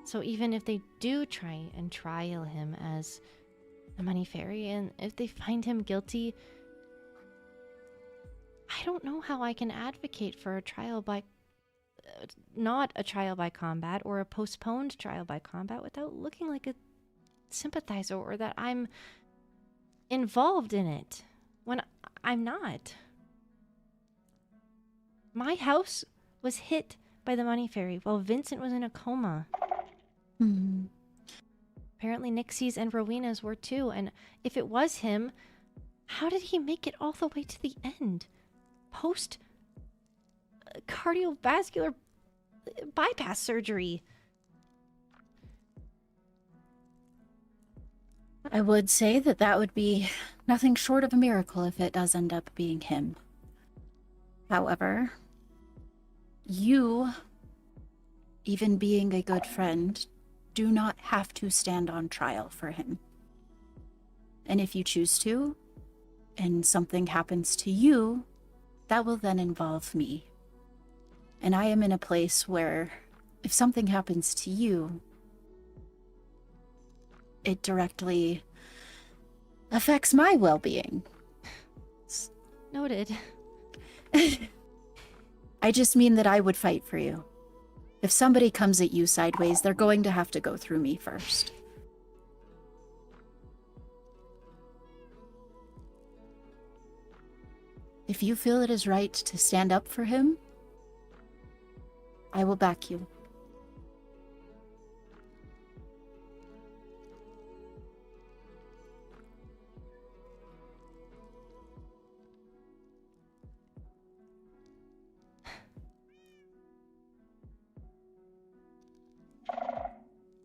So even if they do try and trial him as a money fairy, and if they find him guilty, I don't know how I can advocate for a trial by, not a trial by combat or a postponed trial by combat without looking like a sympathizer or that I'm involved in it when I'm not. My house was hit by the money fairy while Vincent was in a coma. Apparently Nixie's and Rowena's were too, and if it was him, how did he make it all the way to the end? Post cardiovascular bypass surgery. I would say that that would be nothing short of a miracle if it does end up being him. However, you, even being a good friend, do not have to stand on trial for him. And if you choose to, and something happens to you, that will then involve me. And I am in a place where if something happens to you, it directly affects my well-being. Noted. I just mean that I would fight for you. If somebody comes at you sideways, they're going to have to go through me first. If you feel it is right to stand up for him, I will back you.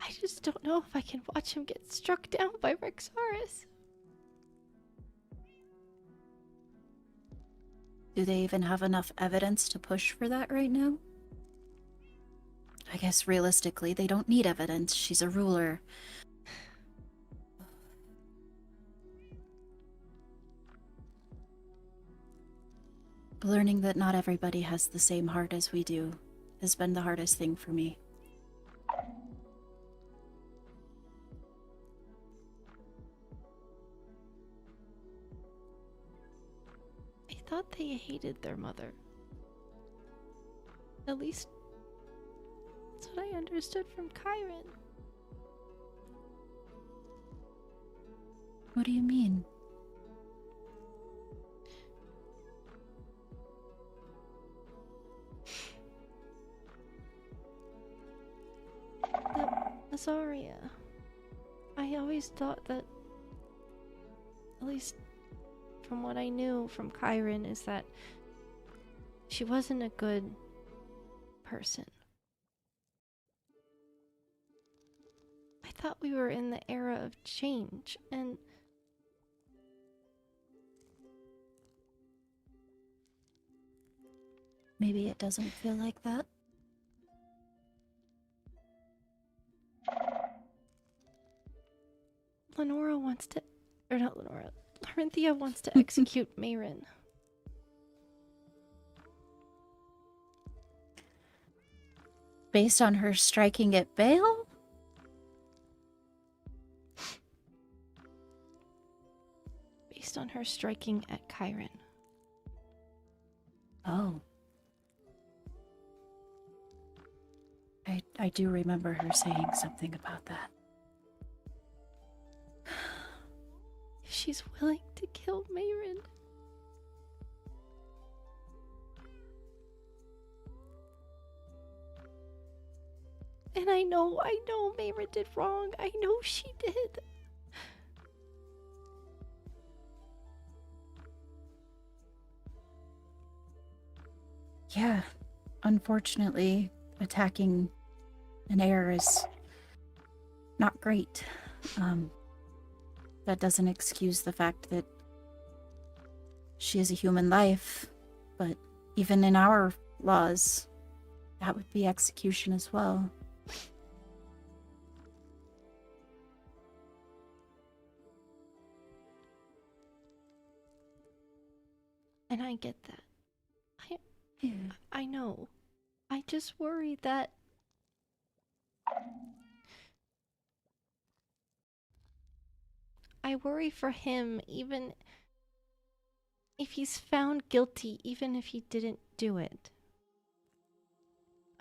I just don't know if I can watch him get struck down by Rexaris. Do they even have enough evidence to push for that right now? I guess realistically, they don't need evidence. She's a ruler. Learning that not everybody has the same heart as we do has been the hardest thing for me. I thought they hated their mother. At least, that's what I understood from Chiron. What do you mean? Azaria. I always thought that, at least from what I knew from Chiron, is that she wasn't a good person. I thought we were in the era of change, and Maybe it doesn't feel like that. Lenora wants to, or not Lenora, Larenthia wants to execute Mayrin. Based on her striking at Bale? Based on her striking at Chiron. Oh. I do remember her saying something about that. If she's willing to kill Mayrin. And I know Mayrin did wrong. I know she did. Yeah, unfortunately, attacking an heir is not great. That doesn't excuse the fact that she is a human life, but even in our laws, that would be execution as well. And I get that. I know. I just worry that I worry for him, even if he's found guilty, even if he didn't do it.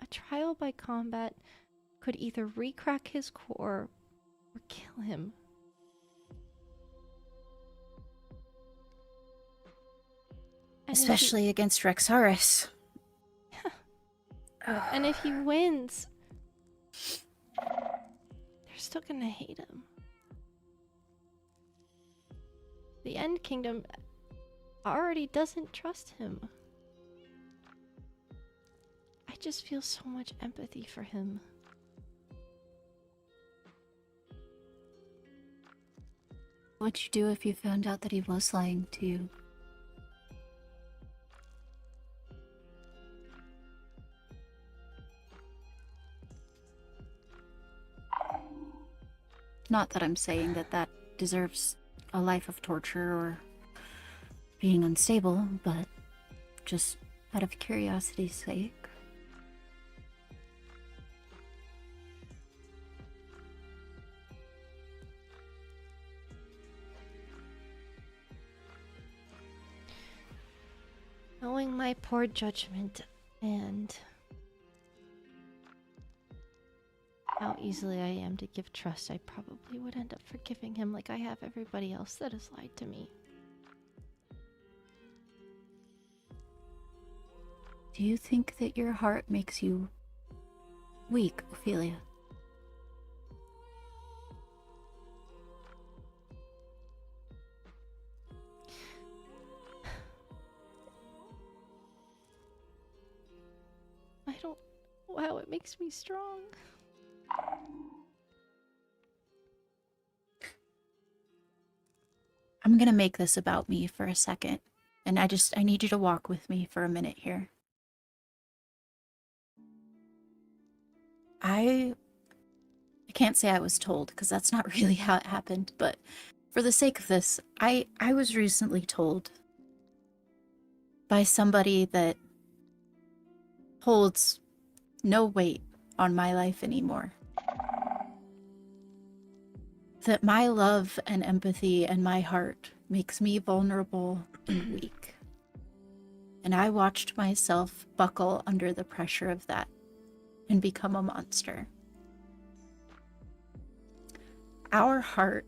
A trial by combat could either re-crack his core or kill him. And Especially against Rexaris. And if he wins, they're still gonna hate him. The End Kingdom already doesn't trust him. I just feel so much empathy for him. What'd you do if you found out that he was lying to you? Not that I'm saying that that deserves a life of torture or being unstable, but just out of curiosity's sake. Knowing my poor judgment and how easily I am to give trust, I probably would end up forgiving him like I have everybody else that has lied to me. Do you think that your heart makes you weak, Ophelia? I don't know how it makes me strong. I'm gonna make this about me for a second, and I need you to walk with me for a minute here. I can't say I was told, because that's not really how it happened, but for the sake of this, I was recently told by somebody that holds no weight on my life anymore that my love and empathy and my heart makes me vulnerable and weak. And I watched myself buckle under the pressure of that and become a monster. Our heart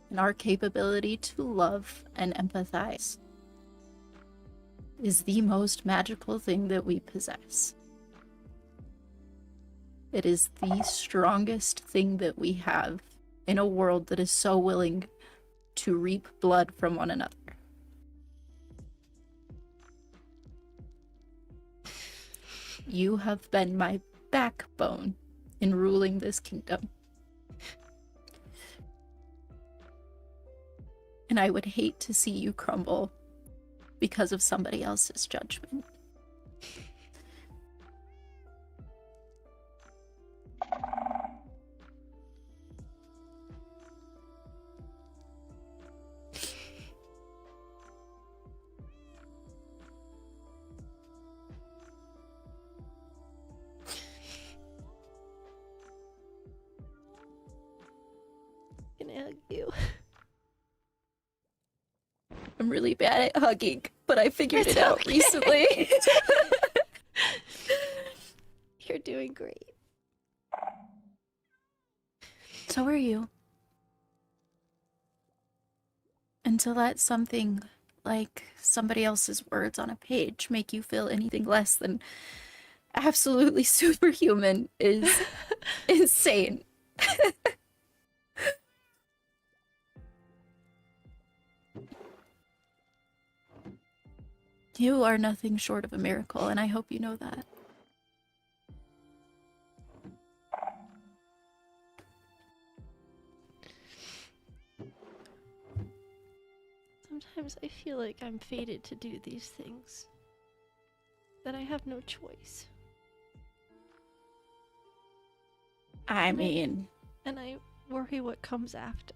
and our capability to love and empathize is the most magical thing that we possess. It is the strongest thing that we have in a world that is so willing to reap blood from one another. You have been my backbone in ruling this kingdom. And I would hate to see you crumble because of somebody else's judgment. gonna hug you. I'm really bad at hugging, but I figured It's it out okay. recently. You're doing great. So are you. And to let something like somebody else's words on a page make you feel anything less than absolutely superhuman is insane. You are nothing short of a miracle, and I hope you know that. Sometimes I feel like I'm fated to do these things. That I have no choice. I mean, And I worry what comes after.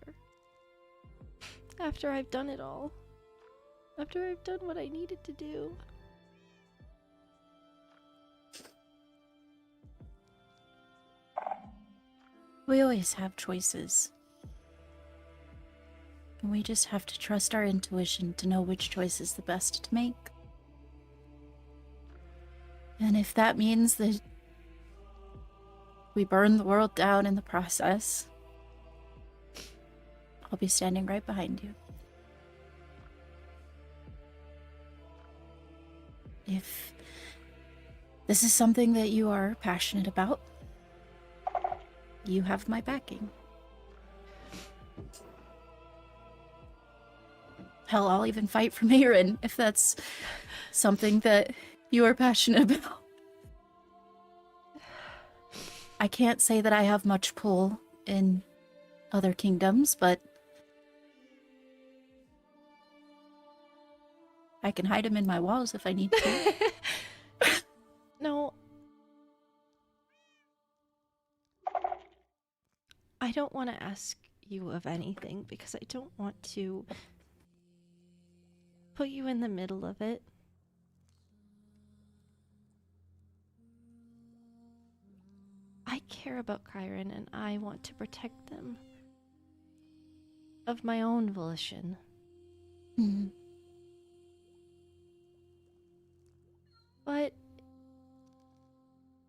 After I've done it all. After I've done what I needed to do. we always have choices. And we just have to trust our intuition to know which choice is the best to make. And if that means that we burn the world down in the process, I'll be standing right behind you. If this is something that you are passionate about, you have my backing. Hell, I'll even fight for Mayrin if that's something that you are passionate about. I can't say that I have much pull in other kingdoms, but I can hide him in my walls if I need to. No. I don't want to ask you of anything because I don't want to put you in the middle of it. I care about Kyron and I want to protect them. Of my own volition. Mhm. But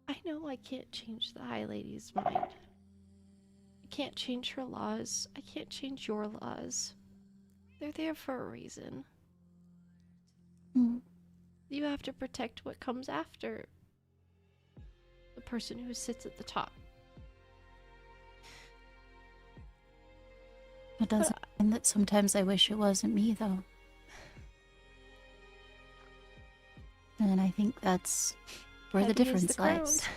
I know I can't change the High Lady's mind. I can't change her laws. I can't change your laws. They're there for a reason. Mhm. You have to protect what comes after the person who sits at the top. It doesn't mean that sometimes I wish it wasn't me, though. And I think that's where the Heavy is difference the crown. lies.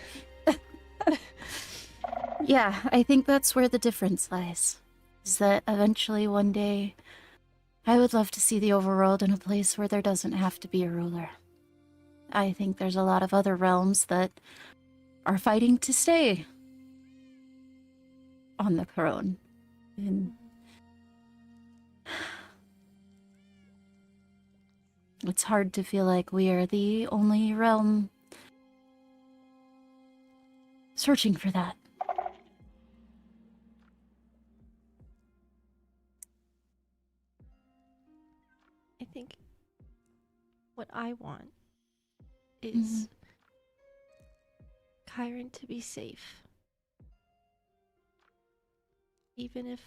Yeah, I think that's where the difference lies. Is that eventually one day I would love to see the overworld in a place where there doesn't have to be a ruler. I think there's a lot of other realms that are fighting to stay on the throne. And it's hard to feel like we are the only realm searching for that. I think what I want is Kyron to be safe. Even if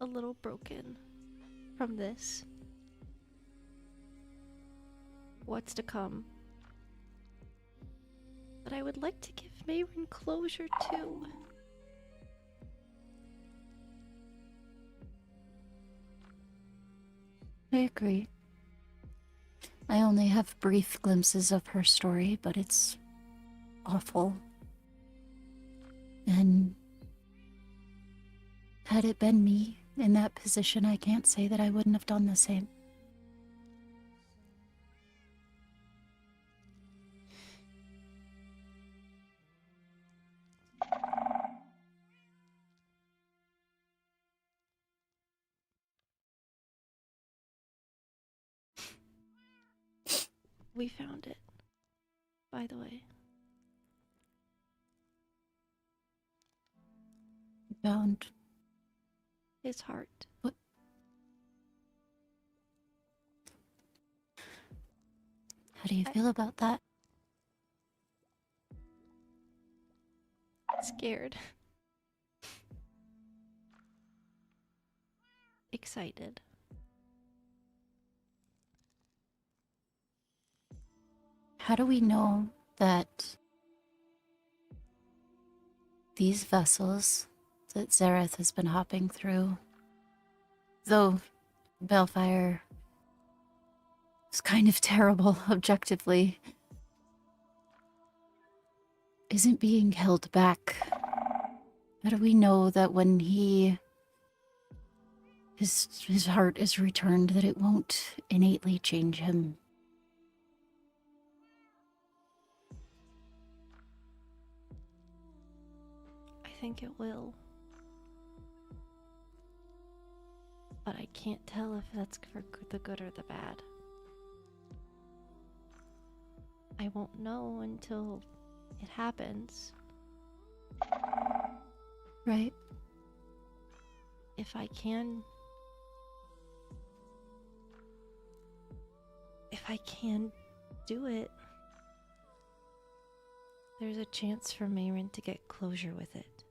a little broken from this. What's to come. But I would like to give Mayrin closure too. I agree. I only have brief glimpses of her story, but it's awful. And had it been me in that position, I can't say that I wouldn't have done the same. We found it, by the way. Found his heart. What? How do you feel about that? Scared. Excited. How do we know that these vessels that Zareth has been hopping through, though Balefire is kind of terrible objectively, isn't being held back? How do we know that when his heart is returned, that it won't innately change him? I think it will. But I can't tell if that's for the good or the bad. I won't know until it happens. Right. If I can do it, there's a chance for Mayrin to get closure with it.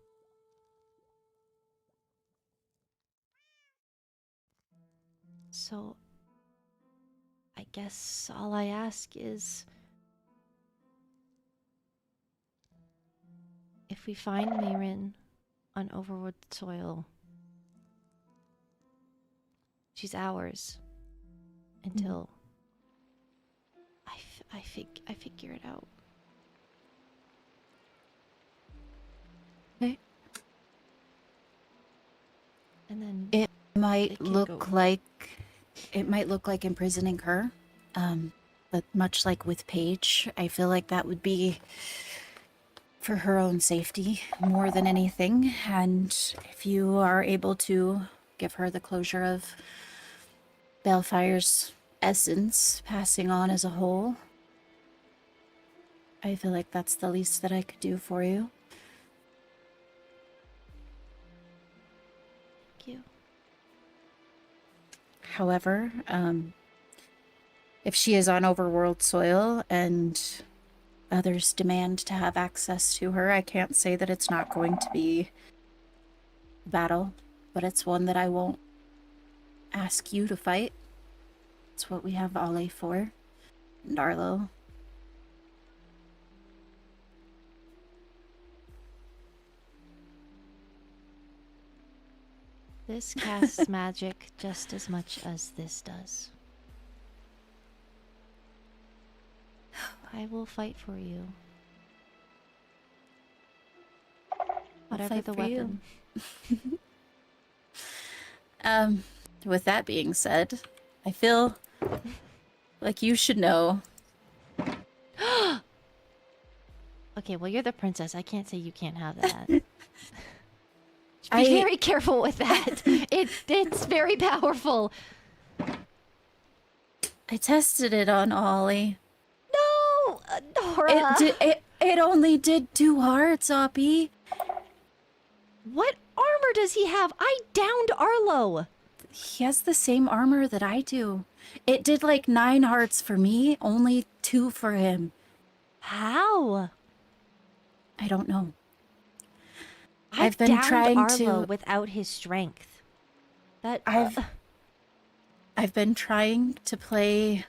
So I guess all I ask is, if we find Mayrin on Overwood soil, she's ours until I figure it out. Okay. And then It might it can look go. like imprisoning her, but much like with Paige, I feel like that would be for her own safety more than anything. And if you are able to give her the closure of Balefire's essence passing on as a whole, I feel like that's the least that I could do for you. Thank you. However, if she is on overworld soil and others demand to have access to her, I can't say that it's not going to be a battle, but it's one that I won't ask you to fight. It's what we have Ollie for, and Arlo. This casts magic just as much as this does. I will fight for you. Whatever fight the for you. weapon. With that being said, I feel like you should know. Okay, well, you're the princess. I can't say you can't have that. Be very careful with that. It's very powerful. I tested it on Ollie. No, Nora. It only did 2 hearts, Oppie. What armor does he have? I downed Arlo. He has the same armor that I do. It did like 9 hearts for me, only 2 for him. How? I don't know. I've been downed trying Arlo to- without his strength. That I've been trying to play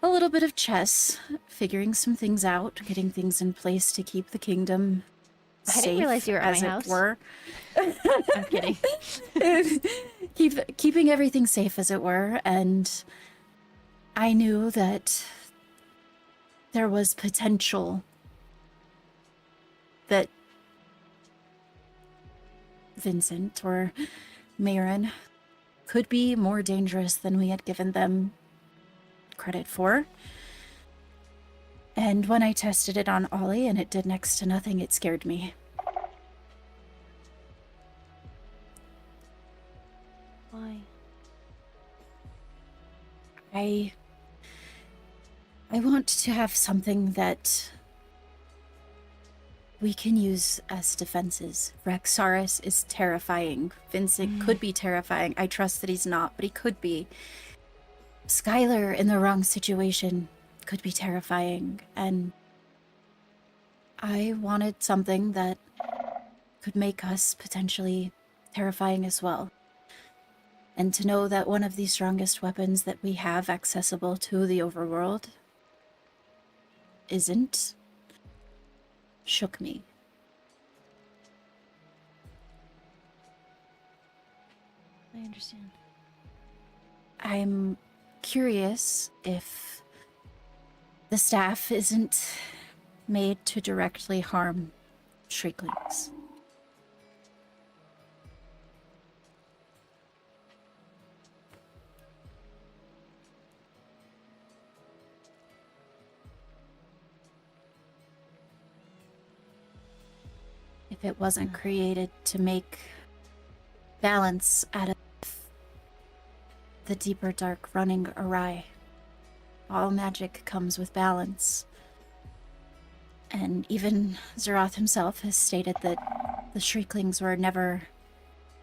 a little bit of chess, figuring some things out, getting things in place to keep the kingdom I didn't safe, realize you were at as my it house. were. I'm kidding. Keeping everything safe, as it were, and I knew that there was potential that Vincent or Mayrin could be more dangerous than we had given them credit for. And when I tested it on Ollie and it did next to nothing, it scared me. Why? I want to have something that we can use as defenses. Rexaurus is terrifying. Vincent could be terrifying. I trust that he's not, but he could be. Skylar in the wrong situation could be terrifying, and I wanted something that could make us potentially terrifying as well. And to know that one of the strongest weapons that we have accessible to the overworld isn't shook me. I understand. I'm curious if the staff isn't made to directly harm Shrieklings. If it wasn't created to make balance out of the deeper dark running awry. All magic comes with balance. And even Zeroth himself has stated that the Shrieklings were never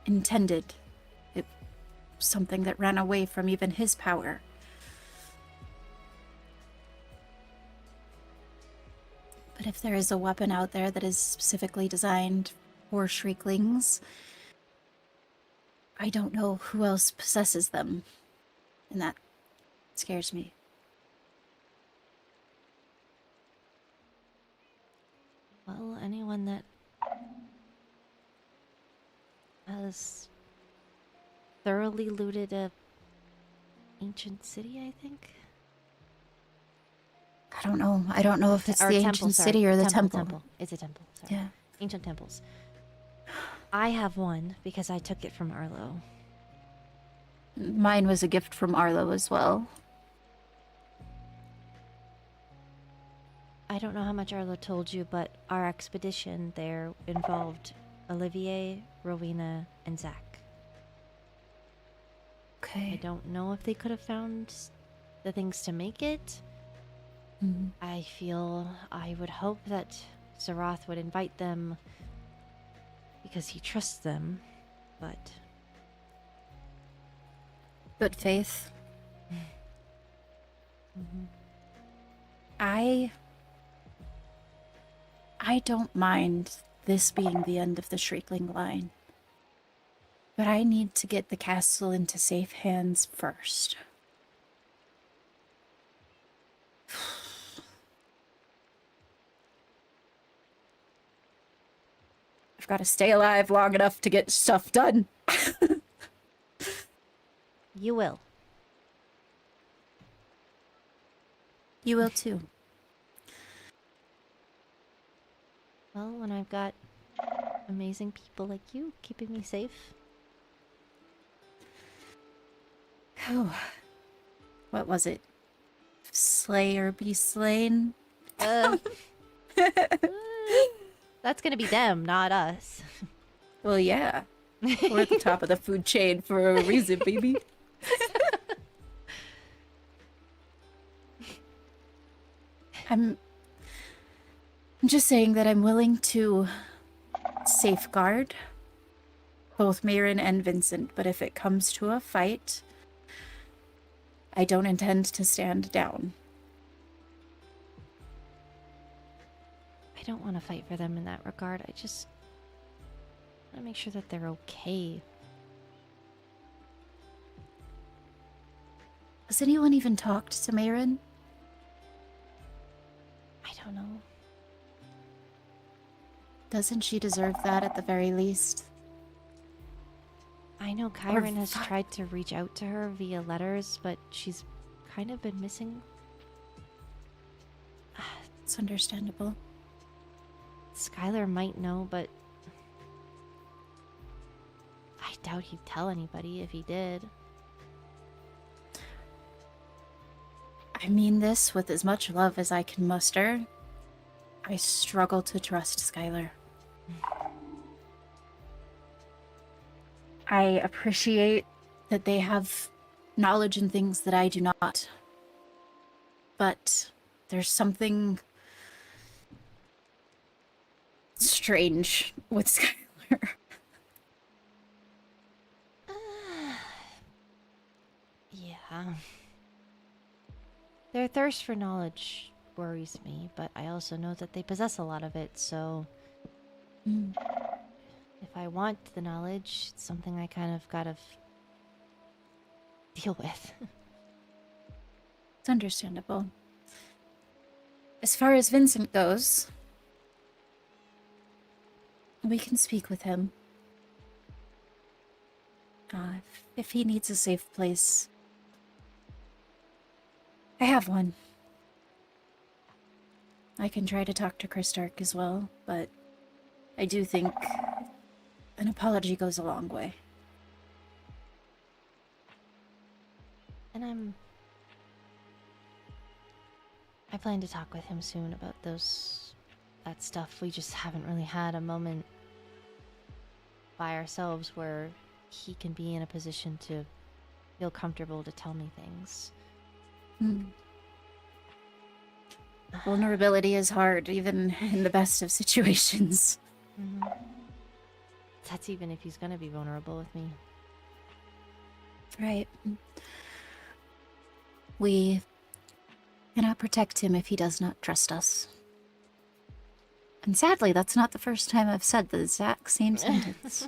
intended. It was something that ran away from even his power. But if there is a weapon out there that is specifically designed for Shrieklings, I don't know who else possesses them. And that scares me. Well, anyone that has thoroughly looted a ancient city, I think. I don't know. I don't know if it's Or the temple, ancient sorry. city or the temple. It's a temple. Sorry. Yeah. Ancient temples. I have one because I took it from Arlo. Mine was a gift from Arlo as well. I don't know how much Arlo told you, but our expedition there involved Olivier, Rowena, and Zach. I Okay. don't know if they could have found the things to make it. Mhm. I would hope that Zeroth would invite them because he trusts them, but Good faith. Mhm. I don't mind this being the end of the Shriekling line. But I need to get the castle into safe hands first. I've got to stay alive long enough to get stuff done. You will. You will too. Well, when I've got amazing people like you keeping me safe. Oh, what was it? Slay or be slain? That's gonna be them, not us. Well, yeah. We're at the top of the food chain for a reason, baby. I'm just saying that I'm willing to safeguard both Mayrin and Vincent, but if it comes to a fight, I don't intend to stand down. I don't want to fight for them in that regard. I just want to make sure that they're okay. Has anyone even talked to Mayrin? I don't know. Doesn't she deserve that at the very least? I know Kyron has tried to reach out to her via letters, but she's kind of been missing. It's understandable. Skylar might know, but I doubt he'd tell anybody if he did. I mean this with as much love as I can muster. I struggle to trust Skylar. I appreciate that they have knowledge in things that I do not. But there's something strange with Skylar. Yeah. Their thirst for knowledge worries me, but I also know that they possess a lot of it, so if I want the knowledge, it's something I kind of gotta deal with. It's understandable. As far as Vincent goes, we can speak with him. If he needs a safe place, I have one. I can try to talk to Chris Dark as well, but I do think an apology goes a long way. And I plan to talk with him soon about that stuff. We just haven't really had a moment by ourselves where he can be in a position to feel comfortable to tell me things. Vulnerability is hard, even in the best of situations. That's even if he's gonna be vulnerable with me. Right. We cannot protect him if he does not trust us. And sadly, that's not the first time I've said the exact same sentence.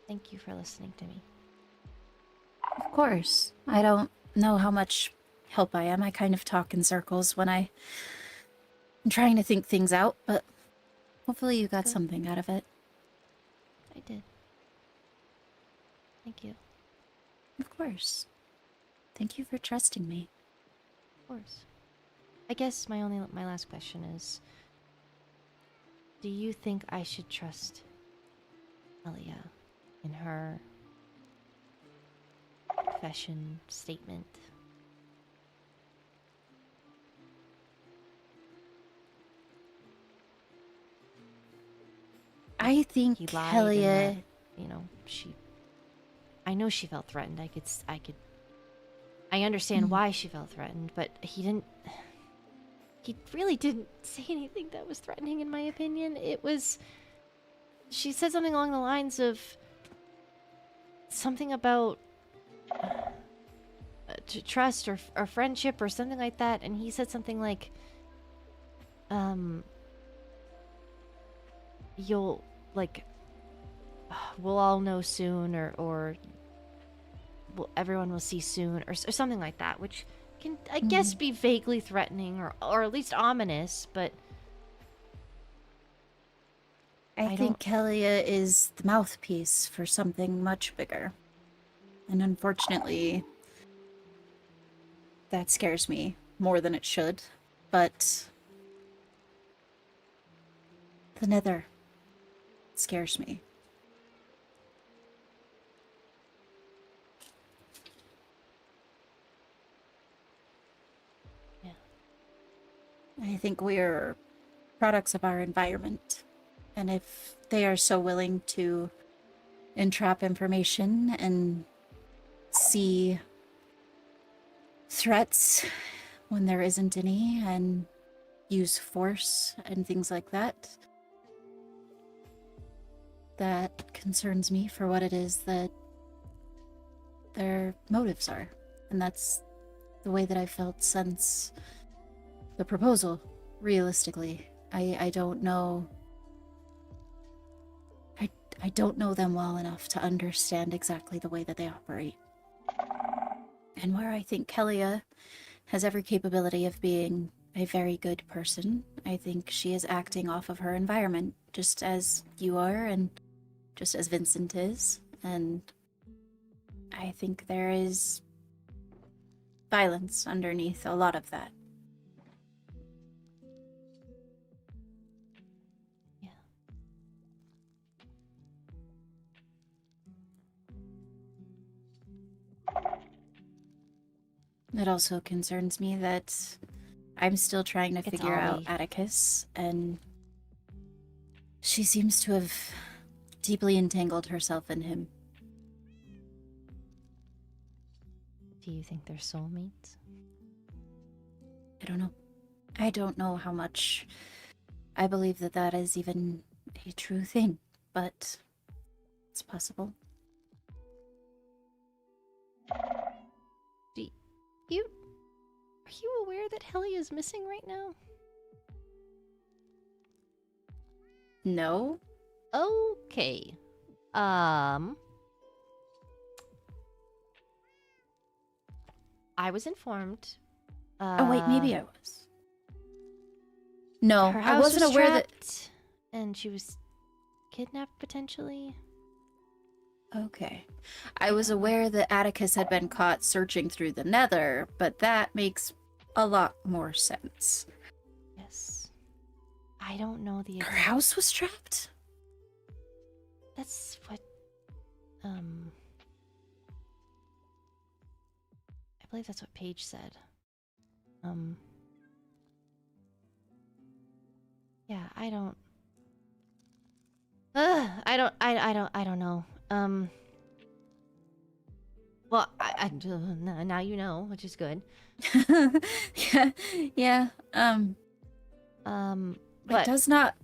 Thank you for listening to me. Of course. I don't know how much help I am. I kind of talk in circles when I'm trying to think things out, but hopefully you got Good. something out of it. I did. Thank you. Of course. Thank you for trusting me. Of course. I guess my last question is, do you think I should trust Elia in her confession statement? I think He lied Helia... and that, you know, I know she felt threatened. I understand why she felt threatened, but he really didn't say anything that was threatening in my opinion. She said something along the lines of something about to trust or friendship or something like that, and he said something like, you'll, like, we'll all know soon, or everyone will see soon, or something like that, which can, I guess, be vaguely threatening or at least ominous, but I think Helia is the mouthpiece for something much bigger. And unfortunately, that scares me more than it should. But the Nether scares me. Yeah. I think we're products of our environment. And if they are so willing to entrap information and see threats when there isn't any and use force and things like that, that concerns me for what it is that their motives are. And that's the way that I felt since the proposal, realistically. I don't know. I don't know them well enough to understand exactly the way that they operate. And where I think Helia has every capability of being a very good person, I think she is acting off of her environment, just as you are and just as Vincent is. And I think there is violence underneath a lot of that. It also concerns me that I'm still trying to figure out Atticus, and she seems to have deeply entangled herself in him. Do you think they're soulmates? I don't know. I don't know how much I believe that that is even a true thing, but it's possible. Are you aware that Helly is missing right now? No? Okay. I was informed. Oh, wait, maybe I was. No, Her I house wasn't was aware that. trapped, and she was kidnapped potentially. Okay. I was aware that Atticus had been caught searching through the nether, but that makes a lot more sense. Yes. I don't know the Her exact... house was trapped? That's what... I believe that's what Paige said. Yeah, I don't... I don't know. Well, now you know, which is good. Yeah. But It does not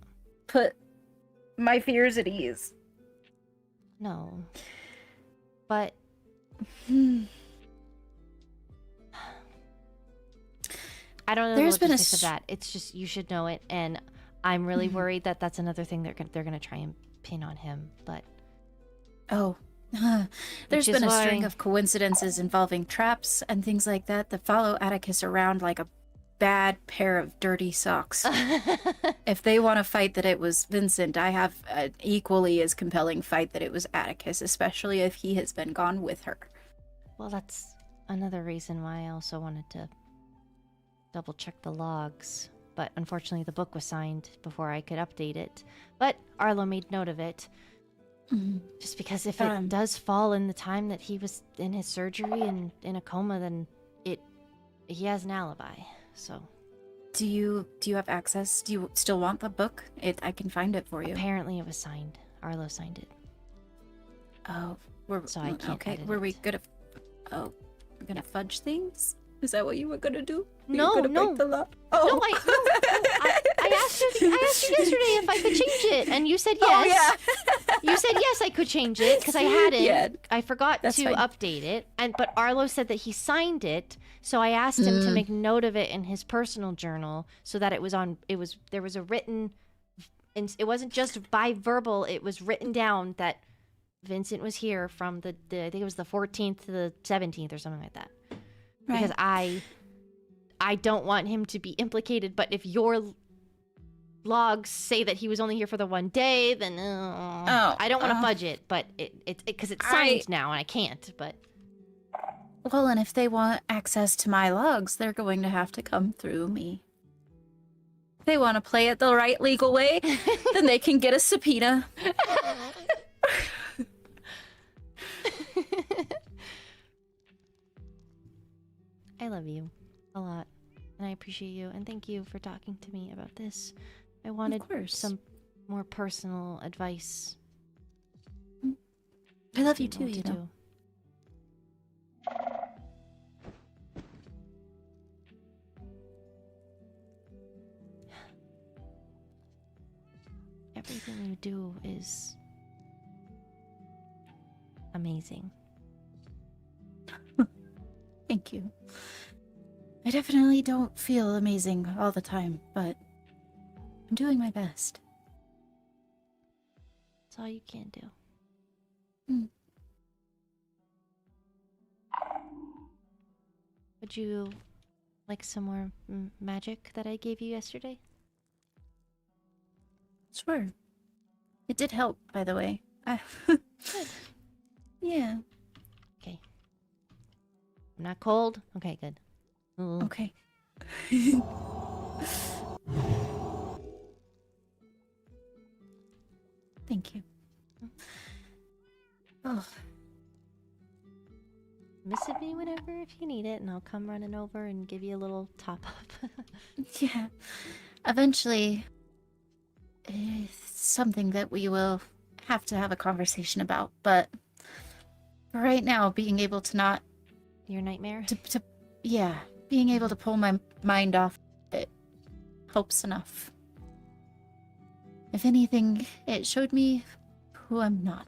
put my fears at ease. no. But I don't know There's the been a logistics of that. It's just you should know it, and I'm really worried that that's another thing they're gonna try and pin on him. But Oh. There's Which is been a string why- of coincidences involving traps and things like that that follow Atticus around like a bad pair of dirty socks. If they want to fight that it was Vincent, I have an equally as compelling fight that it was Atticus, especially if he has been gone with her. well, that's another reason why I also wanted to double check the logs. But unfortunately, the book was signed before I could update it. But Arlo made note of it. Just because if it does fall in the time that he was in his surgery and in a coma, then he has an alibi. So Do you have access? Do you still want the book? I can find it for you. apparently it was signed. Arlo signed it. Oh, So I can't okay. edit Were we it. gonna? Oh, we're gonna fudge things? Is that what you were gonna do? Were No, you gonna no. break the law? No, Oh, I asked you yesterday if I could change it, and you said yes. Oh yeah. You said yes, I could change it because I hadn't. Yeah, I forgot that's to fine. update it, but Arlo said that he signed it, so I asked him to make note of it in his personal journal so that there was a written, and it wasn't just by verbal. It was written down that Vincent was here from the I think it was the 14th to the 17th or something like that. Because I don't want him to be implicated, but if your logs say that he was only here for the one day, then I don't want to fudge it, but it because it's signed now and I can't. But Well, and if they want access to my logs, they're going to have to come through me. If they want to play it the right legal way, then they can get a subpoena. I love you a lot, and I appreciate you, and thank you for talking to me about this. I wanted course. some more personal advice. I love you Didn't too, what you to know. do. Everything you do is amazing. Thank you. I definitely don't feel amazing all the time, but I'm doing my best. That's all you can do. Would you like some more magic that I gave you yesterday? Sure. It did help, by the way. Good. Yeah. Okay. I'm not cold? Okay, good. Ooh. Okay. Thank you. Oh, Message me whenever if you need it, and I'll come running over and give you a little top up. yeah. Eventually, it's something that we will have to have a conversation about, but for right now, being able to not Your nightmare? Yeah, being able to pull my mind off it helps enough. If anything, it showed me who I'm not.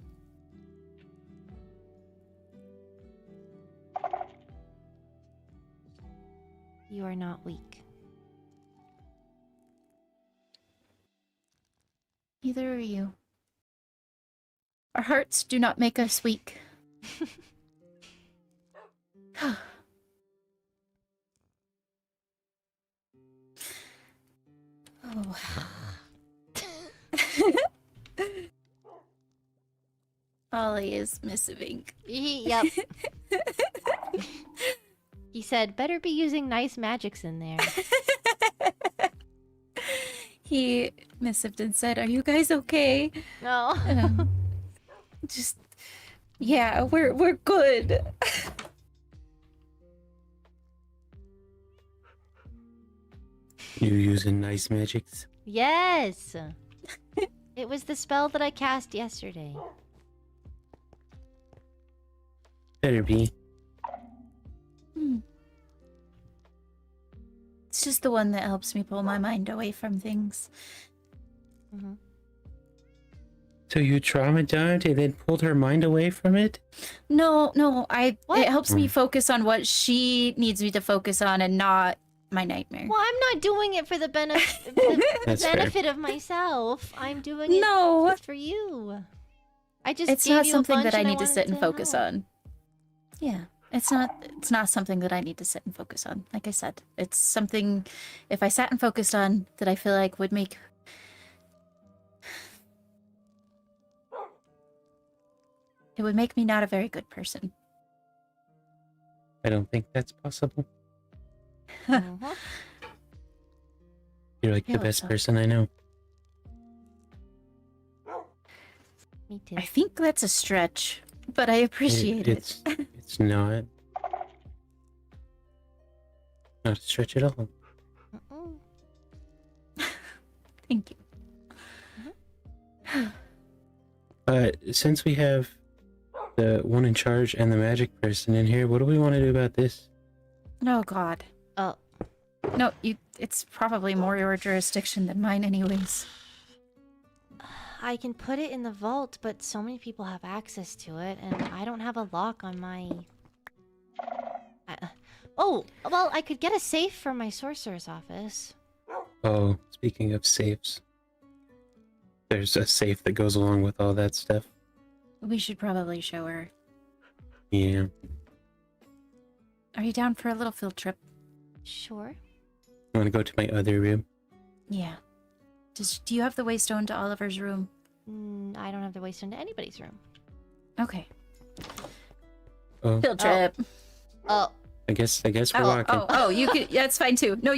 You are not weak. Neither are you. Our hearts do not make us weak. Oh. Ollie is missing. Yep. He said, better be using nice magics in there. He missived and said, "Are you guys okay?" No. Just, yeah, we're good. You using nice magics? Yes. It was the spell that I cast yesterday. Better be. It's just the one that helps me pull my mind away from things. Mm-hmm. So you traumatized and then pulled her mind away from it? No, What? it helps me focus on what she needs me to focus on and not my nightmare. Well, I'm not doing it for the benefit That's fair. benefit of myself. I'm doing it No, for you. I just it's gave not you a something bunch that I and need to wanted sit and focus help. on. Yeah, it's not something that I need to sit and focus on. Like I said, it's something if I sat and focused on that I feel like would make it would make me not a very good person. I don't think that's possible. Mhm. You're like I the hope best so. person I know. Me too. I think that's a stretch, but I appreciate it. It's not a stretch at all. Mm-mm. Thank you. But since we have the one in charge and the magic person in here, what do we want to do about this? Oh God. Oh, No, it's probably more your jurisdiction than mine anyways. I can put it in the vault, but so many people have access to it, and I don't have a lock on my... Oh, well, I could get a safe from my sorcerer's office. Oh, speaking of safes, there's a safe that goes along with all that stuff. We should probably show her. Yeah. Are you down for a little field trip? Sure. I want to go to my other room. Yeah. Do you have the waystone to Oliver's room? I don't have to waste into anybody's room. Okay. Oh, Field trip. Oh. I guess we're walking. Oh, you could. Yeah, it's fine too. No,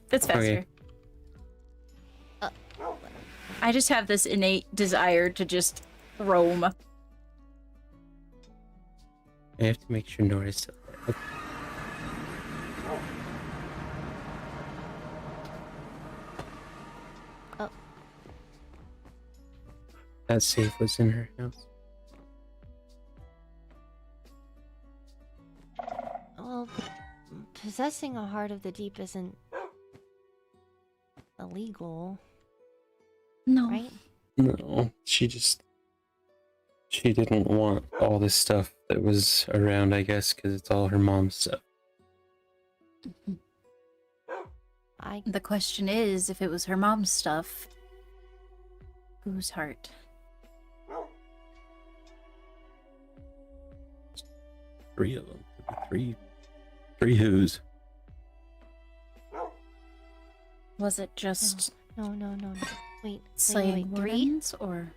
that's faster. Okay. I just have this innate desire to just roam. I have to make sure Nora's still there. Okay. Oh. That safe was in her house. Well, possessing a heart of the deep isn't illegal, No. right? No, she didn't want all this stuff that was around, I guess, because it's all her mom's stuff. The question is, if it was her mom's stuff, whose heart? Three of them. Three who's. Was it just No. Wait, slaying wait. Three? wardens, or?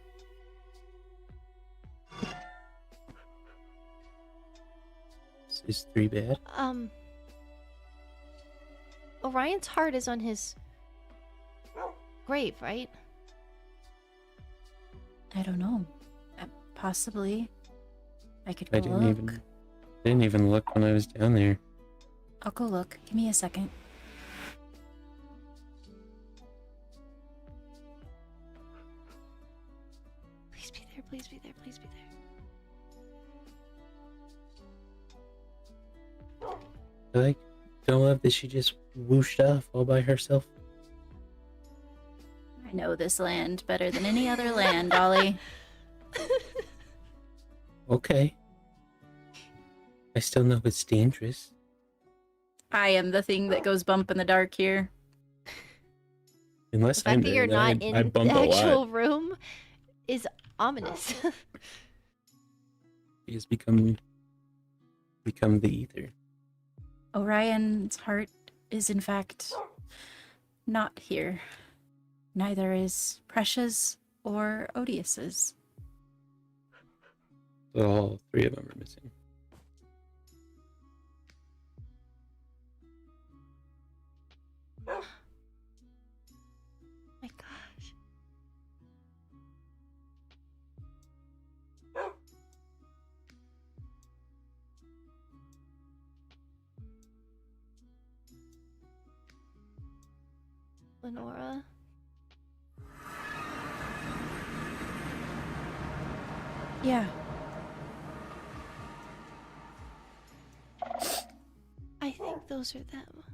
Is three bad? Orion's heart is on his grave, right? I don't know. Possibly. I could I go look. didn't even look when I was down there. I'll go look. Give me a second. Please be there, please be there, please be there. I don't love that she just whooshed off all by herself. I know this land better than any other land, Ollie. Okay. I still know it's dangerous. I am the thing that goes bump in the dark here. Unless The fact that you're not in I the bump a lot. actual room is ominous. He has become the ether. Orion's heart is in fact not here. Neither is Precious or Odius's. So all three of them are missing. My gosh. Lenora. Yeah. I think those are them.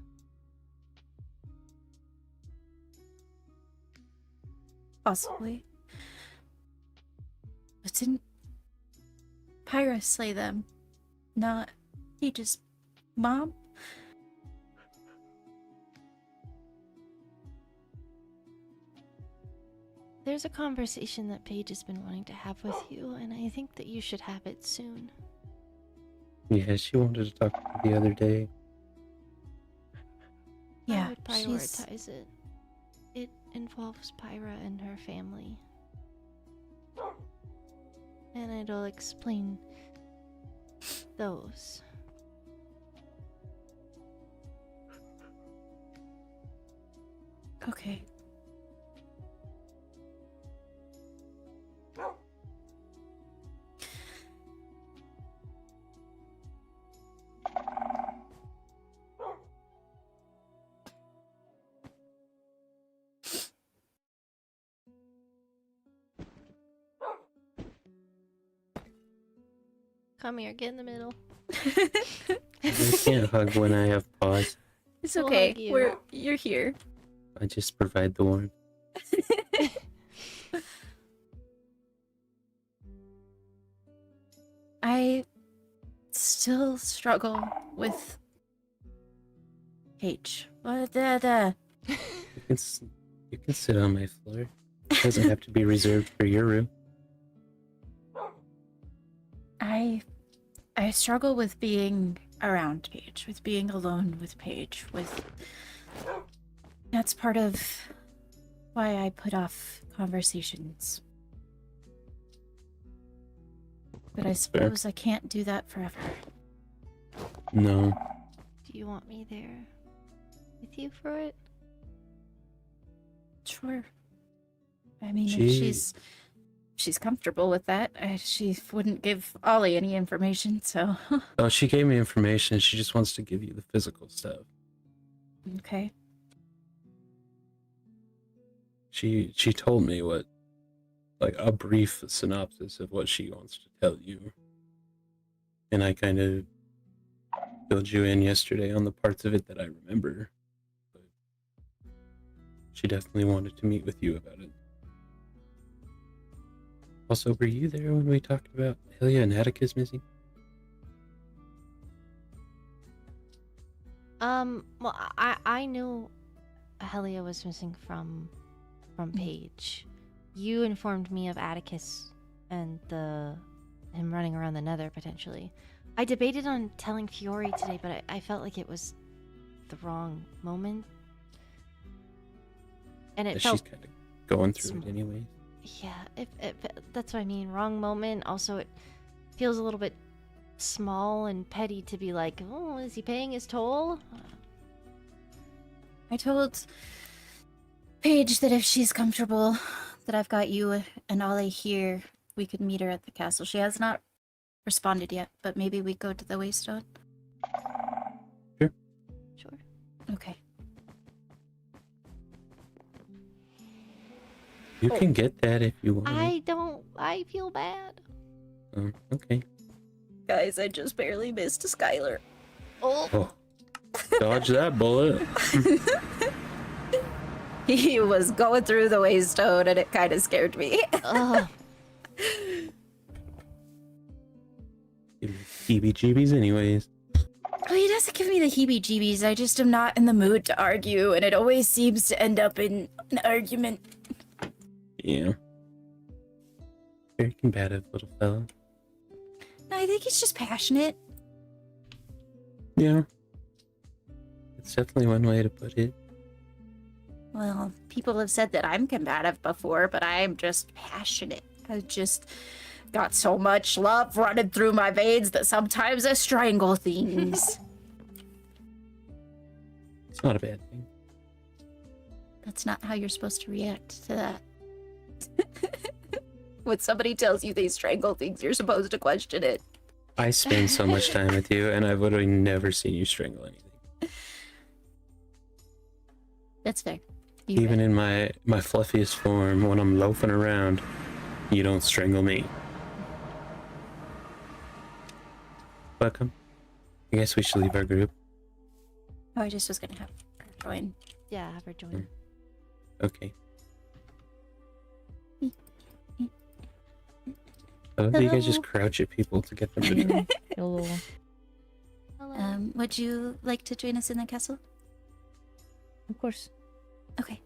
Possibly. But didn't Pyra slay them? Not Page's mom? There's a conversation that Paige has been wanting to have with you, and I think that you should have it soon. Yeah, she wanted to talk to me the other day. Yeah, I would prioritize it. It involves Pyra and her family. And it'll explain those. Okay. Come here, get in the middle. I can't hug when I have paws. It's We'll okay. hug you. You're here. I just provide the warmth. I still struggle with H. What the? You can sit on my floor. It doesn't have to be reserved for your room. I struggle with being around Paige, with being alone with Paige, that's part of why I put off conversations. But I suppose I can't do that forever. No. Do you want me there with you for it? Sure. I mean, She- if she's comfortable with that. She wouldn't give Ollie any information, so Oh, she gave me information. She just wants to give you the physical stuff. okay. She told me what, like, a brief synopsis of what she wants to tell you. And I kind of filled you in yesterday on the parts of it that I remember. But she definitely wanted to meet with you about it. Also, were you there when we talked about Helia and Atticus missing? Well, I knew Helia was missing from Paige. You informed me of Atticus and him running around the Nether potentially. I debated on telling Fiori today, but I felt like it was the wrong moment. And it felt She's kind of going through small. it anyway. Yeah, if that's what I mean. Wrong moment. Also, it feels a little bit small and petty to be like, oh, is he paying his toll? I told Paige that if she's comfortable, that I've got you and Ollie here, we could meet her at the castle. She has not responded yet, but maybe we go to the Waystone. Sure. Okay. You can get that if you want. I feel bad. Oh, okay. Guys, I just barely missed Skylar. Oh. Oh, Dodge that bullet. He was going through the waystone, and it kind of scared me. Ugh. Heebie-jeebies anyways. Well, he doesn't give me the heebie-jeebies. I just am not in the mood to argue, and it always seems to end up in an argument. Yeah. Very combative little fella. No, I think he's just passionate. Yeah. It's definitely one way to put it. Well, people have said that I'm combative before, but I'm just passionate. I've just got so much love running through my veins that sometimes I strangle things. It's not a bad thing. That's not how you're supposed to react to that. When somebody tells you they strangle things, you're supposed to question it. I spend so much time with you, and I've literally never seen you strangle anything. That's fair. Even in my fluffiest form, when I'm loafing around, you don't strangle me. Welcome. I guess we should leave our group. Oh, I just was gonna have her join. Yeah, have her join. Okay. I love that you guys just crouch at people to get them to join. Hello. Hello. Would you like to join us in the castle? Of course. Okay.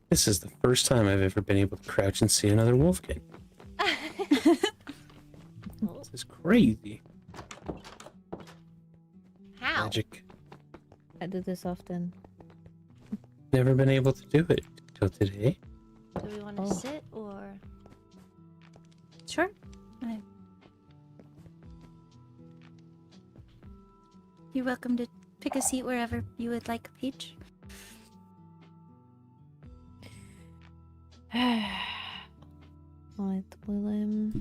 This is the first time I've ever been able to crouch and see another wolfkin. This is crazy. How? Magic. I do this often. Never been able to do it till today. Do we want to Oh. sit or? Sure. You're welcome to pick a seat wherever you would like, Peach. Alright, well,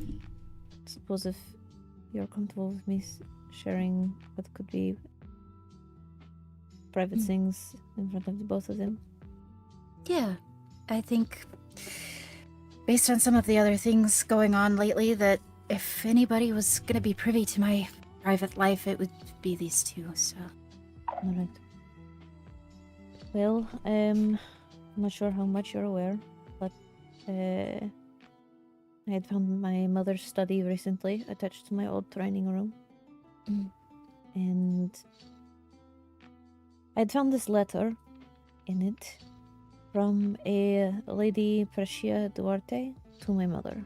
suppose if you're comfortable with me sharing what could be private things in front of the both of them. Yeah, I think based on some of the other things going on lately, that if anybody was gonna be privy to my private life, it would be these two, so. Alright. Well, I'm not sure how much you're aware, but I had found my mother's study recently attached to my old training room. Mm. And I'd found this letter in it from a Lady Precious Duarte to my mother.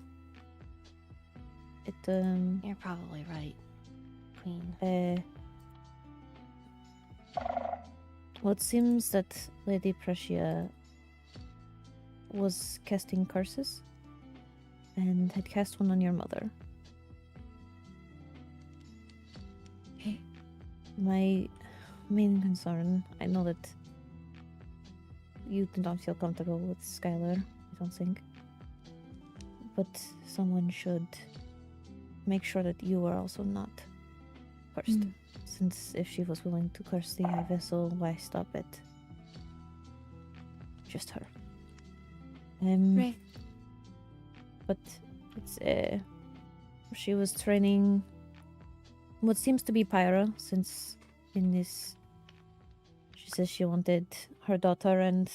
It, You're probably right, Queen. well, it seems that Lady Precious was casting curses and had cast one on your mother. Okay. My main concern, I know that you do not feel comfortable with Skylar, I don't think. But someone should make sure that you are also not cursed. Mm. Since if she was willing to curse the High Vessel, why stop at just her? Right. But it's she was training what seems to be Pyra, since in this she says she wanted her daughter and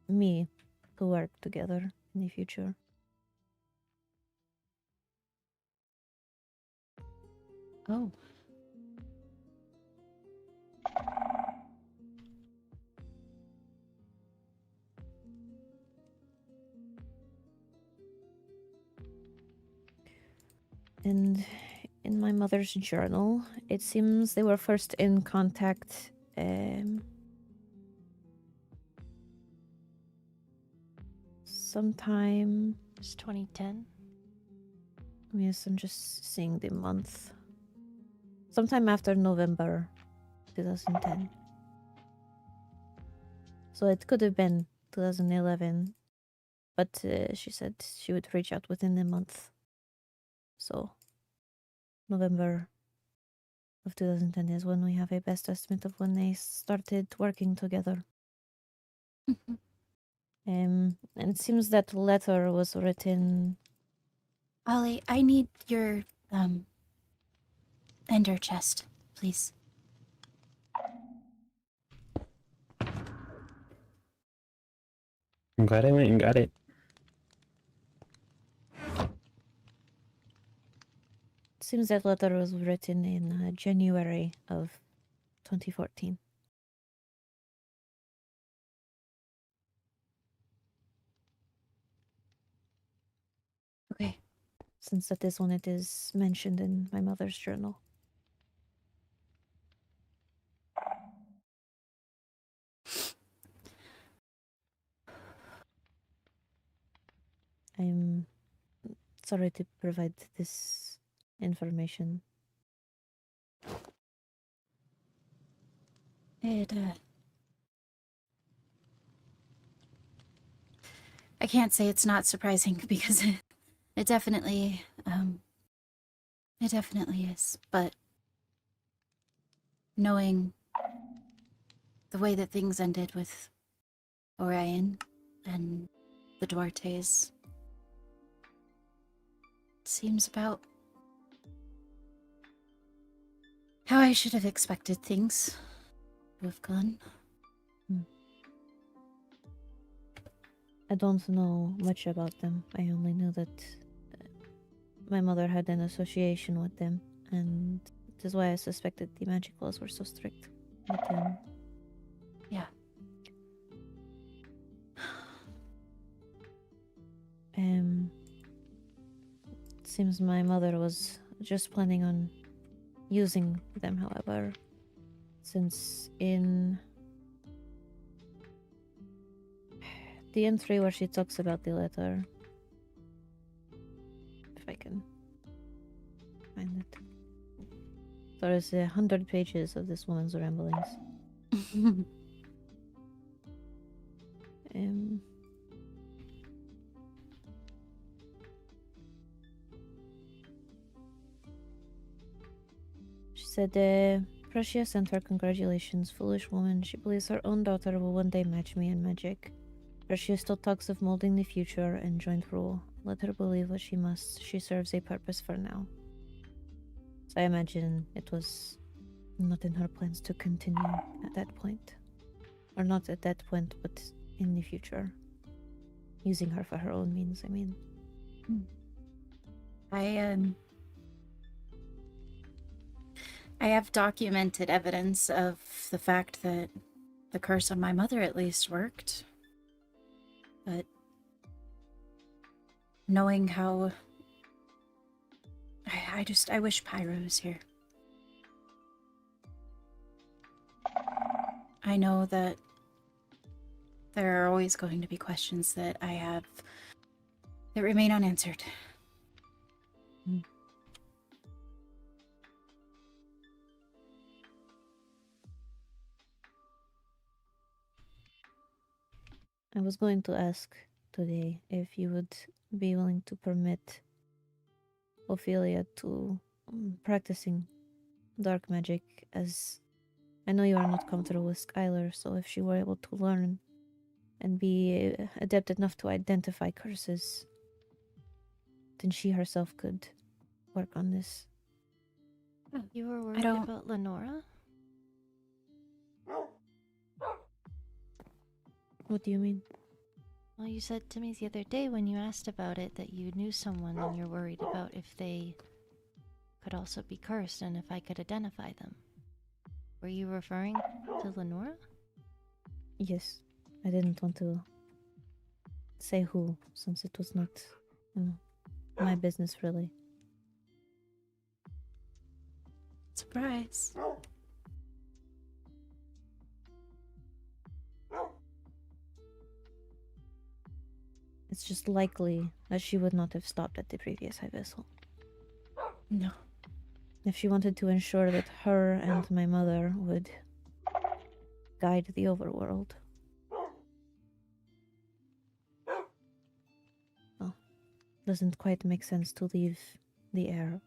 me to work together in the future. Oh. And in my mother's journal, it seems they were first in contact sometime. It's 2010. Yes, I'm just seeing the month. Sometime after November 2010. So it could have been 2011. But she said she would reach out within the month. So, November of 2010 is when we have a best estimate of when they started working together. And it seems that letter was written. Ollie, I need your ender chest, please. I'm glad I went and got it. Seems that letter was written in January of 2014. Okay. Since that is when it is mentioned in my mother's journal. I'm sorry to provide this information. I can't say it's not surprising because it definitely is, but knowing the way that things ended with Orion and the Duartes seems about how I should have expected things to have gone. I don't know much about them. I only know that my mother had an association with them, and it is why I suspected the magic laws were so strict. But, Yeah. It seems my mother was just planning on using them, however, since in the entry where she talks about the letter, if I can find it, there is 100 pages of this woman's ramblings. She said, Precious sent her congratulations, foolish woman. She believes her own daughter will one day match me in magic. Precious still talks of molding the future and joint rule. Let her believe what she must. She serves a purpose for now. So I imagine it was not in her plans to continue at that point. Or not at that point, but in the future. Using her for her own means, I mean. I have documented evidence of the fact that the curse on my mother at least worked. But knowing how... I wish Pyro was here. I know that there are always going to be questions that I have that remain unanswered. I was going to ask today if you would be willing to permit Ophelia to practicing dark magic, as I know you are not comfortable with Skylar, so if she were able to learn and be adept enough to identify curses, then she herself could work on this. You were worried about Lenora? What do you mean? Well, you said to me the other day when you asked about it that you knew someone and you're worried about if they could also be cursed and if I could identify them. Were you referring to Lenora? Yes. I didn't want to say who, since it was not, my business, really. Surprise. It's just likely that she would not have stopped at the previous high vessel. No. If she wanted to ensure that her and my mother would guide the overworld. Well, doesn't quite make sense to leave the air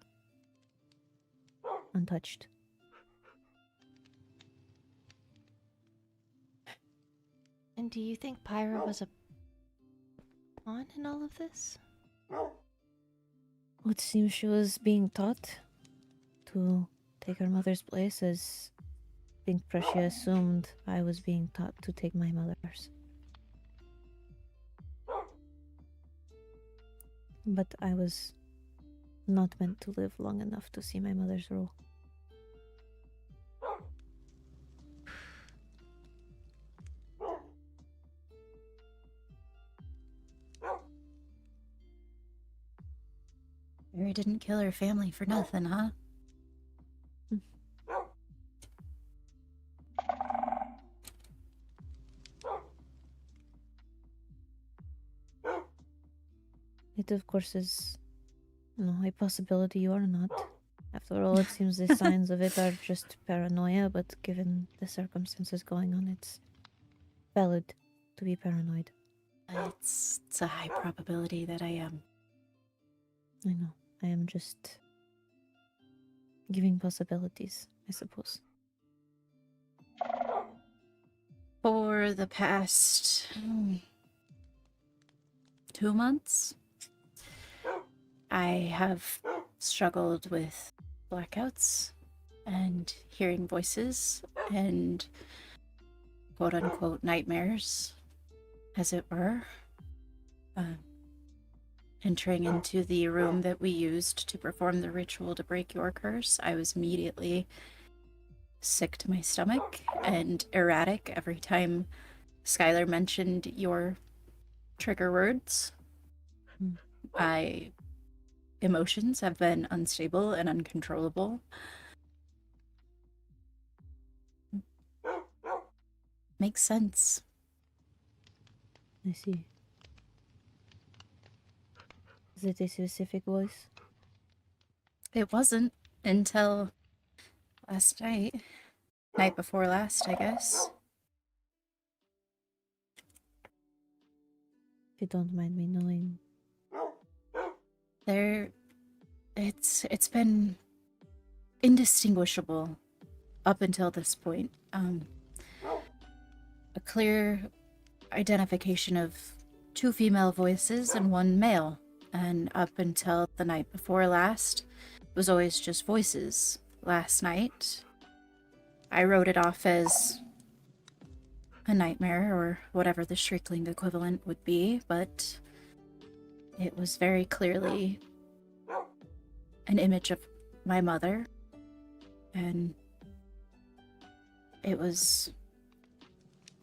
untouched. do you think Pyra was a pawn in all of this? It seems she was being taught to take her mother's place, as I think Prussia assumed I was being taught to take my mother's. But I was not meant to live long enough to see my mother's rule. Mary didn't kill her family for nothing, huh? It, of course, is a possibility or not. After all, it seems the signs of it are just paranoia, but given the circumstances going on, it's valid to be paranoid. It's a high probability that I am. I know. I am just giving possibilities, I suppose. For the past 2 months, I have struggled with blackouts and hearing voices and quote-unquote nightmares, as it were. Entering into the room that we used to perform the ritual to break your curse, I was immediately sick to my stomach and erratic every time Skylar mentioned your trigger words. My emotions have been unstable and uncontrollable. Makes sense. I see. Is it a specific voice? It wasn't until last night. Night before last, I guess. If you don't mind me knowing. It's been indistinguishable up until this point. A clear identification of 2 female voices and 1 male. And up until the night before last, it was always just voices. Last night, I wrote it off as a nightmare, or whatever the Shriekling equivalent would be, but it was very clearly an image of my mother, and it was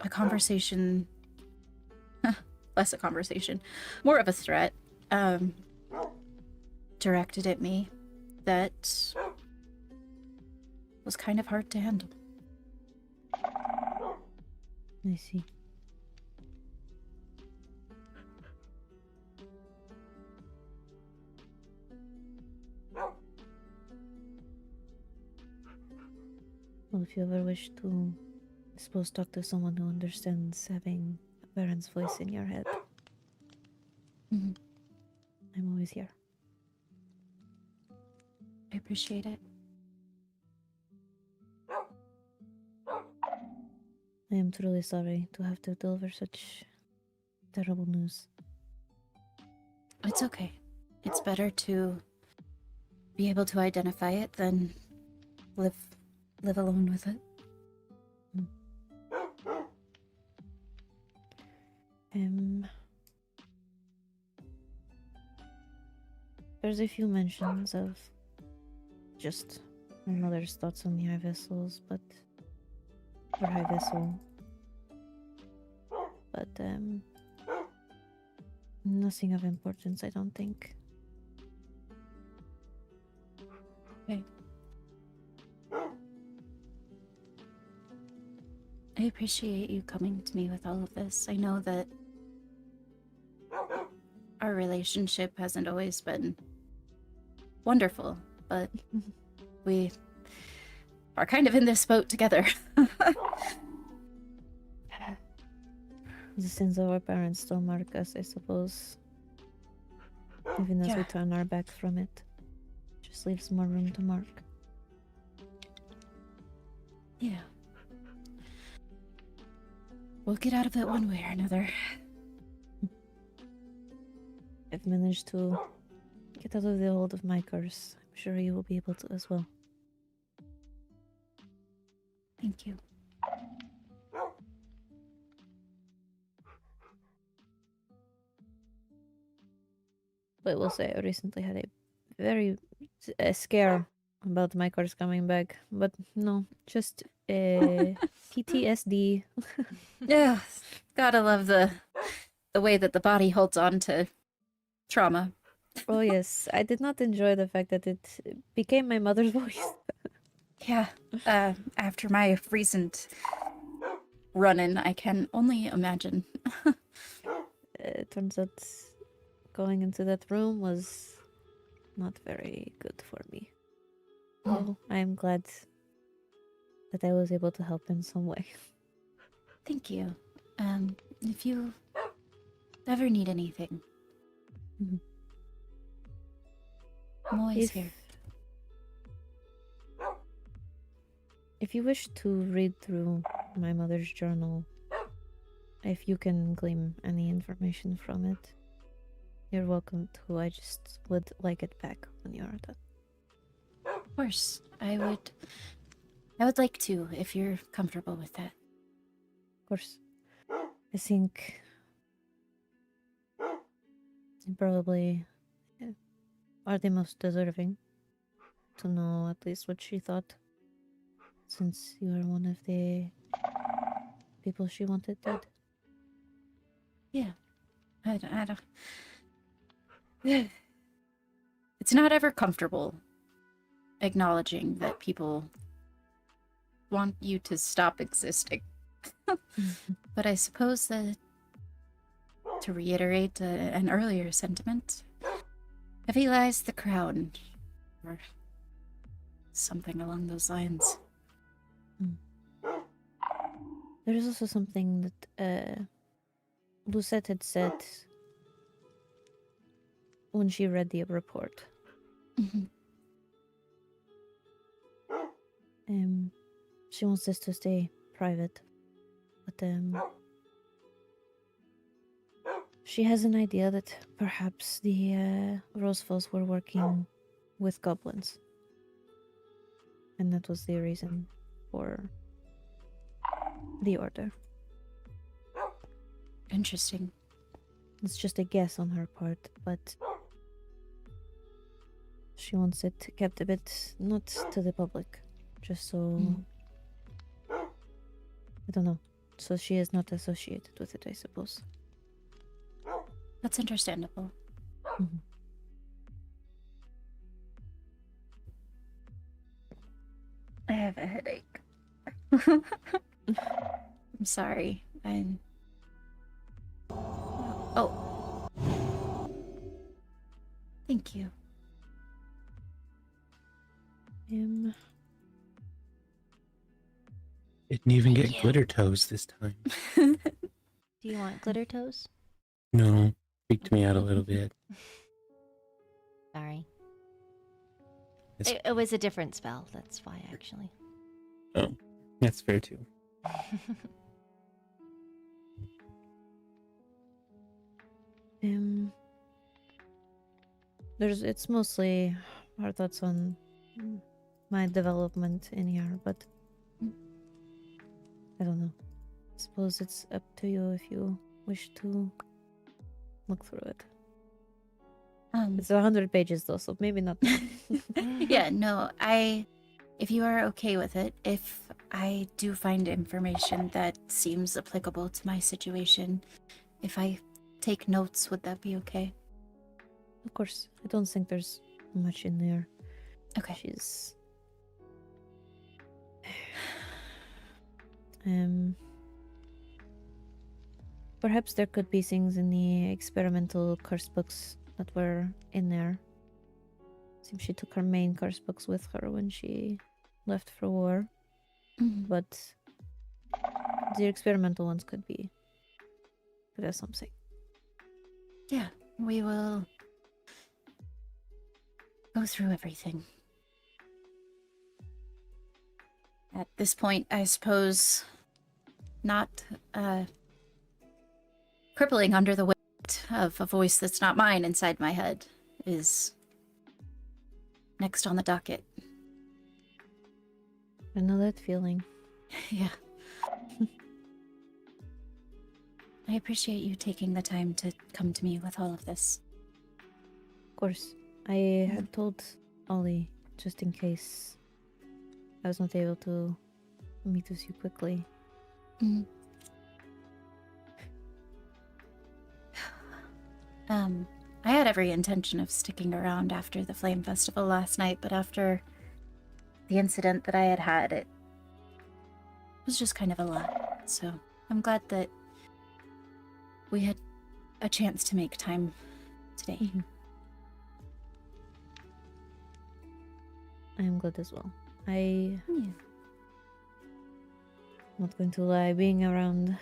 a conversation, less a conversation, more of a threat, directed at me that was kind of hard to handle. I see. Well, if you ever wish to, I suppose, talk to someone who understands having a parent's voice in your head, Mhm. I'm always here. I appreciate it. I am truly sorry to have to deliver such terrible news. It's okay. It's better to be able to identify it than live alone with it. There's a few mentions of just my mother's thoughts on the high vessels, but or high vessel, but nothing of importance, I don't think. Okay. I appreciate you coming to me with all of this. I know that our relationship hasn't always been wonderful, but we are kind of in this boat together. The sins of our parents still mark us, I suppose. Even as we turn our back from it. Just leaves more room to mark. Yeah. We'll get out of it one way or another. I've managed to get out of the hold of my curse. I'm sure you will be able to as well. Thank you. But I will say I recently had a very scare about my curse coming back. But no, just PTSD. Yeah, gotta love the way that the body holds on to trauma. Oh yes, I did not enjoy the fact that it became my mother's voice. Yeah, after my recent run-in, I can only imagine. It turns out going into that room was not very good for me. So I am glad that I was able to help in some way. Thank you. If you ever need anything, Mhm. I'm always here. If you wish to read through my mother's journal, if you can glean any information from it, you're welcome to. I just would like it back when you are done. Of course, I would like to, if you're comfortable with that. Of course, I think you probably are the most deserving to know at least what she thought, since you are one of the people she wanted dead. Yeah, I don't. It's not ever comfortable acknowledging that people want you to stop existing. But I suppose that, to reiterate an earlier sentiment, heavy lies the crown, or something along those lines. There is also something that Lucette had said when she read the report. Mhm. She wants this to stay private, but she has an idea that perhaps the Rosefells were working with goblins, and that was the reason for the order. Interesting. It's just a guess on her part, but she wants it kept a bit not to the public, just so I don't know, so she is not associated with it, I suppose. That's understandable. Mhm. I have a headache. I'm sorry. Oh. Thank you. Didn't even Thank get you. glitter toes this time. Do you want glitter toes? No, freaked me out a little bit. Sorry. It's- It was a different spell. That's why, actually. Oh, that's fair too. It's mostly our thoughts on my development in here, but I don't know. I suppose it's up to you if you wish to look through it. It's 100 pages though, so maybe not. Yeah, no, if you are okay with it, if I do find information that seems applicable to my situation, if I take notes, would that be okay? Of course, I don't think there's much in there. Okay. She's perhaps there could be things in the experimental curse books that were in there. Seems she took her main curse books with her when she left for war, but the experimental ones could have something. Yeah, we will go through everything. At this point, I suppose not crippling under the weight of a voice that's not mine inside my head is next on the docket. I know that feeling. Yeah. I appreciate you taking the time to come to me with all of this. Of course, I had told Ollie just in case I was not able to meet with you quickly. Mm. I had every intention of sticking around after the Flame Festival last night, but after the incident that I had had, it was just kind of a lot. So I'm glad that we had a chance to make time today. Mhm. I am glad as well. I'm Yeah. not going to lie, being around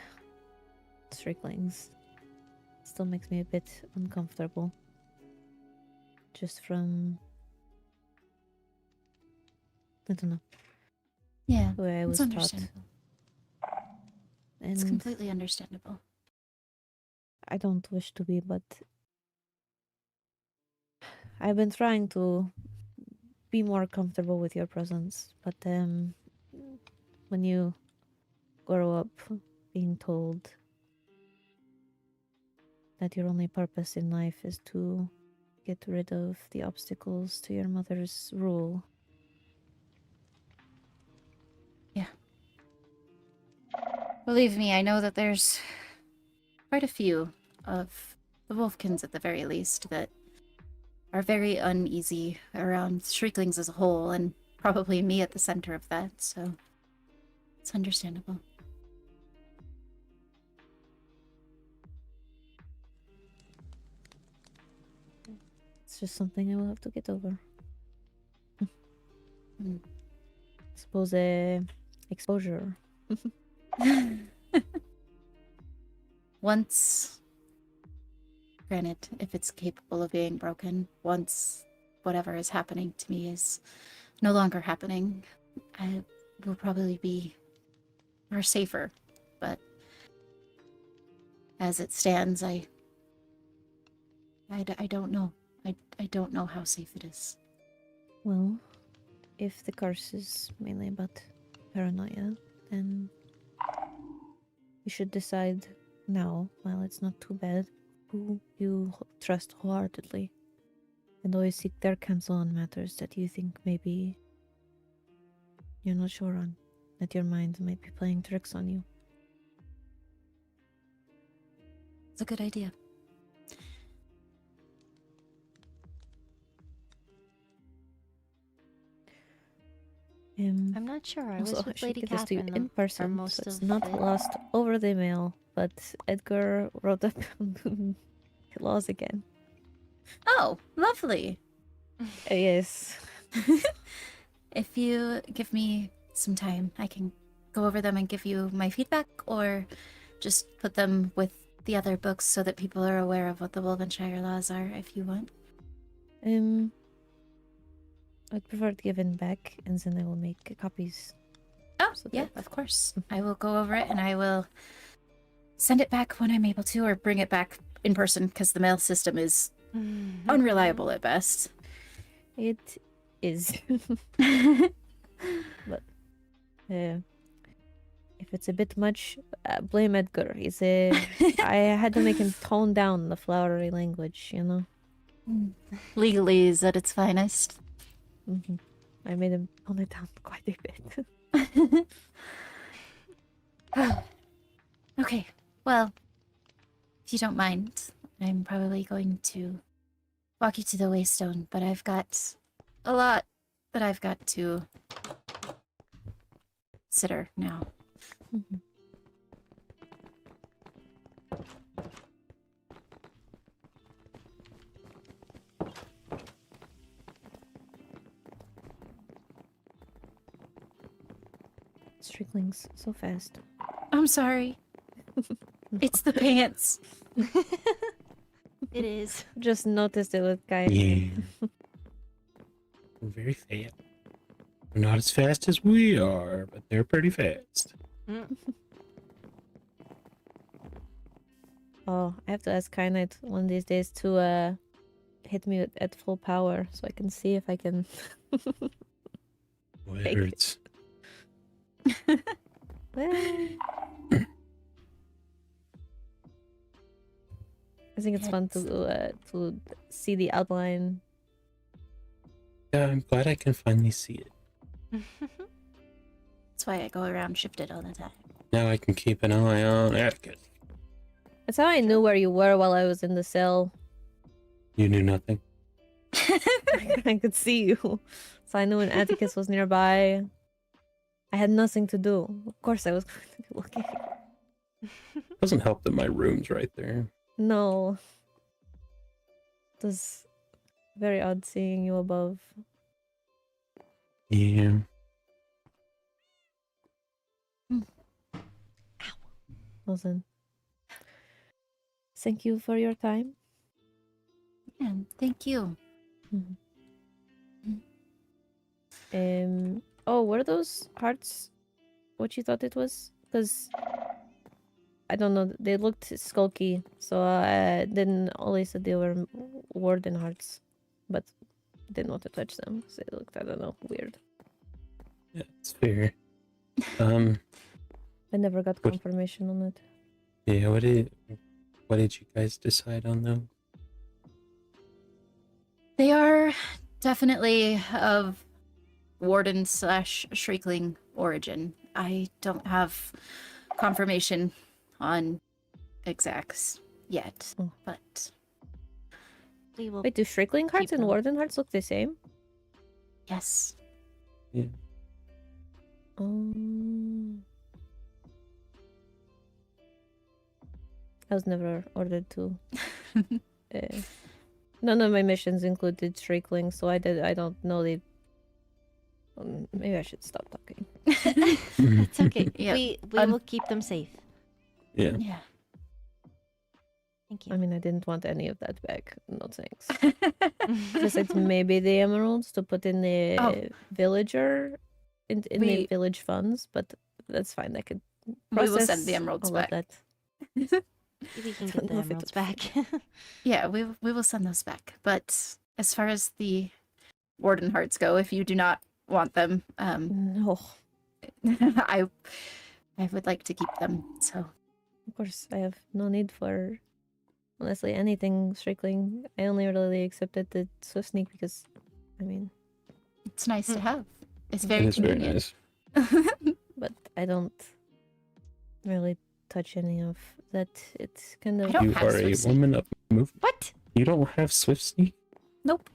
Stricklings still makes me a bit uncomfortable. Just from, I don't know, Yeah, the way I was it's taught. understandable. It's And completely understandable. I don't wish to be, but I've been trying to be more comfortable with your presence. But when you grow up being told that your only purpose in life is to get rid of the obstacles to your mother's rule. Yeah. Believe me, I know that there's quite a few of the Wolfkins at the very least that are very uneasy around Shrieklings as a whole, and probably me at the center of that, so it's understandable. It's just something I will have to get over. Mm. Suppose exposure. Once, granted, if it's capable of being broken, once whatever is happening to me is no longer happening, I will probably be more safer. But as it stands, I don't know. I don't know how safe it is. Well, if the curse is mainly about paranoia, then you should decide now, while it's not too bad, who you trust wholeheartedly. And always seek their counsel on matters that you think maybe you're not sure on, that your mind might be playing tricks on you. It's a good idea. I'm not sure. I Also, was I with should Lady give this to you Catherine in for person, most so it's of not it. lost over the mail. But Edgar wrote up laws again. Oh, lovely. Yes. If you give me some time, I can go over them and give you my feedback, or just put them with the other books so that people are aware of what the Wolvenshire laws are, if you want. I'd prefer it given back, and then I will make copies. Oh, So yeah, that- of course. I will go over it and I will send it back when I'm able to, or bring it back in person, because the mail system is unreliable at best. It is. But if it's a bit much, blame Edgar. I had to make him tone down the flowery language, you know? Legalese at its finest. Mm-hmm. I made him tone it down quite a bit. Okay, well, if you don't mind, I'm probably going to walk you to the Waystone, but I've got a lot that I've got to consider now. Mhm. Stricklings, so fast. I'm sorry. It's the pants. It is. Just noticed it with Kai. Yeah. They're very fast. They're not as fast as we are, but they're pretty fast. Mm. Oh, I have to ask Kynite one of these days to hit me at full power so I can see if I can. Boy, it Fake it. hurts. Well, I think it's fun to see the outline. Yeah, I'm glad I can finally see it. That's why I go around shifted all the time. Now I can keep an eye on Atticus. That's how I knew where you were while I was in the cell. You knew nothing. I could see you, so I knew when Atticus was nearby. I had nothing to do. Of course, I was going to be looking. Doesn't help that my room's right there. No, it was very odd seeing you above. Yeah. Listen, thank you for your time. Yeah, thank you. Oh, were those hearts what you thought it was? Because I don't know, they looked skulky, so I didn't always said they were warden hearts, but didn't want to touch them because they looked, I don't know, weird. Yeah, it's fair. I never got What- confirmation on it. Yeah, what did you guys decide on though? They are definitely of warden slash shriekling origin. I don't have confirmation on exacts yet, Oh. but We will. Wait, do Shrikling hearts and them. warden hearts look the same? yes. Yeah. I was never ordered to. None of my missions included Shrikling, so I don't know they. Maybe I should stop talking. It's okay. Yeah. We will keep them safe. Yeah. Yeah. Thank I you. mean, I didn't want any of that back. No thanks. Besides, maybe the emeralds to put in the Oh. villager, in the We- village funds, but that's fine. I could. We will send process the emeralds all of back. that. We can don't get the know if it emeralds would back. Yeah, we will send those back. But as far as the warden hearts go, if you do not want them, No, I would like to keep them. So of course I have no need for honestly anything Shrikling. I only really accepted the Swift Sneak because, I mean, it's nice to have. It's It very is very convenient. nice. but I don't really touch any of that. It's kind I of. don't You have are a Swift Sneak. woman of movement. What? You don't have Swift Sneak? Nope.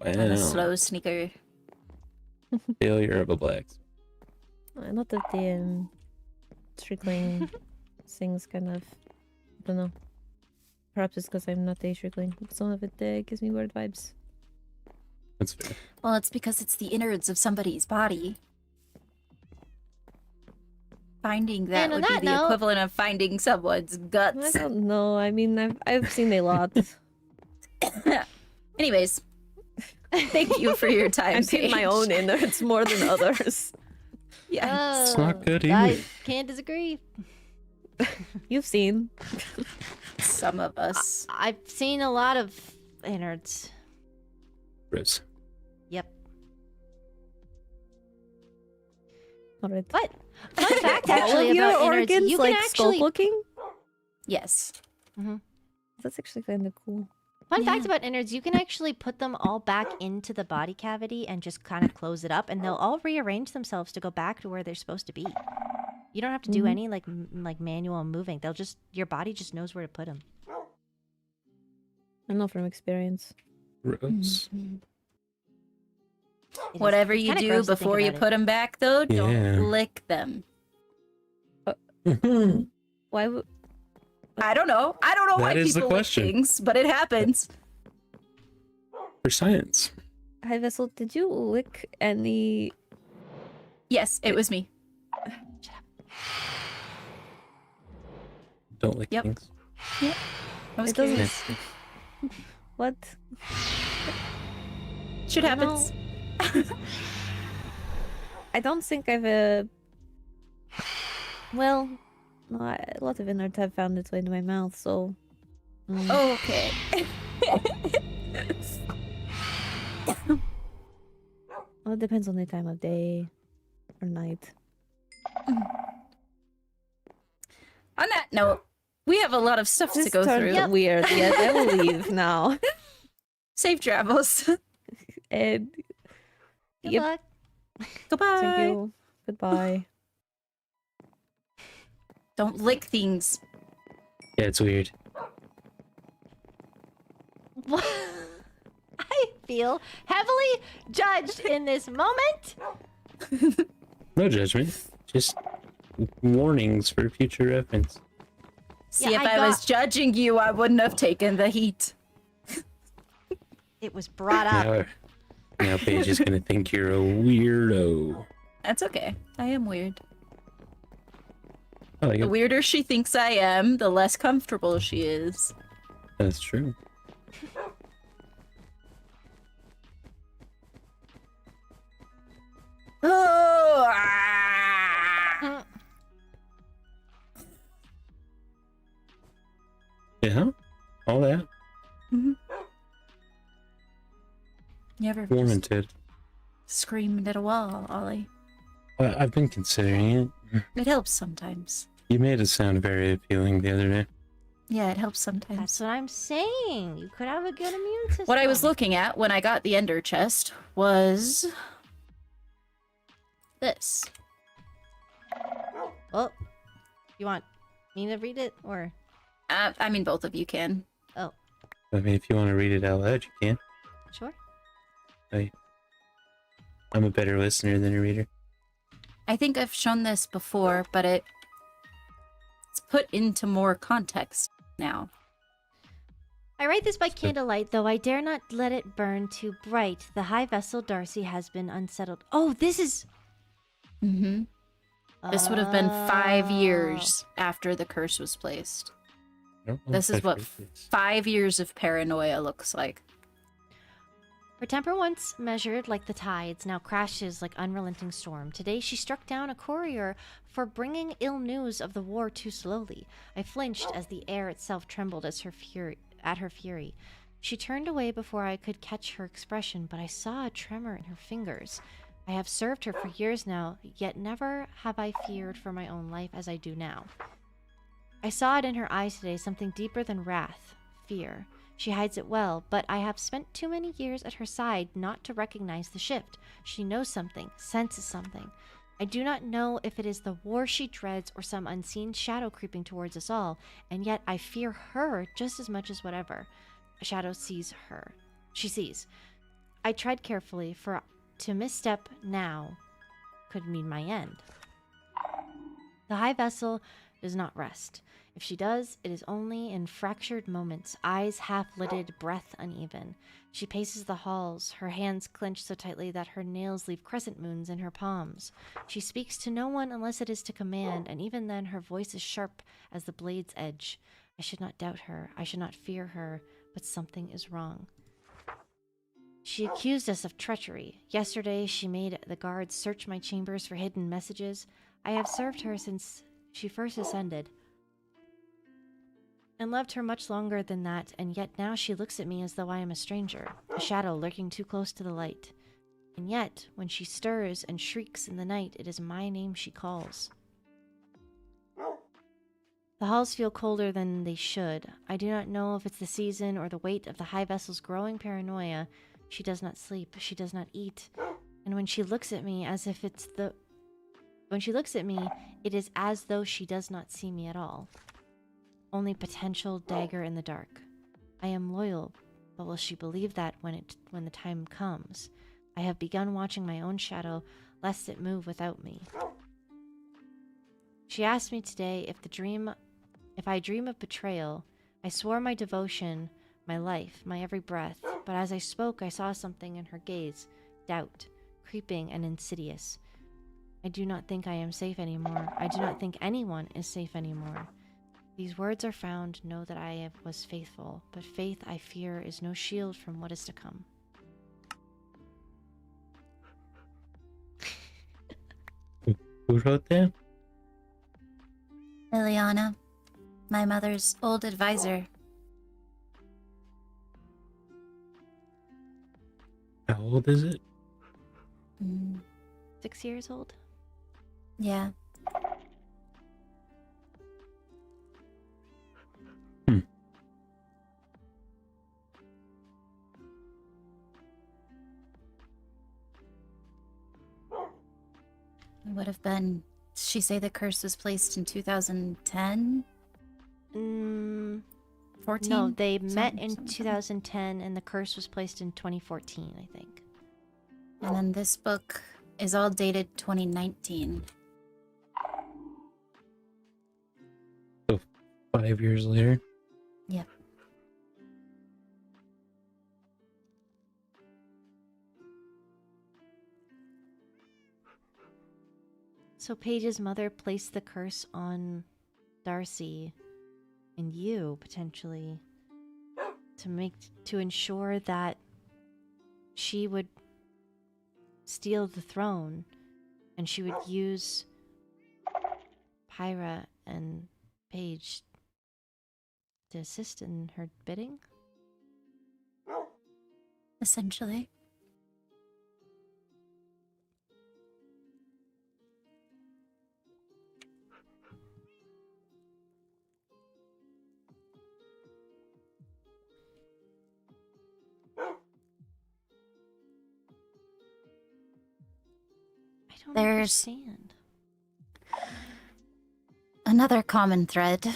I'm Wow. a slow sneaker. Failure of a black. Not that the Shrikling things kind of. I don't know. Perhaps it's because I'm not a Shrikling. Some of it gives me weird vibes. That's fair. Well, it's because it's the innards of somebody's body. Finding that And on would be that the note- equivalent of finding someone's I guts. don't know. I mean, I've seen a lot. Anyways, thank you for your time. I've seen my Paige. own innards more than others. Yeah. It's not good I either. can't disagree. You've seen. Some of us. I've seen a lot of innards. Chris. Yep. All right. But fun fact All actually of your about innards, organs you like can actually skull looking. Yes. That's actually kind of cool. Fun fact Yeah. about innards, you can actually put them all back into the body cavity and just kind of close it up, and they'll all rearrange themselves to go back to where they're supposed to be. You don't have to do Mhm. any like manual moving. They'll just your body just knows where to put them. I know from experience. Gross. Whatever you do before you put them back, though, Yeah. don't lick them. Why would? I don't know. I don't know why That is the people lick question. things, but it happens. For science. Hi Vessel, did you lick any? Yes, it was me. Don't lick Yep. things. I was It doesn't- curious. What? Shit I don't happens. I don't think I've. Well, No, a lot of innards have found its way into my mouth, so. Okay. Well, it depends on the time of day or night. On that note, we have a lot of stuff to This go turned through. weird. Yes, I will leave now. Safe travels. And Good Yep. luck. Goodbye. thank you. Goodbye. Don't lick things. Yeah, it's weird. I feel heavily judged in this moment. No judgment. Just warnings for future reference. See, Yeah, if I I was got- judging you, I wouldn't have taken the heat. It was brought up. Now Paige is gonna think you're a weirdo. That's okay. I am weird. I like The it. weirder she thinks I am, the less comfortable she is. That's true. Oh, ah. Yeah, all that You ever just warranted. screamed at a wall, Ollie? I've been considering it. It helps sometimes. You made it sound very appealing the other day. Yeah, it helps sometimes. That's what I'm saying. You could have a good immune system. What I was looking at when I got the ender chest was this. Well, you want me to read it or? I mean, both of you can. Oh, I mean, if you want to read it out loud, you can. sure. I'm a better listener than a reader. I think I've shown this before, but it's put into more context now. I write this by candlelight, though I dare not let it burn too bright. The high vessel Darcy has been unsettled. Oh, this is. Mm-hmm. This would have been 5 Oh. years after the curse was placed. I don't know This if is I've what heard this. 5 years of paranoia looks like. Her temper once measured like the tides, now crashes like unrelenting storm. Today she struck down a courier for bringing ill news of the war too slowly. I flinched as the air itself trembled at her fury. She turned away before I could catch her expression, but I saw a tremor in her fingers. I have served her for years now, yet never have I feared for my own life as I do now. I saw it in her eyes today, something deeper than wrath, fear. She hides it well, but I have spent too many years at her side not to recognize the shift. She knows something, senses something. I do not know if it is the war she dreads or some unseen shadow creeping towards us all, and yet I fear her just as much as whatever a shadow sees her. She sees. I tread carefully, for to misstep now could mean my end. The high vessel does not rest. If she does, it is only in fractured moments, eyes half-lidded, breath uneven. She paces the halls, her hands clenched so tightly that her nails leave crescent moons in her palms. She speaks to no one unless it is to command, and even then her voice is sharp as the blade's edge. I should not doubt her, I should not fear her, but something is wrong. She accused us of treachery. Yesterday she made the guards search my chambers for hidden messages. I have served her since she first ascended, and loved her much longer than that, and yet now she looks at me as though I am a stranger, a shadow lurking too close to the light. And yet, when she stirs and shrieks in the night, it is my name she calls. The halls feel colder than they should. I do not know if it's the season or the weight of the high vessel's growing paranoia. She does not sleep, she does not eat, and when she looks at me as if it's the... When she looks at me, it is as though she does not see me at all. Only potential dagger in the dark. I am loyal, but will she believe that when the time comes? I have begun watching my own shadow, lest it move without me. She asked me today if I dream of betrayal. I swore my devotion, my life, my every breath, but as I spoke I saw something in her gaze, doubt, creeping and insidious. I do not think I am safe anymore. I do not think anyone is safe anymore. These words are found, know that I was faithful, but faith, I fear, is no shield from what is to come. Who wrote that? Ileana, my mother's old advisor. How old is it? 6 years old? Yeah. It would have been. Did she say the curse was placed in 2010? 14? No, they met in Something. 2010 and the curse was placed in 2014, I think. And then this book is all dated 2019. So 5 years later. Yep. So Paige's mother placed the curse on Darcy and you, potentially, to ensure that she would steal the throne and she would use Pyra and Paige to assist in her bidding? Essentially. I don't There's- understand. Another common thread.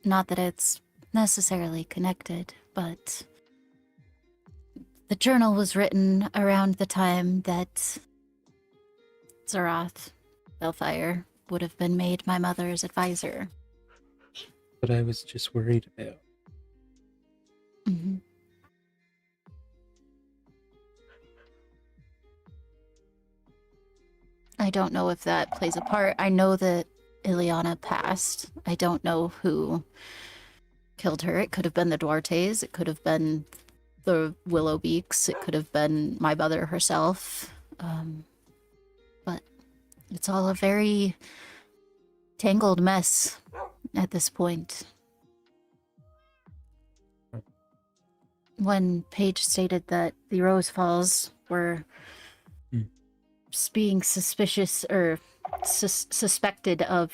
Not that it's necessarily connected, but the journal was written around the time that Zarath Bellfire would have been made my mother's advisor. But I was just worried about. Mm-hmm. I don't know if that plays a part. I know that Ileana passed. I don't know who killed her. It could have been the Duartes. It could have been the Willowbeaks. It could have been my mother herself. But it's all a very tangled mess at this point. When Paige stated that the Rose Falls were being suspicious or suspected of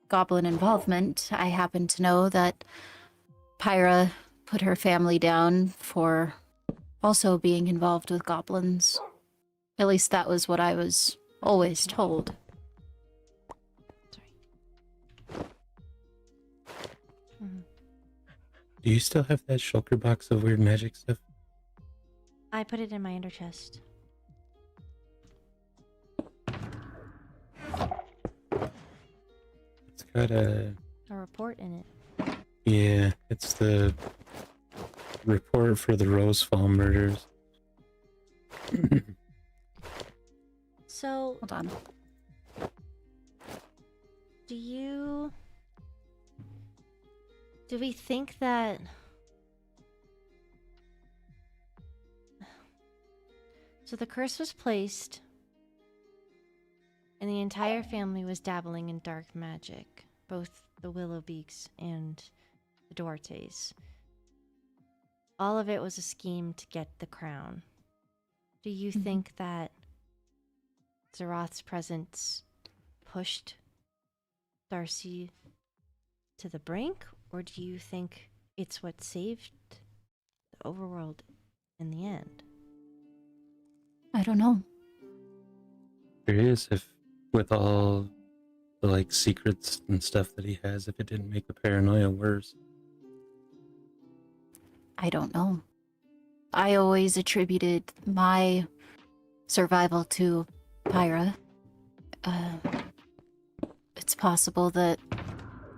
goblin involvement, I happen to know that Pyra put her family down for also being involved with goblins. At least that was what I was always told. Sorry. Do you still have that shulker box of weird magic stuff? I put it in my inner chest. It's got a... A report in it. Yeah, it's the report for the Rosefall murders. So, Hold on. do we think that... So the curse was placed, and the entire family was dabbling in dark magic, both the Willowbeaks and the Duartes. All of it was a scheme to get the crown. Do you think that Zarath's presence pushed Darcy to the brink, or do you think it's what saved the overworld in the end? I don't know. Curious if, with all the like secrets and stuff that he has, if it didn't make the paranoia worse. I don't know. I always attributed my survival to Pyra. It's possible that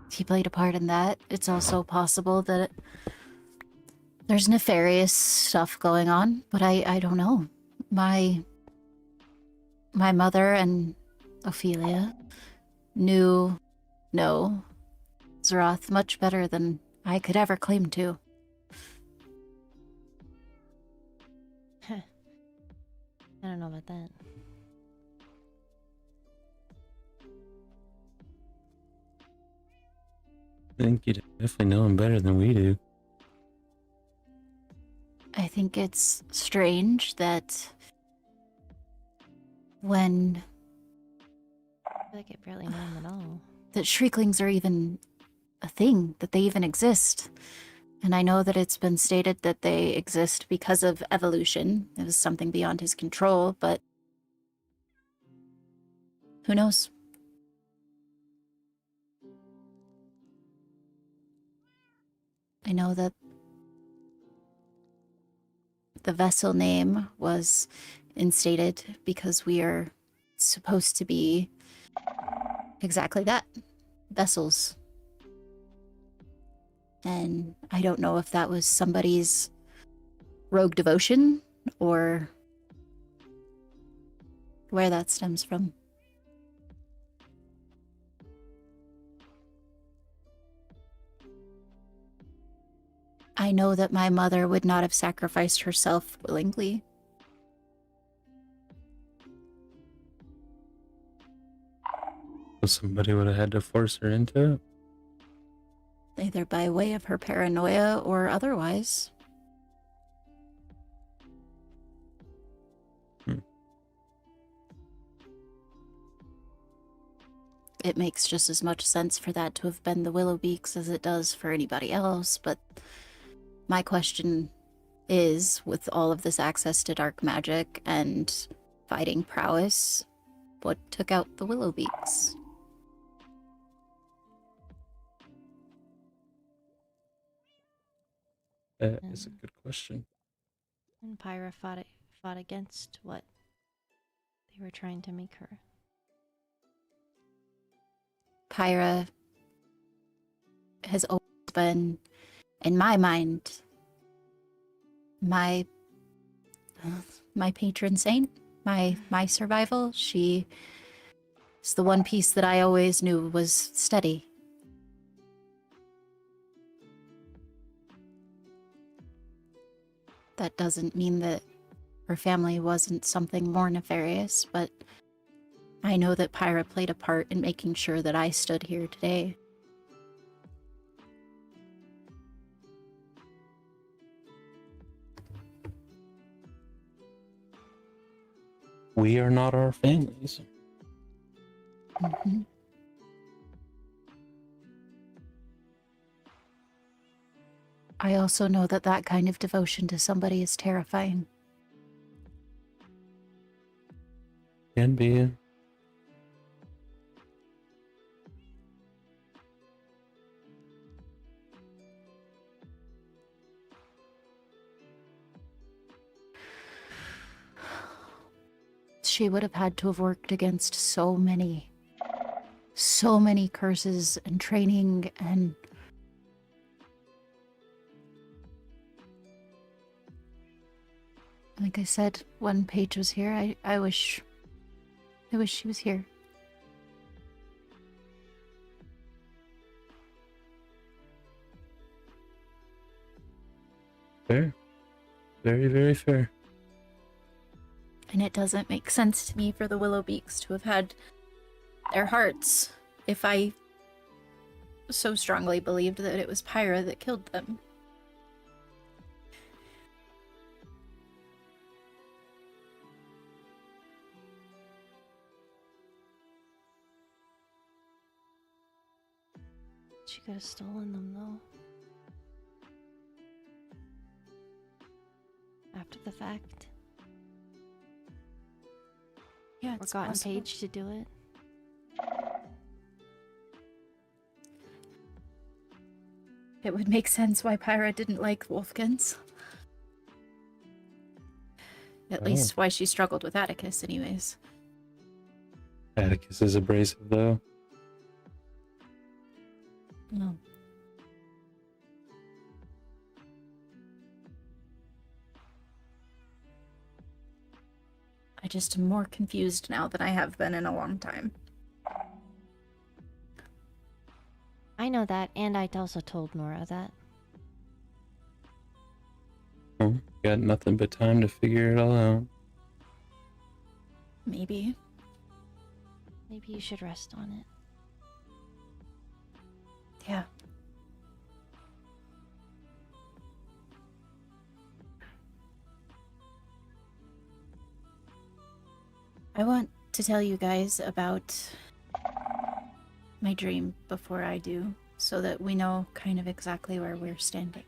he played a part in that. It's also possible that there's nefarious stuff going on, but I don't know. My mother and Ophelia knew Zarath much better than I could ever claim to. I don't know about that. I think you definitely know him better than we do. I think it's strange that when I feel like I barely know him at all. that shrieklings are even a thing, that they even exist. And I know that it's been stated that they exist because of evolution. It was something beyond his control, but who knows? I know that the vessel name was instated because we are supposed to be exactly that, vessels. And I don't know if that was somebody's rogue devotion or where that stems from. I know that my mother would not have sacrificed herself willingly. So somebody would have had to force her into it. Either by way of her paranoia or otherwise. It makes just as much sense for that to have been the Willowbeaks as it does for anybody else, but my question is, with all of this access to dark magic and fighting prowess, what took out the Willowbeaks? That is a good question. And Pyra fought against what they were trying to make her. Pyra has always been, in my mind, my patron saint, my survival. She is the one piece that I always knew was steady. That doesn't mean that her family wasn't something more nefarious, but I know that Pyra played a part in making sure that I stood here today. We are not our families. Mm-hmm. I also know that that kind of devotion to somebody is terrifying. Can be. She would have had to have worked against so many curses and training, and like I said, when Paige was here, I wish she was here. Fair. Very, very fair. And it doesn't make sense to me for the Willowbeaks to have had their hearts if I so strongly believed that it was Pyra that killed them. She could have stolen them, though. After the fact. Yeah, Or it's gotten possible. Paige to do it. It would make sense why Pyra didn't like Wolfkins. At least why she struggled with Atticus, anyways. Atticus is abrasive, though. No. I just am more confused now than I have been in a long time. I know that, and I also told Nora that. Oh, got nothing but time to figure it all out. Maybe. Maybe you should rest on it. Yeah. I want to tell you guys about my dream before I do, so that we know kind of exactly where we're standing.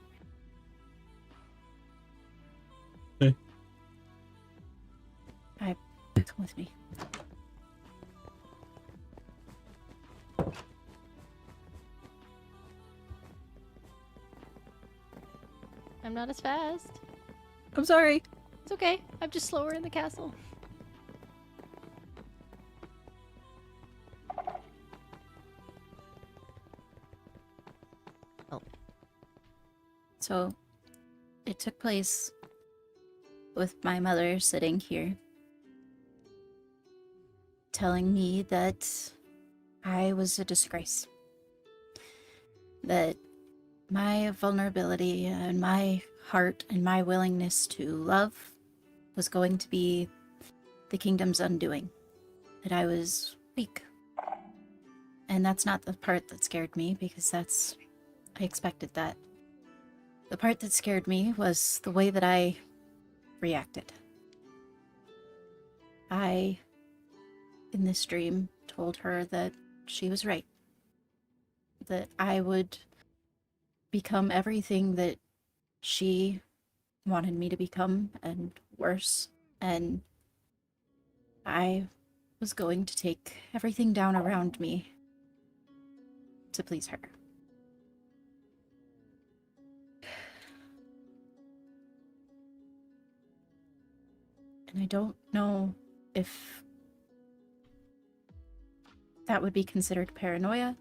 Okay. Come with me. I'm not as fast. I'm sorry. It's okay. I'm just slower in the castle. So, it took place with my mother sitting here, telling me that I was a disgrace. That my vulnerability and my heart and my willingness to love was going to be the kingdom's undoing. That I was weak. And that's not the part that scared me, because I expected that. The part that scared me was the way that I reacted. I, in this dream, told her that she was right. That I would become everything that she wanted me to become, and worse. And I was going to take everything down around me to please her. And I don't know if that would be considered paranoia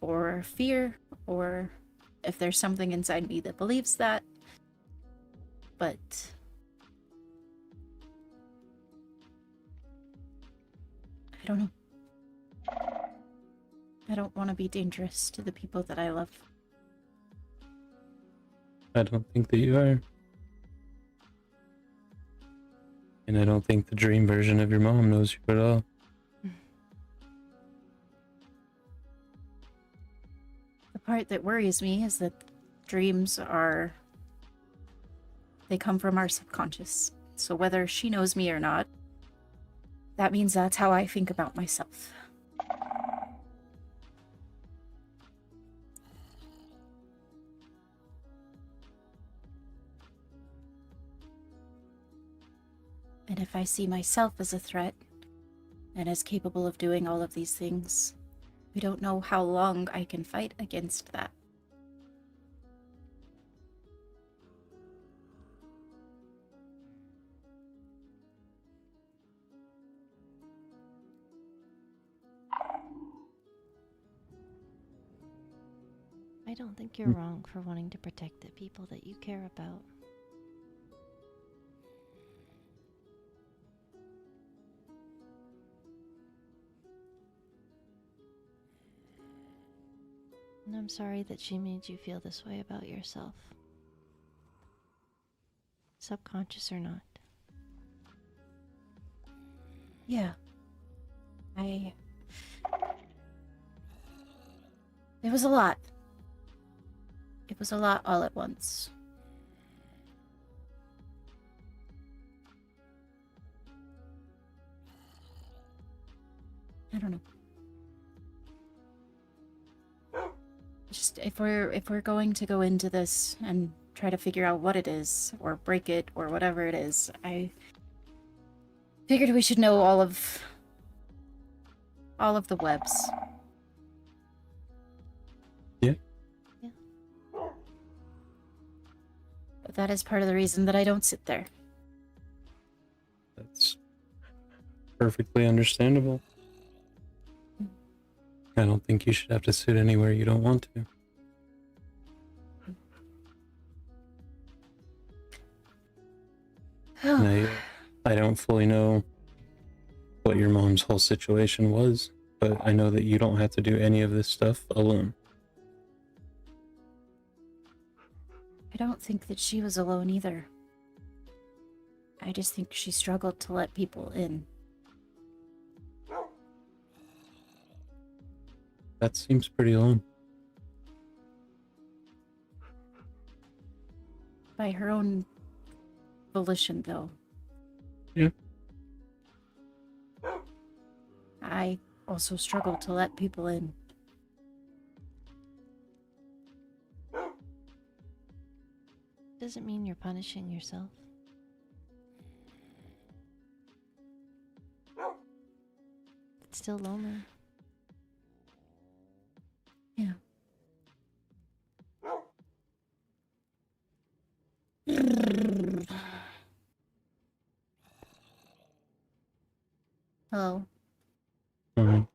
or fear, or if there's something inside me that believes that. But I don't know. I don't want to be dangerous to the people that I love. I don't think that you are. And I don't think the dream version of your mom knows you at all. The part that worries me is that dreams they come from our subconscious. So whether she knows me or not, that means that's how I think about myself. And if I see myself as a threat, and as capable of doing all of these things, we don't know how long I can fight against that. I don't think you're wrong for wanting to protect the people that you care about. And I'm sorry that she made you feel this way about yourself. Subconscious or not. Yeah. It was a lot. It was a lot all at once. I don't know. Just if we're going to go into this and try to figure out what it is, or break it, or whatever it is, I figured we should know all of the webs. Yeah. Yeah. But that is part of the reason that I don't sit there. That's perfectly understandable. I don't think you should have to sit anywhere you don't want to. And I don't fully know what your mom's whole situation was, but I know that you don't have to do any of this stuff alone. I don't think that she was alone either. I just think she struggled to let people in. That seems pretty alone. By her own volition, though. Yeah. I also struggle to let people in. Doesn't mean you're punishing yourself. It's still lonely. Yeah. Hello. Mhm.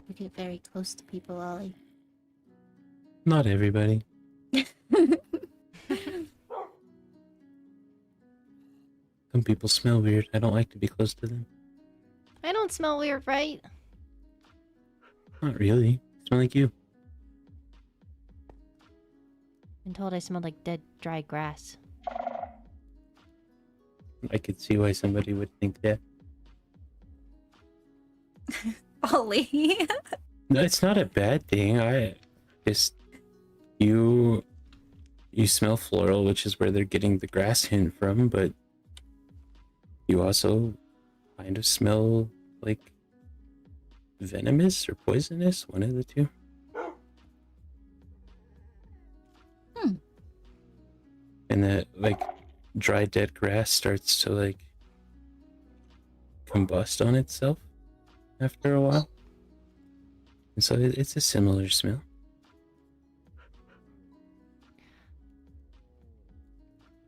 You get very close to people, Ollie. Not everybody. Some people smell weird. I don't like to be close to them. I don't smell weird, right? Not really. I smell like you. Been told I smelled like dead, dry grass. I could see why somebody would think that. Ollie. No, it's not a bad thing. I just you smell floral, which is where they're getting the grass hint from, but you also kind of smell like venomous or poisonous, one of the two. And that like dry dead grass starts to like combust on itself after a while. And so it's a similar smell.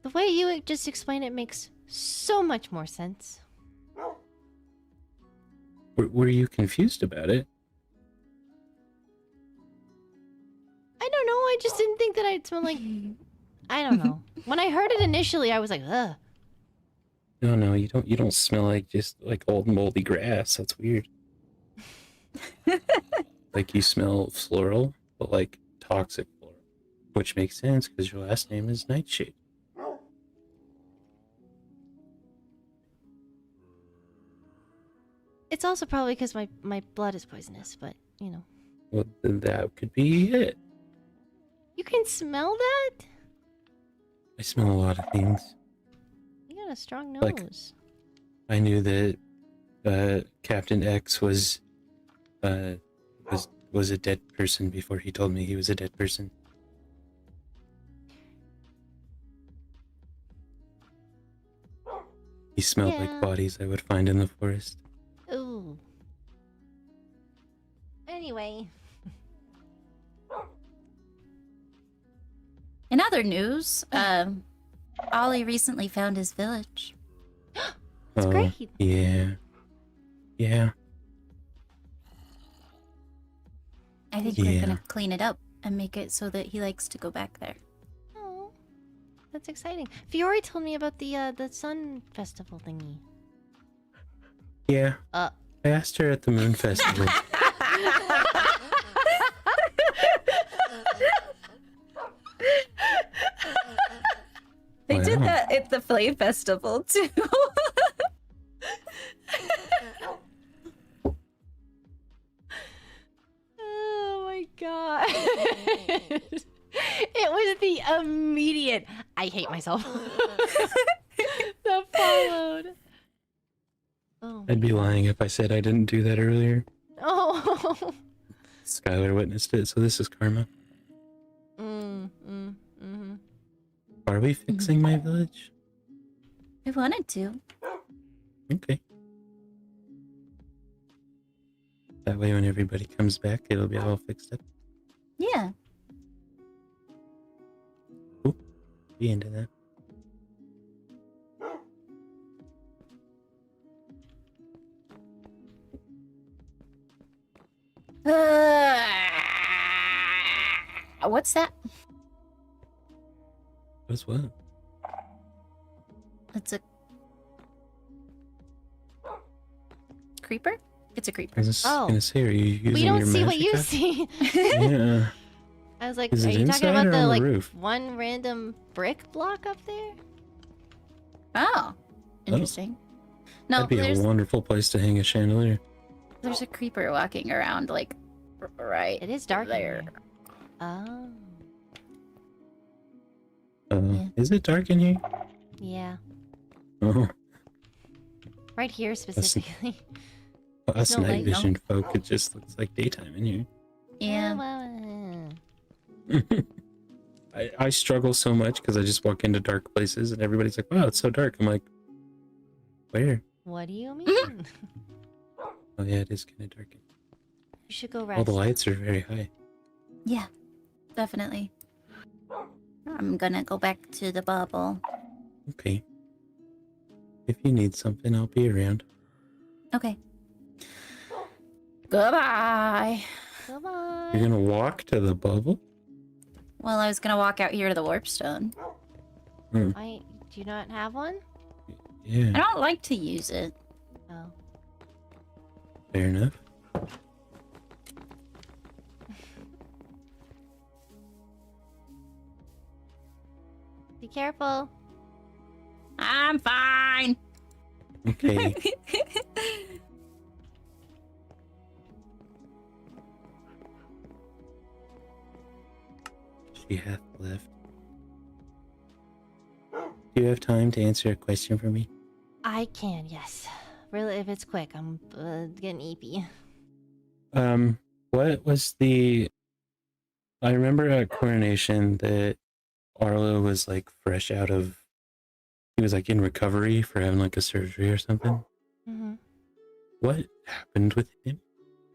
The way you just explained it makes so much more sense. Were you confused about it? I don't know. I just didn't think that I'd smell like. I don't know. When I heard it initially, I was like, ugh. No, you don't smell like just like old moldy grass. That's weird. Like you smell floral, but like toxic floral, which makes sense because your last name is Nightshade. It's also probably because my blood is poisonous, but, you know. Well, then that could be it. You can smell that? I smell a lot of things. You got a strong Like- nose. I knew that Captain X was a dead person before he told me he was a dead person. He smelled Yeah. like bodies I would find in the forest. Ooh. Anyway. In other news, Ollie recently found his village. That's great. Yeah. Yeah. I think Yeah. we're gonna clean it up and make it so that he likes to go back there. Oh, that's exciting. Fiori told me about the sun festival thingy. Yeah. Uh. I asked her at the Moon Festival. They did Wow. that at the Flame Festival too. Oh my god. It was the immediate I hate myself that followed. Oh, my I'd be God. lying if I said I didn't do that earlier. Oh. Skylar witnessed it, so this is karma. Mm-hmm. Are we fixing my village? I wanted to. Okay. That way when everybody comes back, it'll be all fixed up. Yeah. Be into that. What's that? What's what? It's a creeper? It's a I creeper. was just Oh. gonna say, are you using We don't your see what you magic see. Yeah. I was like, Is are it you talking inside about or the on the like roof? one random brick block up there? Oh, interesting. No, That'd be there's a wonderful place to hang a chandelier. a creeper walking around like right It is dark in there. there. Oh. Yeah. Is it dark in here? Yeah. Oh, Right here specifically. us No night light, no. vision folk, it just looks like daytime in here. Yeah. Well, I struggle so much because I just walk into dark places and everybody's like, wow, it's so dark. I'm like, where? what do you mean? Oh, yeah, it is kind of dark. You should go All rest. the lights are very high. Yeah, definitely. I'm gonna go back to the bubble. Okay. If you need something, I'll be around. Okay. Goodbye. Goodbye. You're gonna walk to the bubble? Well, I was gonna walk out here to the warp stone. Hmm. Do you not have one? I Yeah, don't like to use it. Oh. fair enough. Be careful. I'm fine. Okay. She hath left. Do you have time to answer a question for me? I can, yes. Really, if it's quick, I'm getting eepy. What was the... I remember at Coronation that Arlo was like fresh out of... He was like in recovery for having like a surgery or something. Mm-hmm. What happened with him?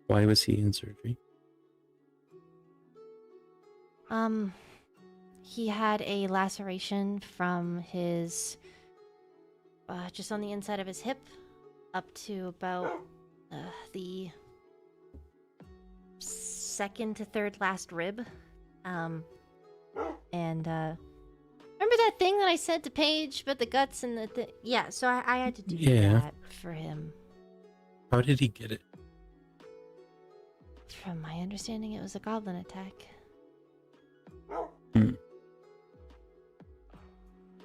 Why was he in surgery? He had a laceration from his... just on the inside of his hip up to about the second to third last rib. Remember that thing that I sent to Paige about the guts and the yeah, so I had to do that for him. How did he get it? From my understanding, it was a goblin attack.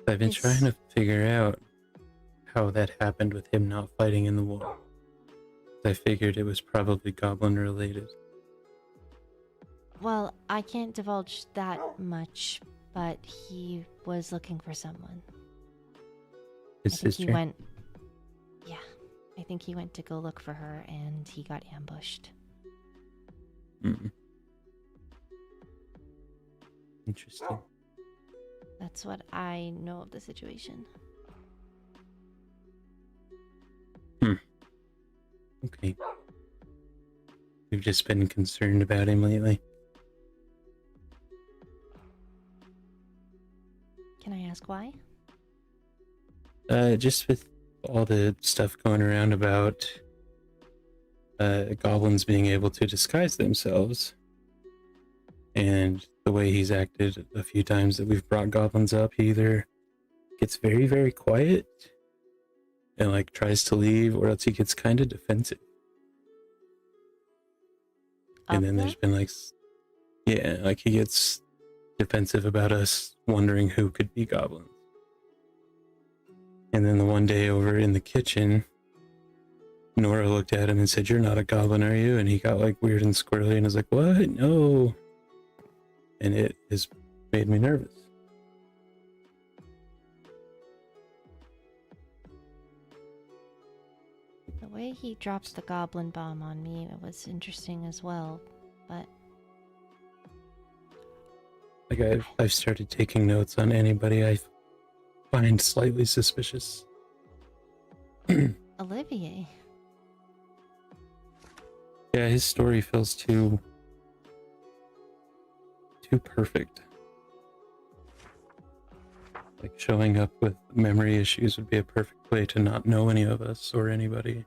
I've been It's- trying to figure out how that happened with him not fighting in the war. I figured it was probably goblin related. Well, I can't divulge that much, but he was looking for someone. His I think sister? he went. Yeah, I think he went to go look for her, and he got ambushed. Interesting. That's what I know of the situation. Okay. We've just been concerned about him lately. Can I ask why? Just with all the stuff going around about goblins being able to disguise themselves, and the way he's acted a few times that we've brought goblins up, he either gets very, very quiet and like tries to leave, or else he gets kind of defensive. And then there's been like, yeah, like he gets defensive about us wondering who could be goblins. And then the one day over in the kitchen, Nora looked at him and said, "You're not a goblin, are you?" And he got like weird and squirrely and was like, "What? No." And it has made me nervous. The way he drops the goblin bomb on me, it was interesting as well, but Like I've started taking notes on anybody I find slightly suspicious. Olivier. Yeah, his story feels too perfect. Like showing up with memory issues would be a perfect way to not know any of us or anybody.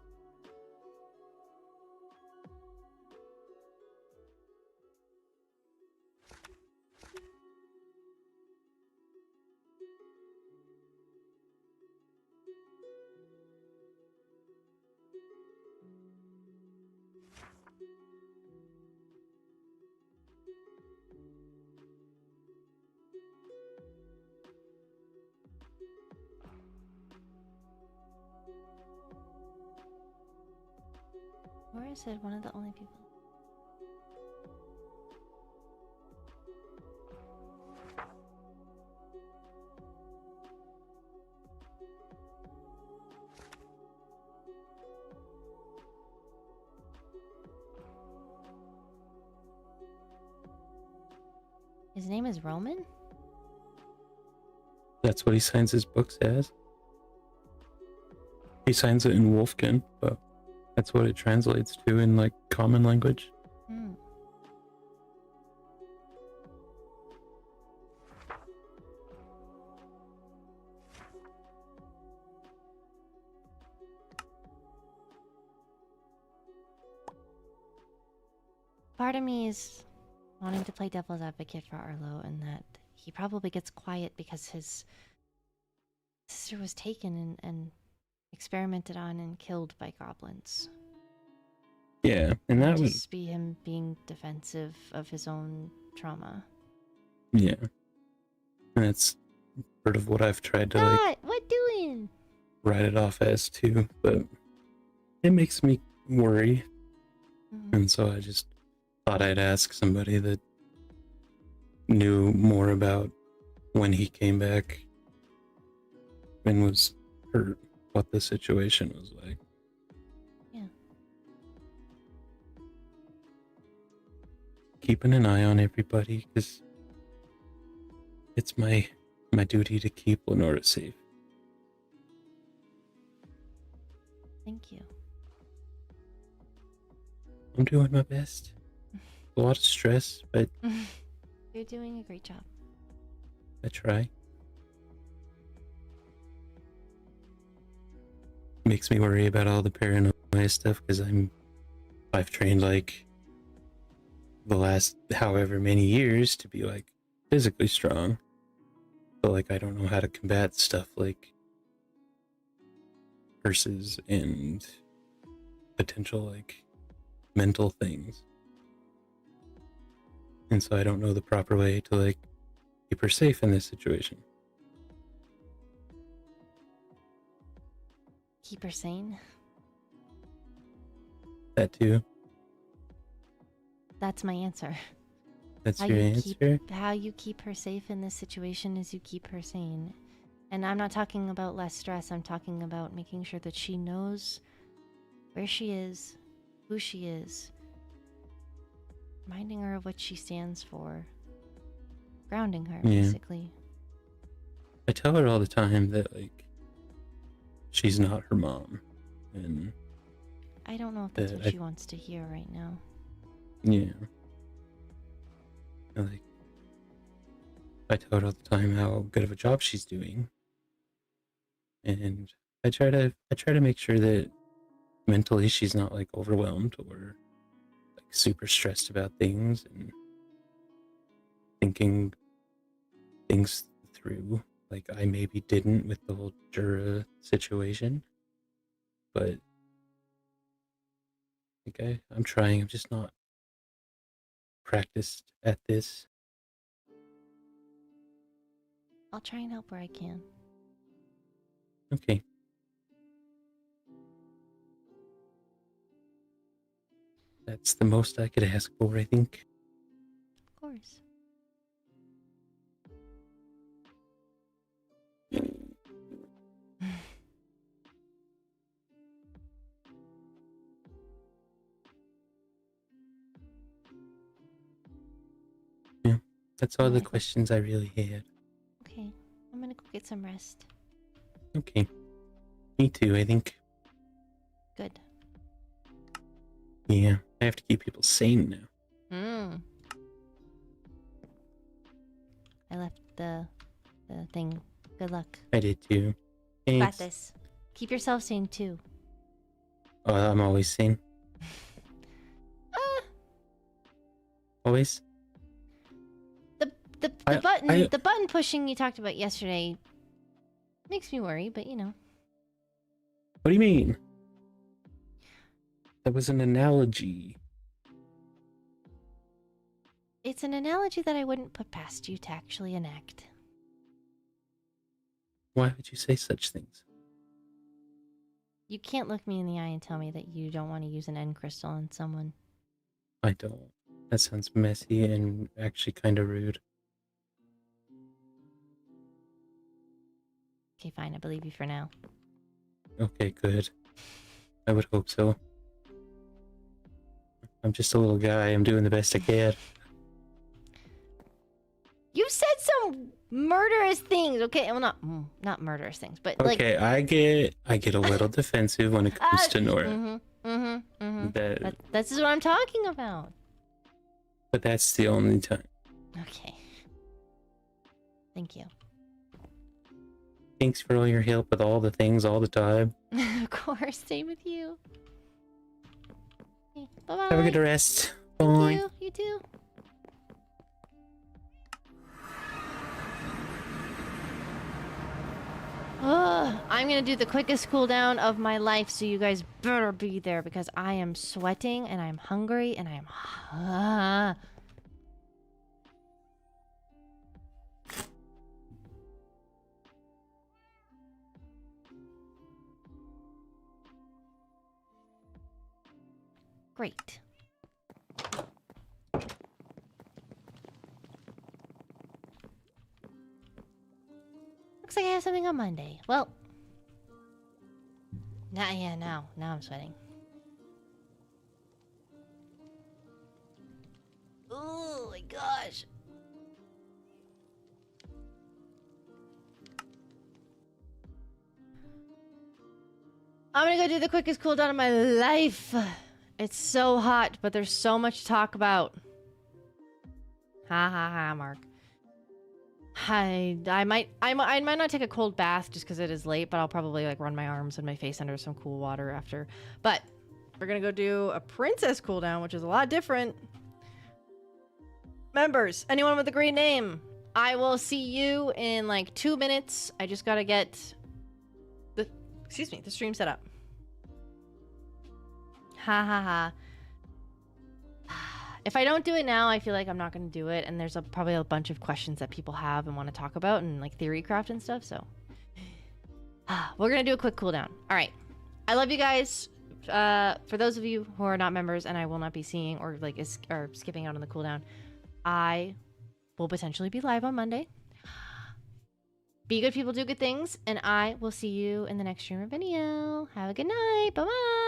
Or is it one of the only people? His name is Roman? That's what he signs his books as. He signs it in Wolfkin, but that's what it translates to in like common language. Hmm. Part of me is wanting to play devil's advocate for Arlo, and that he probably gets quiet because his sister was taken and experimented on and killed by goblins. Yeah, and that would, Just be him being defensive of his own trauma. yeah. And that's sort of what I've tried to like What doing? write it off as too, but it makes me worry. And so I just thought I'd ask somebody that knew more about when he came back and was hurt, what the situation was like. Yeah. Keeping an eye on everybody, because it's my duty to keep Lenora safe. Thank you. I'm doing my best. A lot of stress, but You're doing a great job. I try. Makes me worry about all the paranoia stuff because I've trained like the last however many years to be like physically strong, but like I don't know how to combat stuff like curses and potential like mental things. And so I don't know the proper way to like keep her safe in this situation. Keep her sane. That too. That's my answer. That's your answer? How you keep her safe in this situation is you keep her sane. And I'm not talking about less stress. I'm talking about making sure that she knows where she is, who she is, reminding her of what she stands for, grounding her, Yeah. basically. I tell her all the time that like she's not her mom, and I don't know if that's what I- she wants to hear right now. yeah, like I tell her all the time how good of a job she's doing, and I try to make sure that mentally she's not like overwhelmed or like super stressed about things and thinking things through like I maybe didn't with the whole Jura situation, but like I'm trying. I'm just not practiced at this. I'll try and help where I can. Okay. That's the most I could ask for, I think. Of course. Yeah, that's all Yeah, the I think- questions I really had. Okay, I'm gonna go get some rest. Okay. Me too, I think. Good. Yeah, I have to keep people sane now. I left the thing. Good luck. I did too. Got Thanks. this. Keep yourself sane too. Oh, I'm always sane. Always? The I- button I- the button pushing you talked about yesterday makes me worry, but you know. What do you mean? That was an analogy. It's an analogy that I wouldn't put past you to actually enact. Why would you say such things? You can't look me in the eye and tell me that you don't want to use an end crystal on someone. I don't. That sounds messy and actually kind of rude. Okay, fine, I believe you for now. Okay, good. I would hope so. I'm just a little guy. I'm doing the best I can. doing murderous things, okay? Well, not murderous things, but like. Okay, I get a little defensive when it comes to Nora. This is what I'm talking about. But that's the only time. Okay. Thank you. Thanks for all your help with all the things all the time. Of course, same with you. Okay, bye-bye. Have a good rest. Bye. You too. Ugh, I'm gonna do the quickest cooldown of my life, so you guys better be there because I am sweating and I'm hungry and I'm. Great. Looks like I have something on Monday. Well, now I'm sweating. Oh my gosh. I'm gonna go do the quickest cooldown of my life. It's so hot, but there's so much to talk about. Ha ha ha, Mark. I might not take a cold bath just because it is late, but I'll probably like run my arms and my face under some cool water after. But we're gonna go do a princess cooldown, which is a lot different. Members, anyone with a green name, I will see you in like 2 minutes. I just gotta get the stream set up. Ha ha ha. If I don't do it now, I feel like I'm not going to do it. And there's probably a bunch of questions that people have and want to talk about and like theory craft and stuff. So we're going to do a quick cooldown. All right. I love you guys. For those of you who are not members and I will not be seeing or like or skipping out on the cooldown, I will potentially be live on Monday. Be good people, do good things. And I will see you in the next streamer video. Have a good night. Bye-bye.